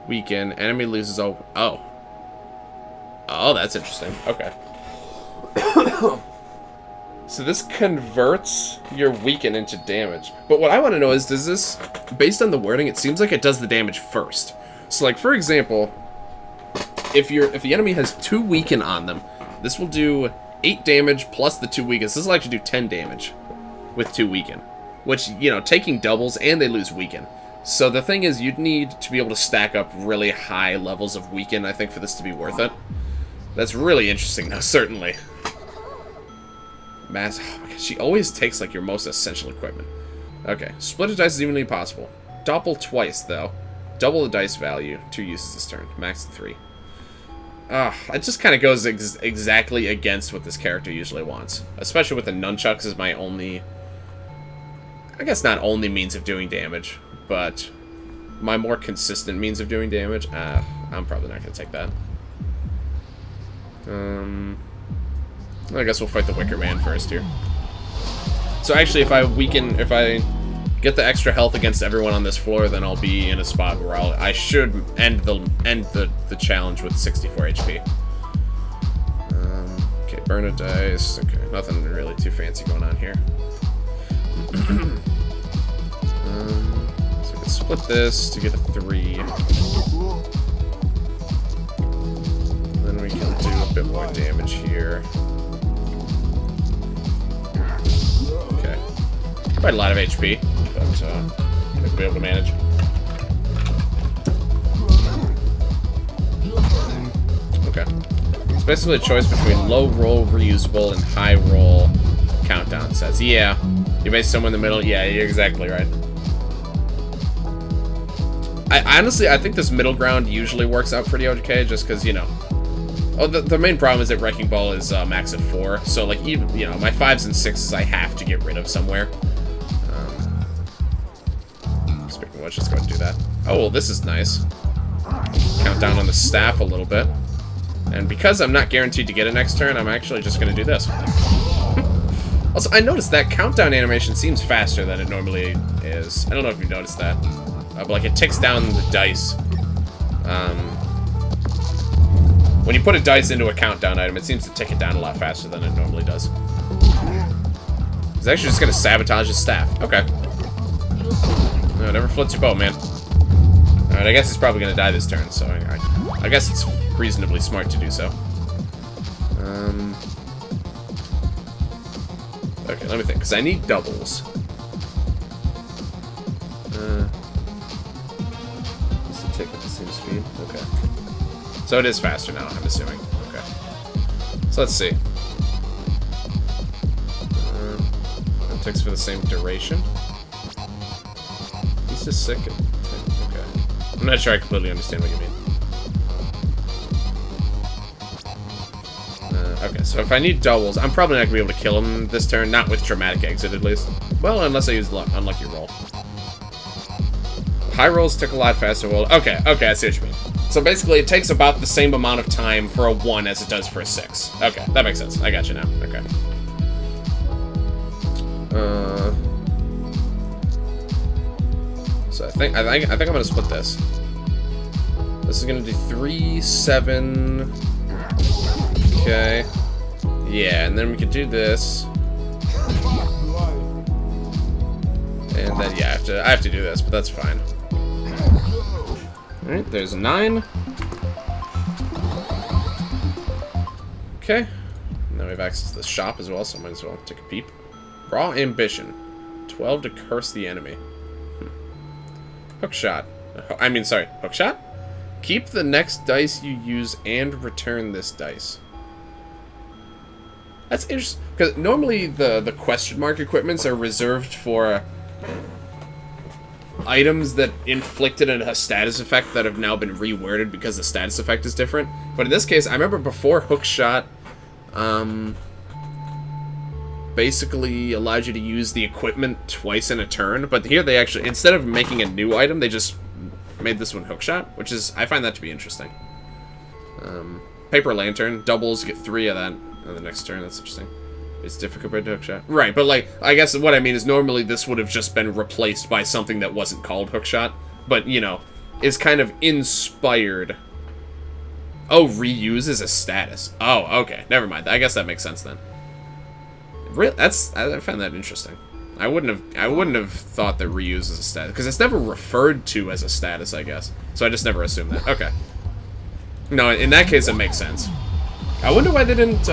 weekend. Enemy loses all... Oh. Oh, that's interesting. Okay. So this converts your weaken into damage. But what I want to know is, does this... Based on the wording, it seems like it does the damage first. So, like, for example, if the enemy has 2 weaken on them, this will do 8 damage plus the 2 weakens. This will actually do 10 damage with 2 weaken. Which, you know, taking doubles, and they lose weaken. So the thing is, you'd need to be able to stack up really high levels of weaken, I think, for this to be worth it. That's really interesting, though, certainly. Mass... Oh my God, she always takes, like, your most essential equipment. Okay, split a dice is evenly possible. Doppel twice, though. Double the dice value. 2 uses this turn. Max 3. It just kind of goes exactly against what this character usually wants. Especially with the nunchucks as my only... I guess not only means of doing damage, but my more consistent means of doing damage, I'm probably not going to take that. I guess we'll fight the Wicker Man first here. So actually, if I get the extra health against everyone on this floor, then I'll be in a spot where I should end the challenge with 64 HP. Okay, burn a dice. Okay, nothing really too fancy going on here. So we can split this to get a 3. Then we can do a bit more damage here. Okay. Quite a lot of HP, but I think we'll be able to manage. Okay. It's basically a choice between low roll reusable and high roll countdown sets. Yeah. You may somewhere in the middle. Yeah, you're exactly right. I think this middle ground usually works out pretty okay, just because, you know. Oh, the main problem is that Wrecking Ball is max of 4, so, like, even, you know, my 5s and 6s I have to get rid of somewhere. Speaking of which, let's go ahead and do that. Oh, well, this is nice. Count down on the staff a little bit. And because I'm not guaranteed to get it next turn, I'm actually just going to do this. Also, I noticed that countdown animation seems faster than it normally is. I don't know if you've noticed that. But, like, it ticks down the dice. When you put a dice into a countdown item, it seems to tick it down a lot faster than it normally does. It's actually just going to sabotage his staff. Okay. No, never floats your boat, man. Alright, I guess he's probably going to die this turn, so I guess it's reasonably smart to do so. Okay, let me think, because I need doubles. Does it tick at the same speed? Okay. So it is faster now, I'm assuming. Okay. So let's see. It ticks for the same duration. He's just sick. Okay. I'm not sure I completely understand what you mean. Okay, so if I need doubles, I'm probably not going to be able to kill him this turn. Not with Dramatic Exit, at least. Well, unless I use Unlucky Roll. High rolls tick a lot faster. Well, okay, I see what you mean. So basically, it takes about the same amount of time for a 1 as it does for a 6. Okay, that makes sense. I got you now. Okay. So I think I'm gonna split this. This is gonna do 3, 7. Okay. Yeah, and then we could do this. And then yeah, I have to do this, but that's fine. Alright, there's a 9. Okay. Now we have access to the shop as well, so I might as well take a peep. Raw Ambition. 12 to curse the enemy. Hookshot. Hookshot? Keep the next dice you use and return this dice. That's interesting, because normally the question mark equipments are reserved for items that inflicted a status effect that have now been reworded because the status effect is different. But in this case, I remember before Hookshot basically allowed you to use the equipment twice in a turn, but here they actually, instead of making a new item, they just made this one Hookshot, which is, I find that to be interesting. Paper Lantern, doubles, get 3 of that on the next turn. That's interesting. It's difficult compared to Hookshot. Right, but like, I guess what I mean is normally this would have just been replaced by something that wasn't called Hookshot, but, you know, is kind of inspired. Oh, reuse is a status. Oh, okay, never mind. I guess that makes sense then. Really, I find that interesting. I wouldn't have thought that reuse is a status, because it's never referred to as a status, I guess. So I just never assumed that. Okay. No, in that case, it makes sense. I wonder why they didn't,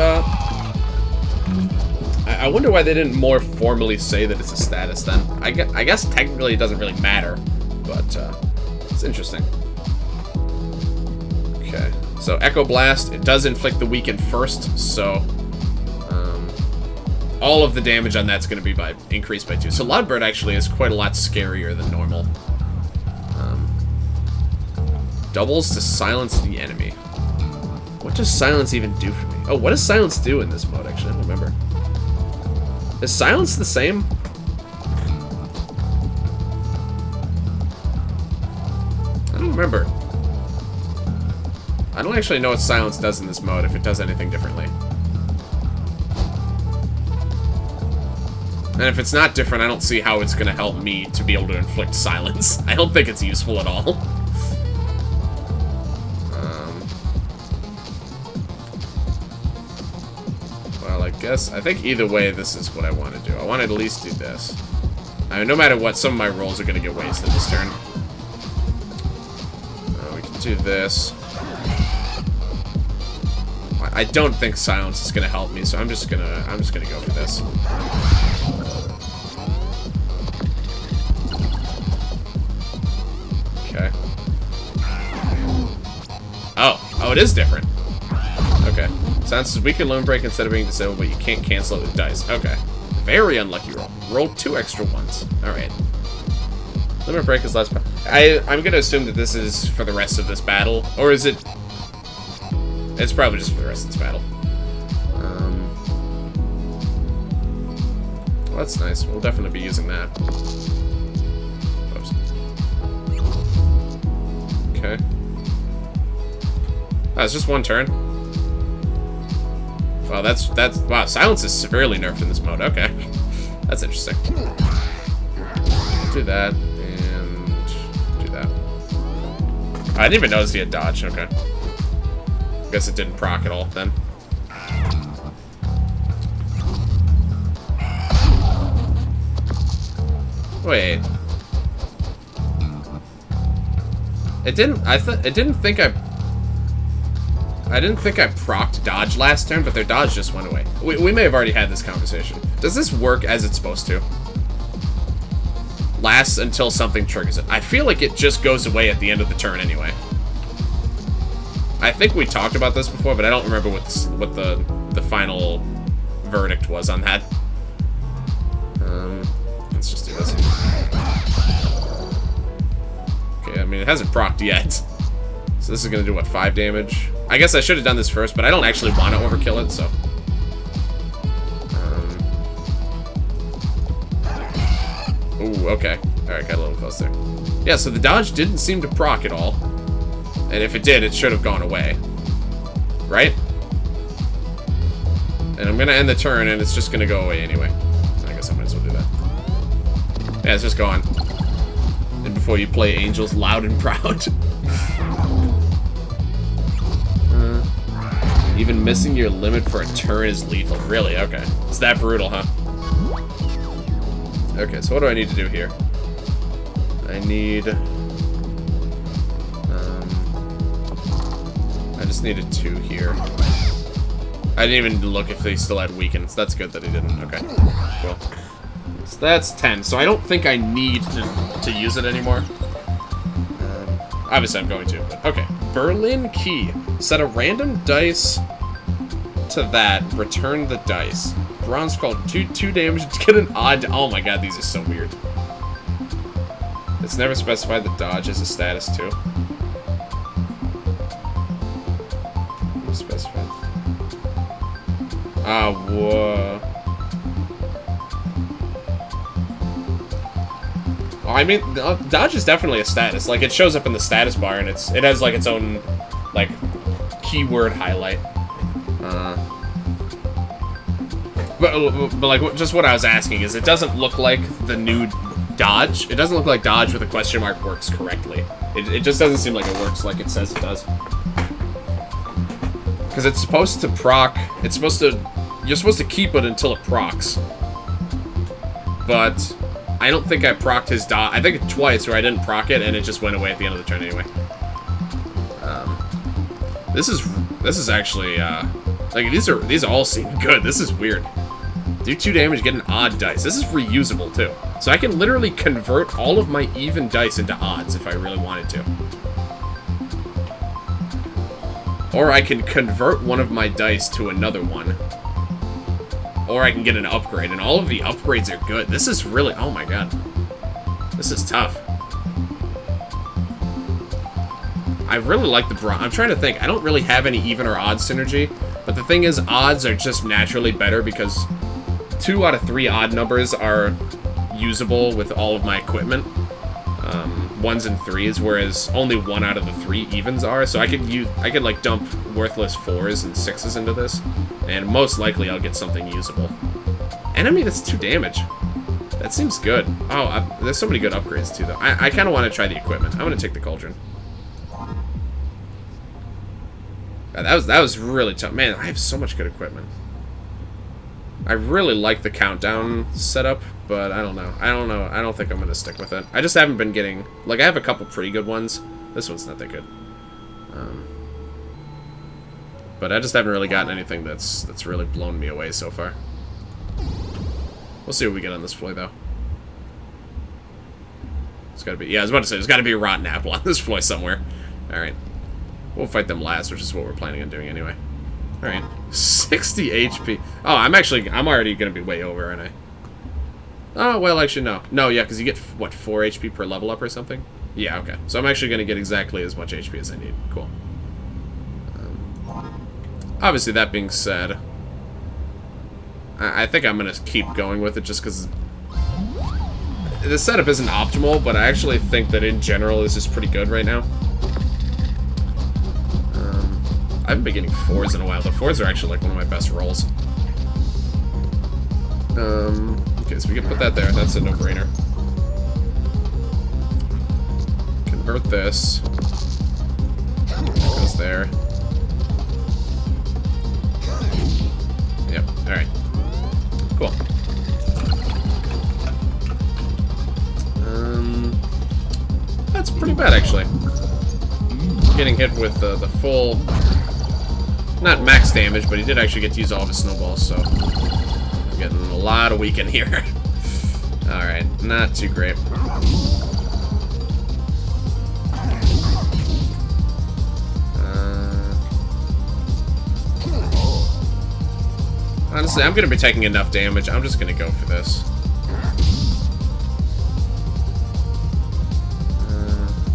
I wonder why they didn't more formally say that it's a status then. I guess technically it doesn't really matter, but it's interesting. Okay, so Echo Blast, it does inflict the weaken first, so all of the damage on that's going to be increased by 2. So Loudbird actually is quite a lot scarier than normal. Doubles to silence the enemy. What does silence even do for me? Oh, what does silence do in this mode, actually? I don't remember. Is silence the same? remember. I don't actually know what silence does in this mode, if it does anything differently. And if it's not different, I don't see how it's going to help me to be able to inflict silence. I don't think it's useful at all. Well, I think either way, this is what I want to do. I want to at least do this. I mean, no matter what, some of my rolls are going to get wasted this turn. We can do this. I don't think silence is going to help me, so I'm just gonna go for this. Okay. Oh, it is different. Okay. Silence is weaken Limit Break instead of being disabled, but you can't cancel it with dice. Okay. Very unlucky roll. Roll 2 extra ones. Alright. Limit Break is less... I'm gonna assume that this is for the rest of this battle. Or is it... It's probably just for the rest of this battle. Well, that's nice. We'll definitely be using that. Oops. Okay. Oh, it's just one turn. Wow, wow, silence is severely nerfed in this mode. Okay. That's interesting. Do that, and do that. I didn't even notice he had dodge. Okay. Guess it didn't proc at all, then. Wait. It didn't think I procced dodge last turn, but their dodge just went away. We may have already had this conversation. Does this work as it's supposed to? Lasts until something triggers it. I feel like it just goes away at the end of the turn anyway. I think we talked about this before, but I don't remember what the final verdict was on that. Let's just do this. Okay, I mean, it hasn't procced yet. So this is going to do, what, 5 damage? I guess I should have done this first, but I don't actually want to overkill it, so... Ooh, okay. Alright, got a little close there. Yeah, so the dodge didn't seem to proc at all. And if it did, it should have gone away. Right? And I'm going to end the turn, and it's just going to go away anyway. I guess I might as well do that. Yeah, it's just gone. And before you play Angels loud and proud. Even missing your limit for a turn is lethal. Really? Okay. It's that brutal, huh? Okay, so what do I need to do here? I need... I just needed 2 here. I didn't even look if they still had weakens. That's good that he didn't. Okay. Cool. So that's 10. So I don't think I need to use it anymore. Obviously I'm going to, but okay. Berlin Key. Set a random dice to that. Return the dice. Bronze called 2 damage to get an odd... Oh my god, these are so weird. It's never specified that dodge is a status too. Specified. Whoa. Well, I mean, dodge is definitely a status. Like, it shows up in the status bar, and it has, like, its own, like, keyword highlight. But like, just what I was asking is, it doesn't look like the new dodge. It doesn't look like dodge with a question mark works correctly. It just doesn't seem like it works like it says it does. Because it's supposed to proc... It's supposed to... You're supposed to keep it until it procs. But... I don't think I procced his dodge. I think twice where I didn't proc it, and it just went away at the end of the turn anyway. This is actually, like, these all seem good. This is weird. Do 2 damage, get an odd dice. This is reusable, too. So I can literally convert all of my even dice into odds if I really wanted to. Or I can convert one of my dice to another one. Or I can get an upgrade, and all of the upgrades are good. This is really... Oh my god. This is tough. I really like the bronze. I'm trying to think. I don't really have any even or odd synergy, but the thing is, odds are just naturally better because 2 out of 3 odd numbers are usable with all of my equipment. 1s and 3s, whereas only 1 out of the 3 evens are. So I could like dump worthless 4s and 6s into this, and most likely I'll get something usable. Enemy that's 2 damage. That seems good. Oh, there's so many good upgrades too, though. I kind of want to try the equipment. I'm gonna take the cauldron. That was really tough. Man, I have so much good equipment. I really like the countdown setup, but I don't know. I don't think I'm gonna stick with it. I just haven't been getting, like, I have a couple pretty good ones. This one's not that good. But I just haven't really gotten anything that's really blown me away so far. We'll see what we get on this floor, though. It's gotta be, yeah, I was about to say, there's gotta be a rotten apple on this floor somewhere. Alright. We'll fight them last, which is what we're planning on doing anyway. Alright. 60 HP. Oh, I'm already gonna be way over, aren't I? Oh, well, actually, no. No, yeah, because you get, what, 4 HP per level up or something? Yeah, okay. So I'm actually gonna get exactly as much HP as I need. Cool. Obviously, that being said, I think I'm gonna keep going with it just because the setup isn't optimal, but I actually think that in general this is pretty good right now. I haven't been getting 4s in a while. The 4s are actually like one of my best rolls. Okay, so we can put that there. That's a no-brainer. Convert this. That goes there. Yep, alright. Cool. That's pretty bad, actually. Getting hit with the full... Not max damage, but he did actually get to use all of his snowballs, so... I'm getting a lot of weaken here. Alright, not too great. Honestly, I'm gonna be taking enough damage. I'm just gonna go for this.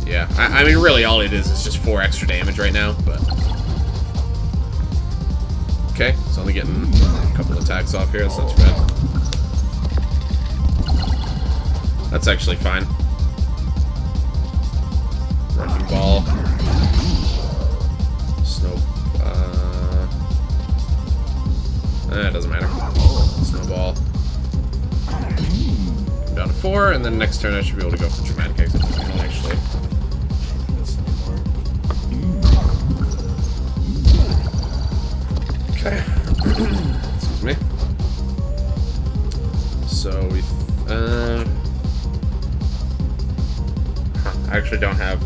Yeah, I mean, really, all it is just 4 extra damage right now, but... Okay, it's only getting a couple attacks off here. That's not too bad. That's actually fine. Wrecking ball. Snow... it doesn't matter. Snowball. I'm down to 4, and then next turn I should be able to go for dramatic exit. I don't actually... Okay. Excuse me. So we... I actually don't have...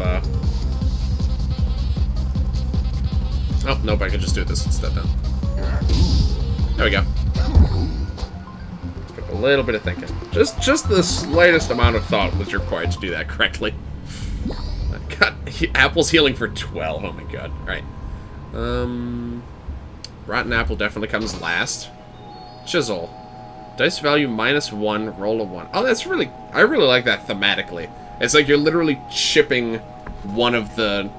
Oh, nope, I can just do this instead then. There we go. Took a little bit of thinking. Just the slightest amount of thought was required to do that correctly. God, Apple's healing for 12. Oh my god. Alright. Rotten apple definitely comes last. Chisel. Dice value -1, roll a 1. Oh, that's really... I really like that thematically. It's like you're literally chipping one of the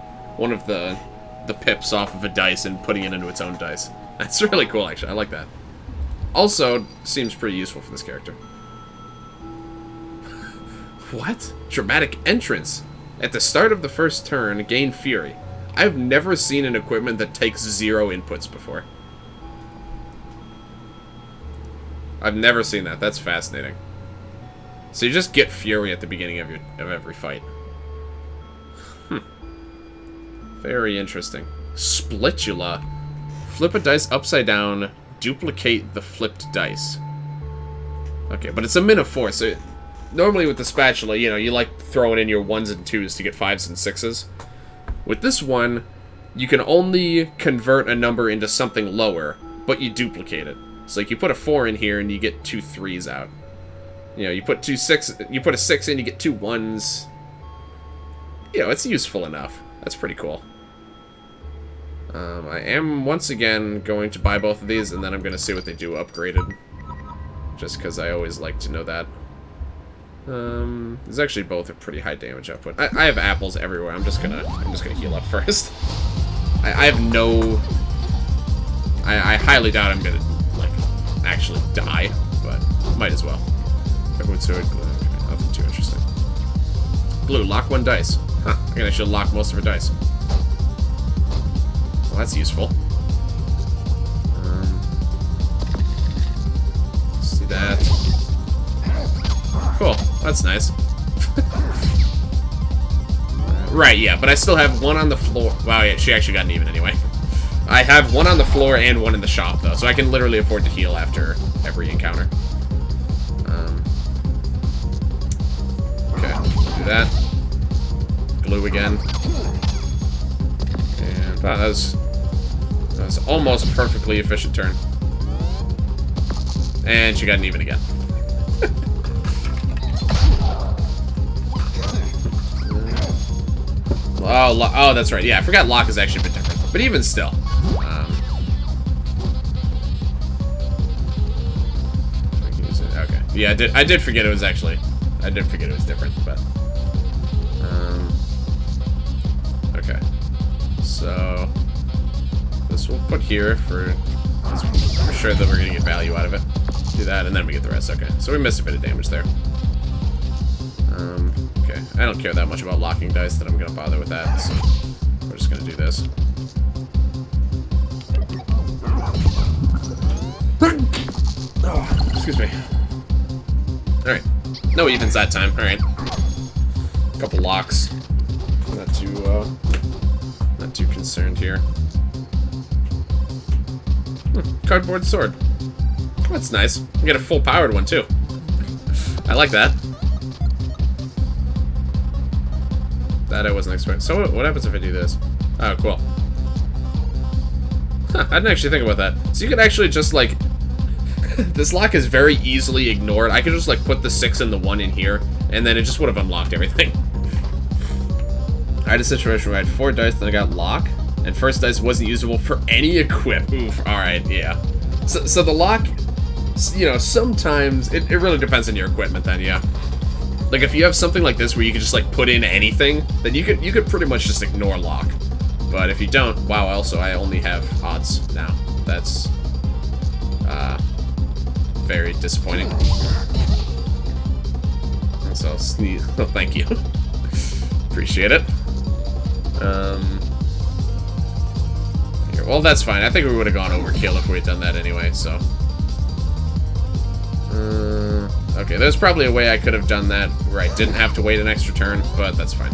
pips off of a dice and putting it into its own dice. That's really cool, actually. I like that. Also, seems pretty useful for this character. What? Dramatic entrance. At the start of the first turn, gain fury. I've never seen an equipment that takes 0 inputs before. I've never seen that. That's fascinating. So you just get fury at the beginning of every fight. Very interesting. Splitula. Flip a dice upside down. Duplicate the flipped dice. Okay, but it's a min of 4, so normally with the spatula, you know, you like throwing in your 1s and 2s to get 5s and 6s. With this one, you can only convert a number into something lower, but you duplicate it. So like you put a 4 in here and you get 2 3s out. You know, you put a 6 in, you get 2 1s. You know, it's useful enough. That's pretty cool. I am once again going to buy both of these, and then I'm going to see what they do upgraded. Just because I always like to know that. These actually both are pretty high damage output. I have apples everywhere. I'm just gonna heal up first. I have no... I highly doubt I'm gonna, like, actually die, but might as well. Everyone's doing nothing too interesting. Glue, lock one dice. Huh, I think I should lock most of her dice. Well, that's useful. See that. Cool, that's nice. Right, yeah, but I still have one on the floor. Wow, yeah, she actually got an even anyway. I have one on the floor and one in the shop, though, so I can literally afford to heal after every encounter. Okay, do that. Glue again. And wow, that was almost a perfectly efficient turn. And she got an even again. Oh, that's right. Yeah, I forgot lock is actually a bit different. But even still. Okay. Yeah, I did forget it was actually... I did forget it was different, but... okay. So... this we'll put here for sure that we're going to get value out of it. Do that, and then we get the rest. Okay. So we missed a bit of damage there. Okay. I don't care that much about locking dice that I'm going to bother with that, so we're just going to do this. Oh, excuse me. Alright. No evens that time. Alright. A couple locks. Not too concerned here. Cardboard sword. Oh, that's nice. You get a full powered one too. I like that. That I wasn't expecting. So what happens if I do this? Oh, cool. Huh, I didn't actually think about that. So you could actually just like... this lock is very easily ignored. I could just like put the 6 and the 1 in here, and then it just would have unlocked everything. I had a situation where I had 4 dice, then I got lock, and first dice wasn't usable for any equip. Oof, alright, yeah. So the lock, you know, sometimes, it really depends on your equipment then, yeah. Like, if you have something like this where you could just, like, put in anything, then you could pretty much just ignore lock. But if you don't, wow, also, I only have odds now. That's, very disappointing. And so I'll sneeze. Oh, thank you. Appreciate it. Here, well, that's fine. I think we would have gone overkill if we had done that anyway, so. Okay, there's probably a way I could have done that where I didn't have to wait an extra turn, but that's fine.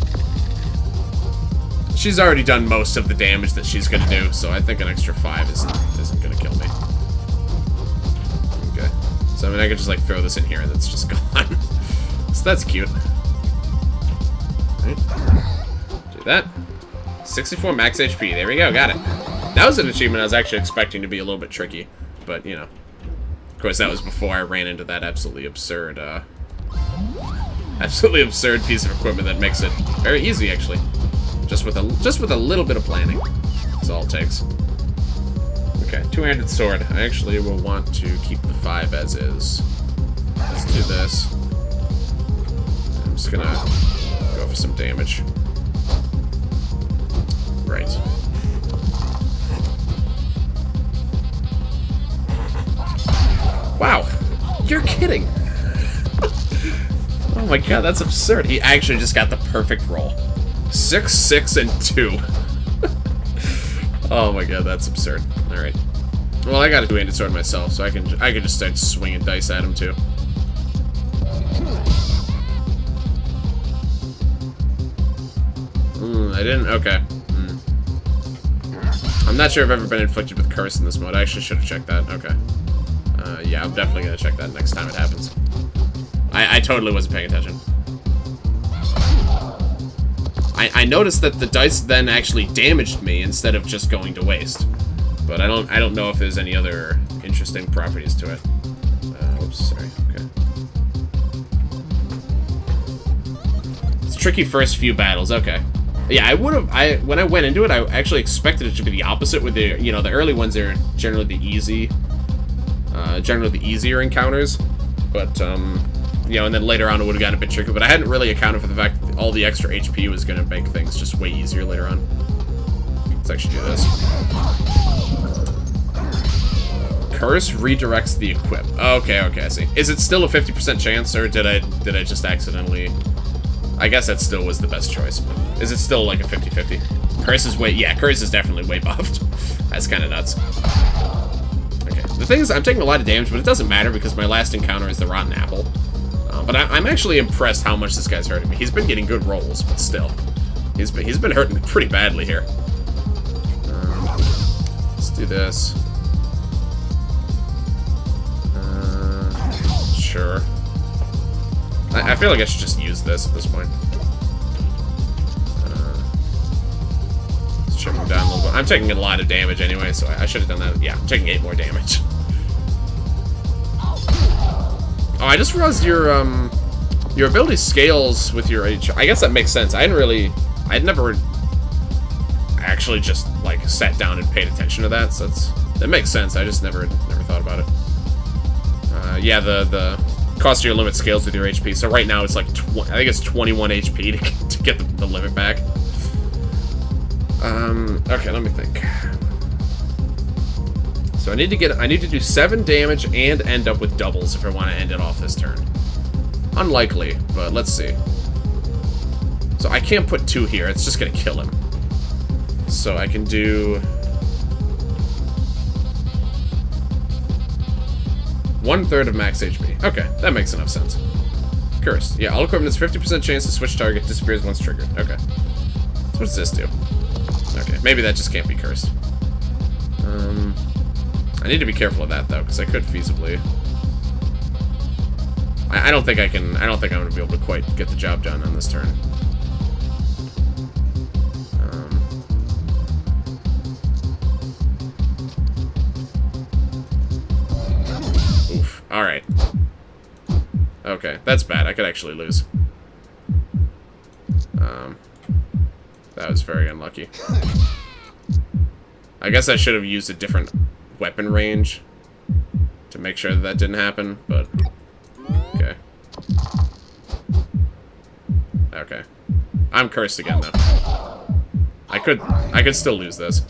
She's already done most of the damage that she's gonna do, so I think an extra 5 isn't gonna kill me. Okay. So, I mean, I could just, like, throw this in here and it's just gone. So that's cute. Alright. Do that. 64 max HP. There we go. Got it. That was an achievement I was actually expecting to be a little bit tricky, but, you know. Of course, that was before I ran into that absolutely absurd piece of equipment that makes it very easy, actually. Just with a little bit of planning. That's all it takes. Okay, two-handed sword. I actually will want to keep the 5 as is. Let's do this. I'm just gonna go for some damage. Right. Wow, you're kidding. Oh my god, that's absurd. He actually just got the perfect roll. 6, 6, and 2. Oh my god, that's absurd. Alright. Well, I got a two-handed sword myself, so I can just start swinging dice at him too. I didn't. Okay. I'm not sure if I've ever been inflicted with curse in this mode. I actually should have checked that. Okay. Yeah, I'm definitely gonna check that next time it happens. I totally wasn't paying attention. I noticed that the dice then actually damaged me instead of just going to waste. But I don't know if there's any other interesting properties to it. Oops, sorry. Okay. It's tricky first few battles. Okay. Yeah, I would have. When I went into it, I actually expected it to be the opposite. With the the early ones are generally the easier encounters, but and then later on it would have gotten a bit tricky. But I hadn't really accounted for the fact that all the extra HP was going to make things just way easier later on. Let's actually do this. Curse redirects the equip. Okay, I see. Is it still a 50% chance, or did I just accidentally? I guess that still was the best choice, but is it still like a 50-50? Curse is way... Yeah, Curse is definitely way buffed. That's kind of nuts. Okay, the thing is, I'm taking a lot of damage, but it doesn't matter because my last encounter is the Rotten Apple. But I'm actually impressed how much this guy's hurting me. He's been getting good rolls, but still. He's been hurting me pretty badly here. Let's do this. Sure. I feel like I should just use this at this point. Let's chip him down a little bit. I'm taking a lot of damage anyway, so I should have done that. Yeah, I'm taking 8 more damage. Oh, I just realized your ability scales with your H. I guess that makes sense. I'd never actually just like sat down and paid attention to that. So that makes sense. I just never thought about it. Yeah, the cost of your limit scales with your HP. So right now it's like I think it's 21 HP to get the limit back. Okay, let me think. So I need to do 7 damage and end up with doubles if I want to end it off this turn. Unlikely, but let's see. So I can't put 2 here, it's just gonna kill him. So I can do 1/3 of max HP. Okay, that makes enough sense. Cursed. Yeah, all equipment has 50% chance to switch target, disappears once triggered. Okay. So what does this do? Okay, maybe that just can't be cursed. I need to be careful of that though, because I could feasibly. I don't think I'm gonna be able to quite get the job done on this turn. Oof. All right. Okay, that's bad. I could actually lose. That was very unlucky. I guess I should have used a different weapon range to make sure that didn't happen, but okay. Okay. I'm cursed again though. I could still lose this.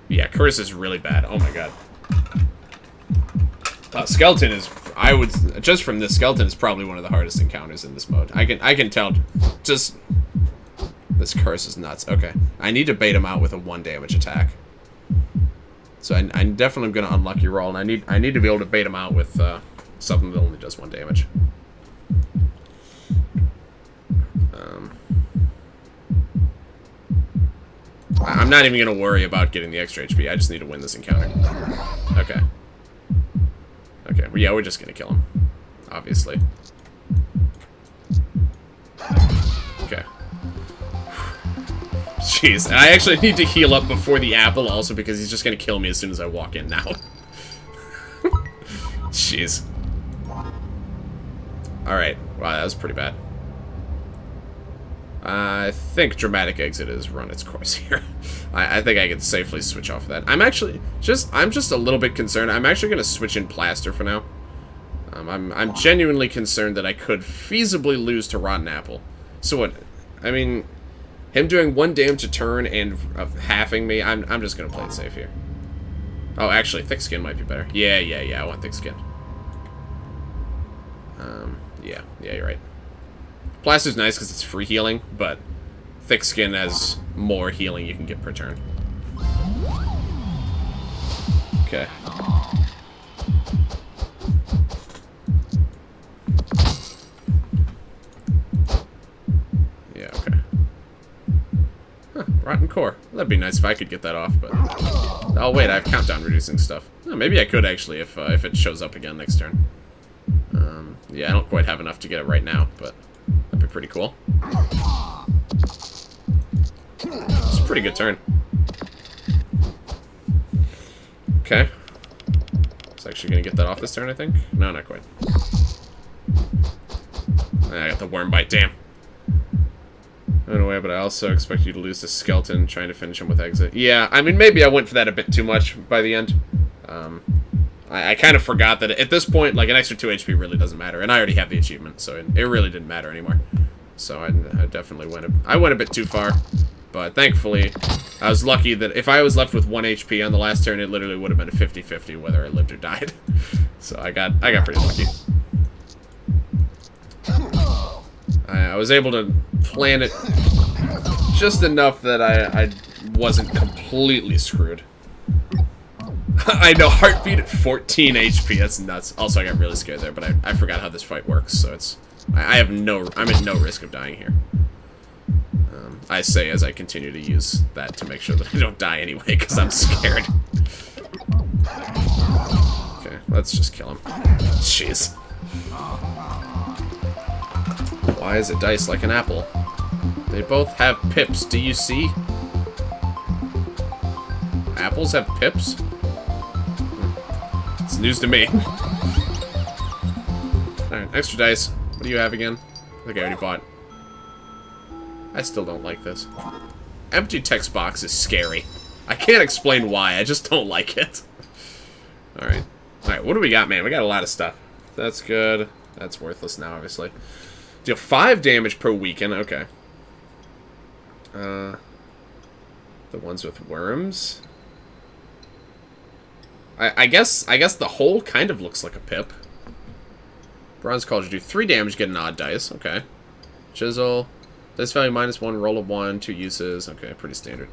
Yeah, curse is really bad. Oh my god. Skeleton is, just from this, Skeleton is probably one of the hardest encounters in this mode. I can tell, just, this curse is nuts. Okay, I need to bait him out with a 1 damage attack. So I'm definitely going to unlucky roll, and I need to be able to bait him out with something that only does 1 damage. I'm not even going to worry about getting the extra HP. I just need to win this encounter. Okay. Okay, well, yeah, we're just gonna kill him. Obviously. Okay. Jeez, and I actually need to heal up before the apple also because he's just gonna kill me as soon as I walk in now. Jeez. Alright, wow, that was pretty bad. I think Dramatic Exit has run its course here. I think I can safely switch off of that. I'm just a little bit concerned. I'm actually going to switch in Plaster for now. I'm genuinely concerned that I could feasibly lose to Rotten Apple. So what? I mean, him doing 1 damage a turn and halving me, I'm just going to play it safe here. Oh, actually, Thick Skin might be better. Yeah, I want Thick Skin. Yeah, you're right. Plaster's nice because it's free healing, but Thick Skin has more healing you can get per turn. Okay. Yeah, okay. Huh, Rotten Core. That'd be nice if I could get that off, but... Oh, wait, I have countdown reducing stuff. Oh, maybe I could, actually, if it shows up again next turn. Yeah, I don't quite have enough to get it right now, but... That'd be pretty cool. It's a pretty good turn. Okay. It's actually gonna get that off this turn, I think. No, not quite. I got the worm bite, damn. Anyway, but I also expect you to lose to Skeleton trying to finish him with Exit. Yeah, I mean, maybe I went for that a bit too much by the end. I kind of forgot that at this point, like, an extra 2 HP really doesn't matter, and I already have the achievement, so it really didn't matter anymore. So I definitely went a bit too far, but thankfully I was lucky that if I was left with 1 HP on the last turn, it literally would have been a 50-50 whether I lived or died. So I got pretty lucky. I was able to plan it just enough that I wasn't completely screwed. I know, heartbeat at 14 HP, that's nuts. Also, I got really scared there, but I forgot how this fight works, so it's... I'm at no risk of dying here. I say as I continue to use that to make sure that I don't die anyway, because I'm scared. Okay, let's just kill him. Jeez. Why is it diced like an apple? They both have pips, do you see? Apples have pips? It's news to me. Alright, extra dice. What do you have again? I think I already bought. I still don't like this. Empty text box is scary. I can't explain why, I just don't like it. Alright. Alright, what do we got, man? We got a lot of stuff. That's good. That's worthless now, obviously. Deal 5 damage per weaken, okay. The ones with worms. I guess the hole kind of looks like a pip. Bronze Cauldron, do 3 damage, get an odd dice, okay. Chisel. This value -1, roll of 1, 2 uses. Okay, pretty standard.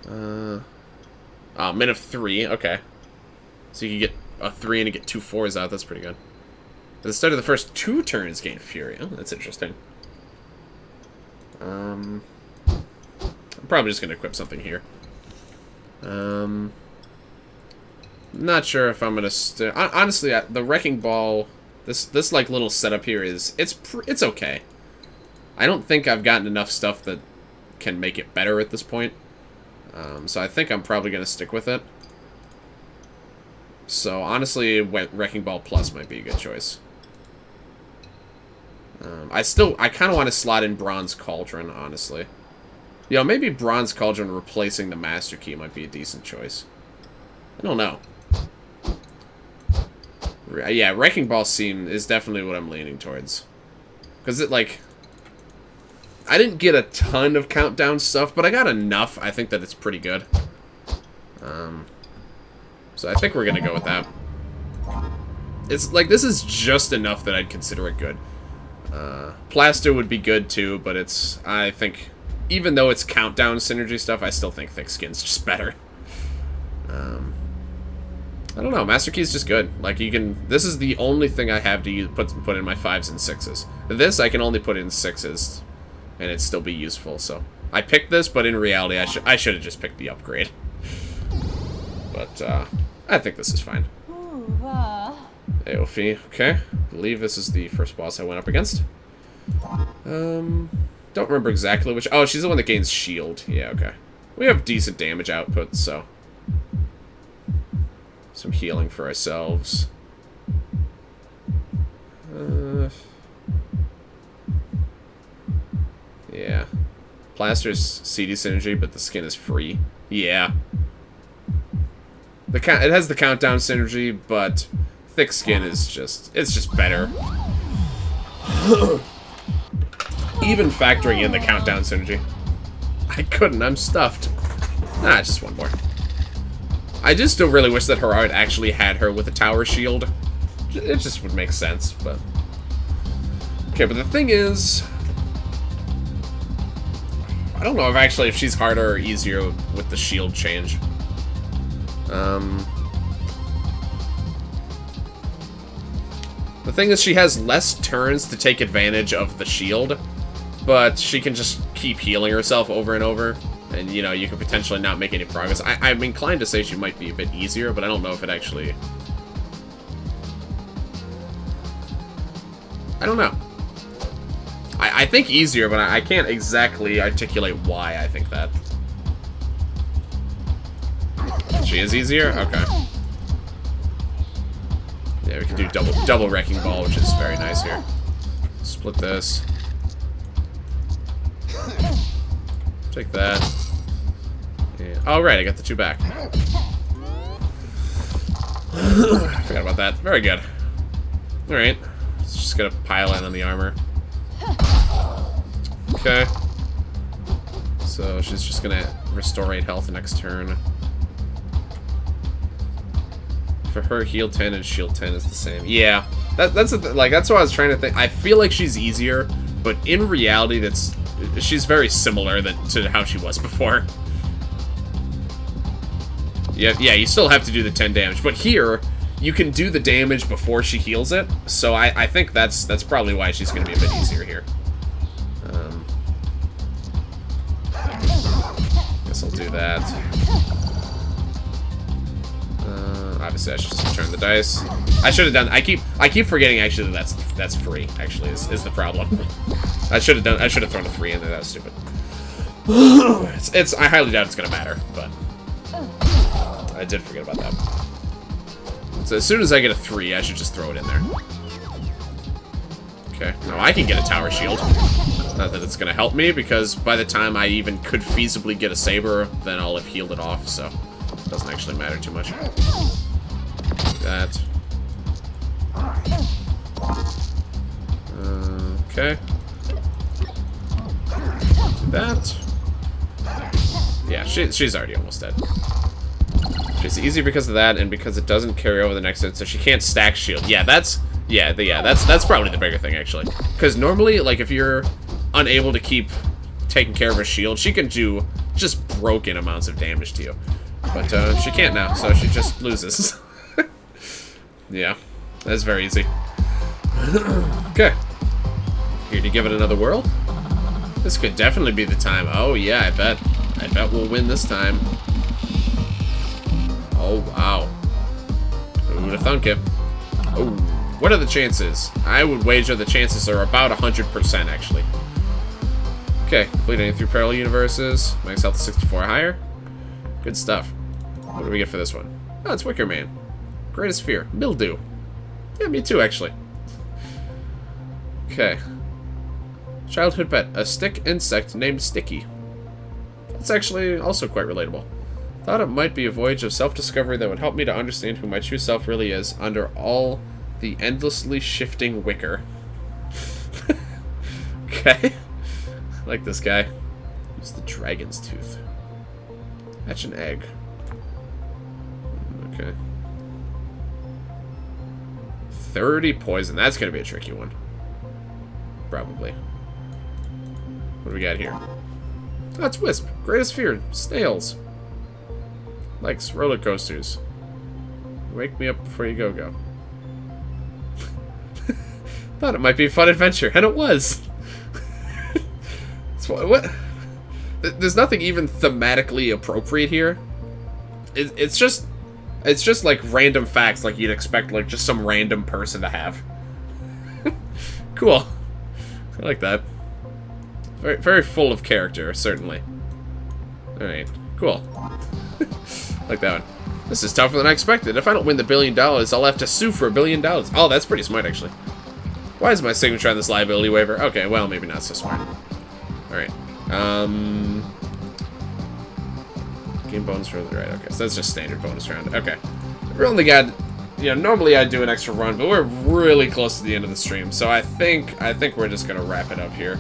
Min of 3, okay. So you can get a 3 and you get 2 4s out, that's pretty good. At the start of the first 2 turns, gain Fury. Oh, that's interesting. I'm probably just gonna equip something here. Not sure if I'm gonna honestly, the Wrecking Ball, this like little setup here is, it's okay. I don't think I've gotten enough stuff that can make it better at this point. So I think I'm probably going to stick with it. So honestly, Wrecking Ball Plus might be a good choice. I kind of want to slot in Bronze Cauldron, honestly. You know, maybe Bronze Cauldron replacing the Master Key might be a decent choice. I don't know. Yeah, Wrecking Ball is definitely what I'm leaning towards. Because it, like... I didn't get a ton of countdown stuff, but I got enough. I think that it's pretty good. So I think we're going to go with that. It's like, this is just enough that I'd consider it good. Plaster would be good too, but I think, even though it's countdown synergy stuff, I still think Thick Skin's just better. I don't know, Master Key is just good. Like, this is the only thing I have to put in my 5s and 6s. This I can only put in 6s. And it'd still be useful, so... I picked this, but in reality, I should have just picked the upgrade. But, I think this is fine. Aofi, okay. I believe this is the first boss I went up against. Don't remember exactly which... Oh, she's the one that gains shield. Yeah, okay. We have decent damage output, so... Some healing for ourselves. Yeah. Plaster's CD synergy, but the skin is free. Yeah. It has the countdown synergy, but Thick Skin is just... It's just better. Even factoring in the countdown synergy. I couldn't, I'm stuffed. Ah, just one more. I just still really wish that Herard actually had her with a tower shield. It just would make sense, but... Okay, but the thing is... I don't know if she's harder or easier with the shield change. The thing is, she has less turns to take advantage of the shield, but she can just keep healing herself over and over, and, you know, you can potentially not make any progress. I'm inclined to say she might be a bit easier, but I don't know if it actually... I don't know. I think easier, but I can't exactly articulate why I think that. She is easier? Okay. Yeah, we can do double Wrecking Ball, which is very nice here. Split this. Take that. Yeah. Oh, right, I got the 2 back. I forgot about that. Very good. Alright. Just gonna pile in on the armor. Okay. So she's just gonna restore 8 health next turn. For her, heal 10 and shield 10 is the same. Yeah, that's what I was trying to think. I feel like she's easier, but in reality, she's very similar to how she was before. Yeah, you still have to do the 10 damage, but here you can do the damage before she heals it. So I think that's probably why she's going to be a bit easier here. Guess I'll do that. Obviously, I should just return the dice. I should have done. I keep forgetting actually that's free. Actually, is the problem. I should have thrown a 3 in there. That was stupid. I highly doubt it's gonna matter, but I did forget about that. So as soon as I get a 3, I should just throw it in there. Okay. Now I can get a tower shield. Not that it's gonna help me, because by the time I even could feasibly get a saber, then I'll have healed it off. So it doesn't actually matter too much. That. Okay. Do that. Yeah, she's already almost dead. She's easy because of that, and because it doesn't carry over the next turn, so she can't stack shield. Yeah, that's probably the bigger thing actually. Because normally, like, if you're unable to keep taking care of her shield, she can do just broken amounts of damage to you. But she can't now, so she just loses. Yeah, that's very easy. Okay. Here to give it another whirl. This could definitely be the time. Oh yeah, I bet we'll win this time. Oh wow. Who would have thunk it? Oh, what are the chances? I would wager the chances are about 100% actually. Okay, complete any 3 parallel universes. Max health 64 higher. Good stuff. What do we get for this one? Oh, it's Wicker Man. Greatest fear. Mildew. Yeah, me too, actually. Okay. Childhood pet. A stick insect named Sticky. That's actually also quite relatable. Thought it might be a voyage of self-discovery that would help me to understand who my true self really is under all the endlessly shifting wicker. Okay. I like this guy. Use the dragon's tooth. Hatch an egg. Okay. 30 poison. That's going to be a tricky one. Probably. What do we got here? Oh, it's Wisp. Greatest fear. Snails. Likes roller coasters. Wake me up before you go. Thought it might be a fun adventure, and it was. What? There's nothing even thematically appropriate here. It's just like random facts, like you'd expect, like just some random person to have. Cool. I like that. Very, very full of character, certainly. All right, cool. Like that one. This is tougher than I expected. If I don't win the $1 billion, I'll have to sue for $1 billion. Oh, that's pretty smart, actually. Why is my signature on this liability waiver? Okay, well, maybe not so smart. All right. Game bonus round. Right. Okay, so that's just standard bonus round. Okay. We only got. You know, normally I'd do an extra run, but we're really close to the end of the stream, so I think we're just gonna wrap it up here.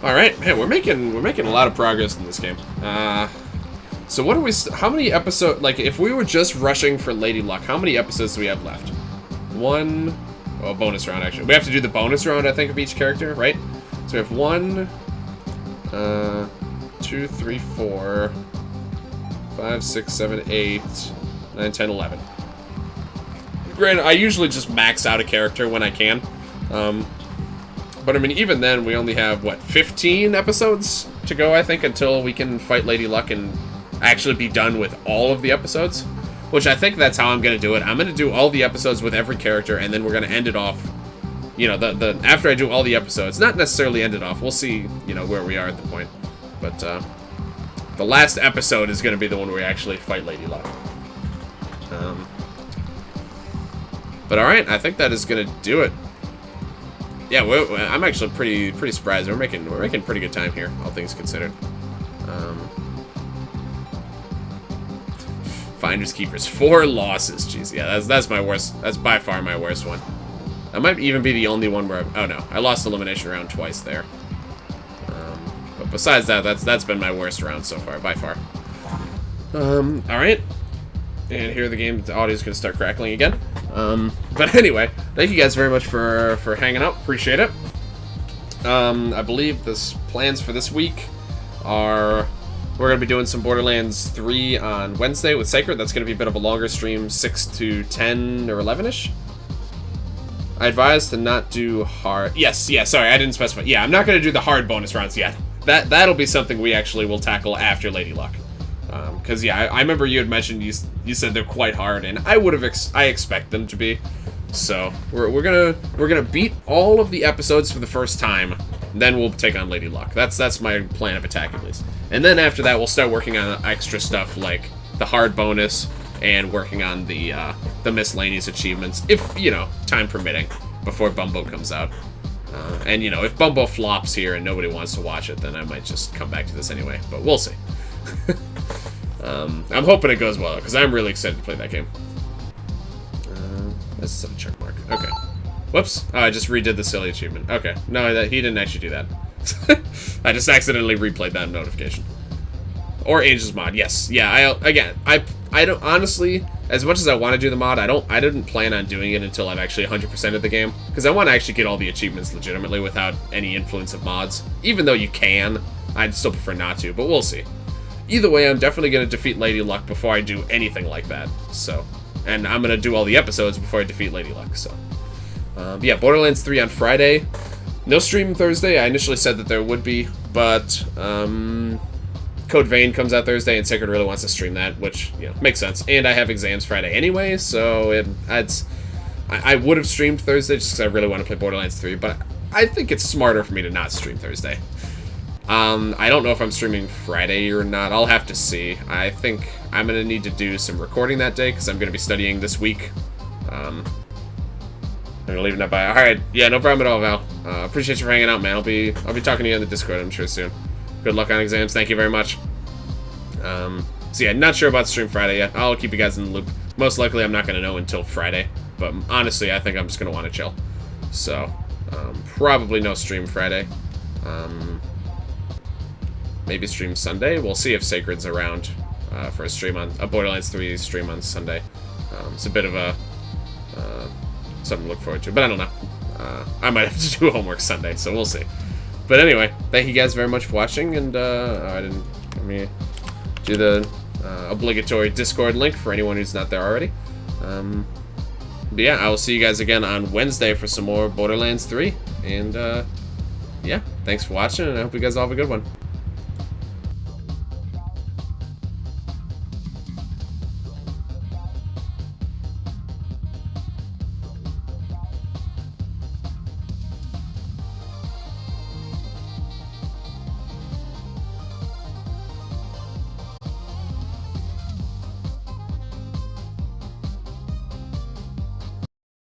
All right, man, we're making a lot of progress in this game. So what do we? How many episodes? Like, if we were just rushing for Lady Luck, how many episodes do we have left? One. Oh, bonus round actually. We have to do the bonus round, I think, of each character, right? So we have 1, 2, 3, 4, 5, 6, 7, 8, 9, 10, 11. Granted, I usually just max out a character when I can. But I mean, even then, we only have, what, 15 episodes to go, I think, until we can fight Lady Luck and actually be done with all of the episodes. Which I think that's how I'm going to do it. I'm going to do all the episodes with every character, and then we're going to end it off, you know, after I do all the episodes. Not necessarily end it off. We'll see, you know, where we are at the point. But, the last episode is going to be the one where we actually fight Lady Luck. But alright, I think that is going to do it. Yeah, I'm actually pretty surprised. We're making pretty good time here, all things considered. Finders Keepers, 4 losses. Jeez, yeah, that's my worst. That's by far my worst one. That might even be the only one where oh no, I lost elimination round twice there. besides that, that's been my worst round so far, by far. Alright. And here the audio is going to start crackling again. But anyway, thank you guys very much for hanging out. Appreciate it. I believe the plans for this week are... We're going to be doing some Borderlands 3 on Wednesday with Sacred. That's going to be a bit of a longer stream, 6 to 10 or 11-ish. I advise to not do hard... Yes, yeah, sorry, I didn't specify. Yeah, I'm not going to do the hard bonus rounds yet. That'll be something we actually will tackle after Lady Luck. Because, yeah, I remember you had mentioned you said they're quite hard, and I expect them to be. So, we're gonna beat all of the episodes for the first time, then we'll take on Lady Luck. That's my plan of attack, at least. And then after that, we'll start working on extra stuff like the hard bonus and working on the miscellaneous achievements, if, you know, time permitting, before Bumbo comes out. And, you know, if Bumbo flops here and nobody wants to watch it, then I might just come back to this anyway, but we'll see. I'm hoping it goes well, because I'm really excited to play that game. This is a check mark. Okay. Whoops. Oh, I just redid the silly achievement. Okay. No, he didn't actually do that. I just accidentally replayed that notification. Or Angel's mod. Yes. Yeah, I don't, honestly, as much as I want to do the mod, I didn't plan on doing it until I've actually 100%ed the game, because I want to actually get all the achievements legitimately without any influence of mods. Even though you can, I'd still prefer not to, but we'll see. Either way, I'm definitely going to defeat Lady Luck before I do anything like that, so... And I'm going to do all the episodes before I defeat Lady Luck, so... yeah, Borderlands 3 on Friday. No stream Thursday. I initially said that there would be, but... Code Vein comes out Thursday, and Sacred really wants to stream that, which, you know, makes sense. And I have exams Friday anyway, so I would have streamed Thursday just because I really want to play Borderlands 3, but I think it's smarter for me to not stream Thursday. I don't know if I'm streaming Friday or not. I'll have to see. I think I'm going to need to do some recording that day because I'm going to be studying this week. I'm going to leave that by. Alright, yeah, no problem at all, Val. Appreciate you for hanging out, man. I'll be talking to you on the Discord, I'm sure, soon. Good luck on exams. Thank you very much. So yeah, not sure about stream Friday yet. I'll keep you guys in the loop. Most likely I'm not going to know until Friday. But honestly, I think I'm just going to want to chill. So, probably no stream Friday. Maybe stream Sunday. We'll see if Sacred's around for a stream on a Borderlands 3 stream on Sunday. It's a bit of a something to look forward to, but I don't know. I might have to do homework Sunday, so we'll see. But anyway, thank you guys very much for watching, and let me do the obligatory Discord link for anyone who's not there already. But yeah, I will see you guys again on Wednesday for some more Borderlands 3, and yeah, thanks for watching, and I hope you guys all have a good one.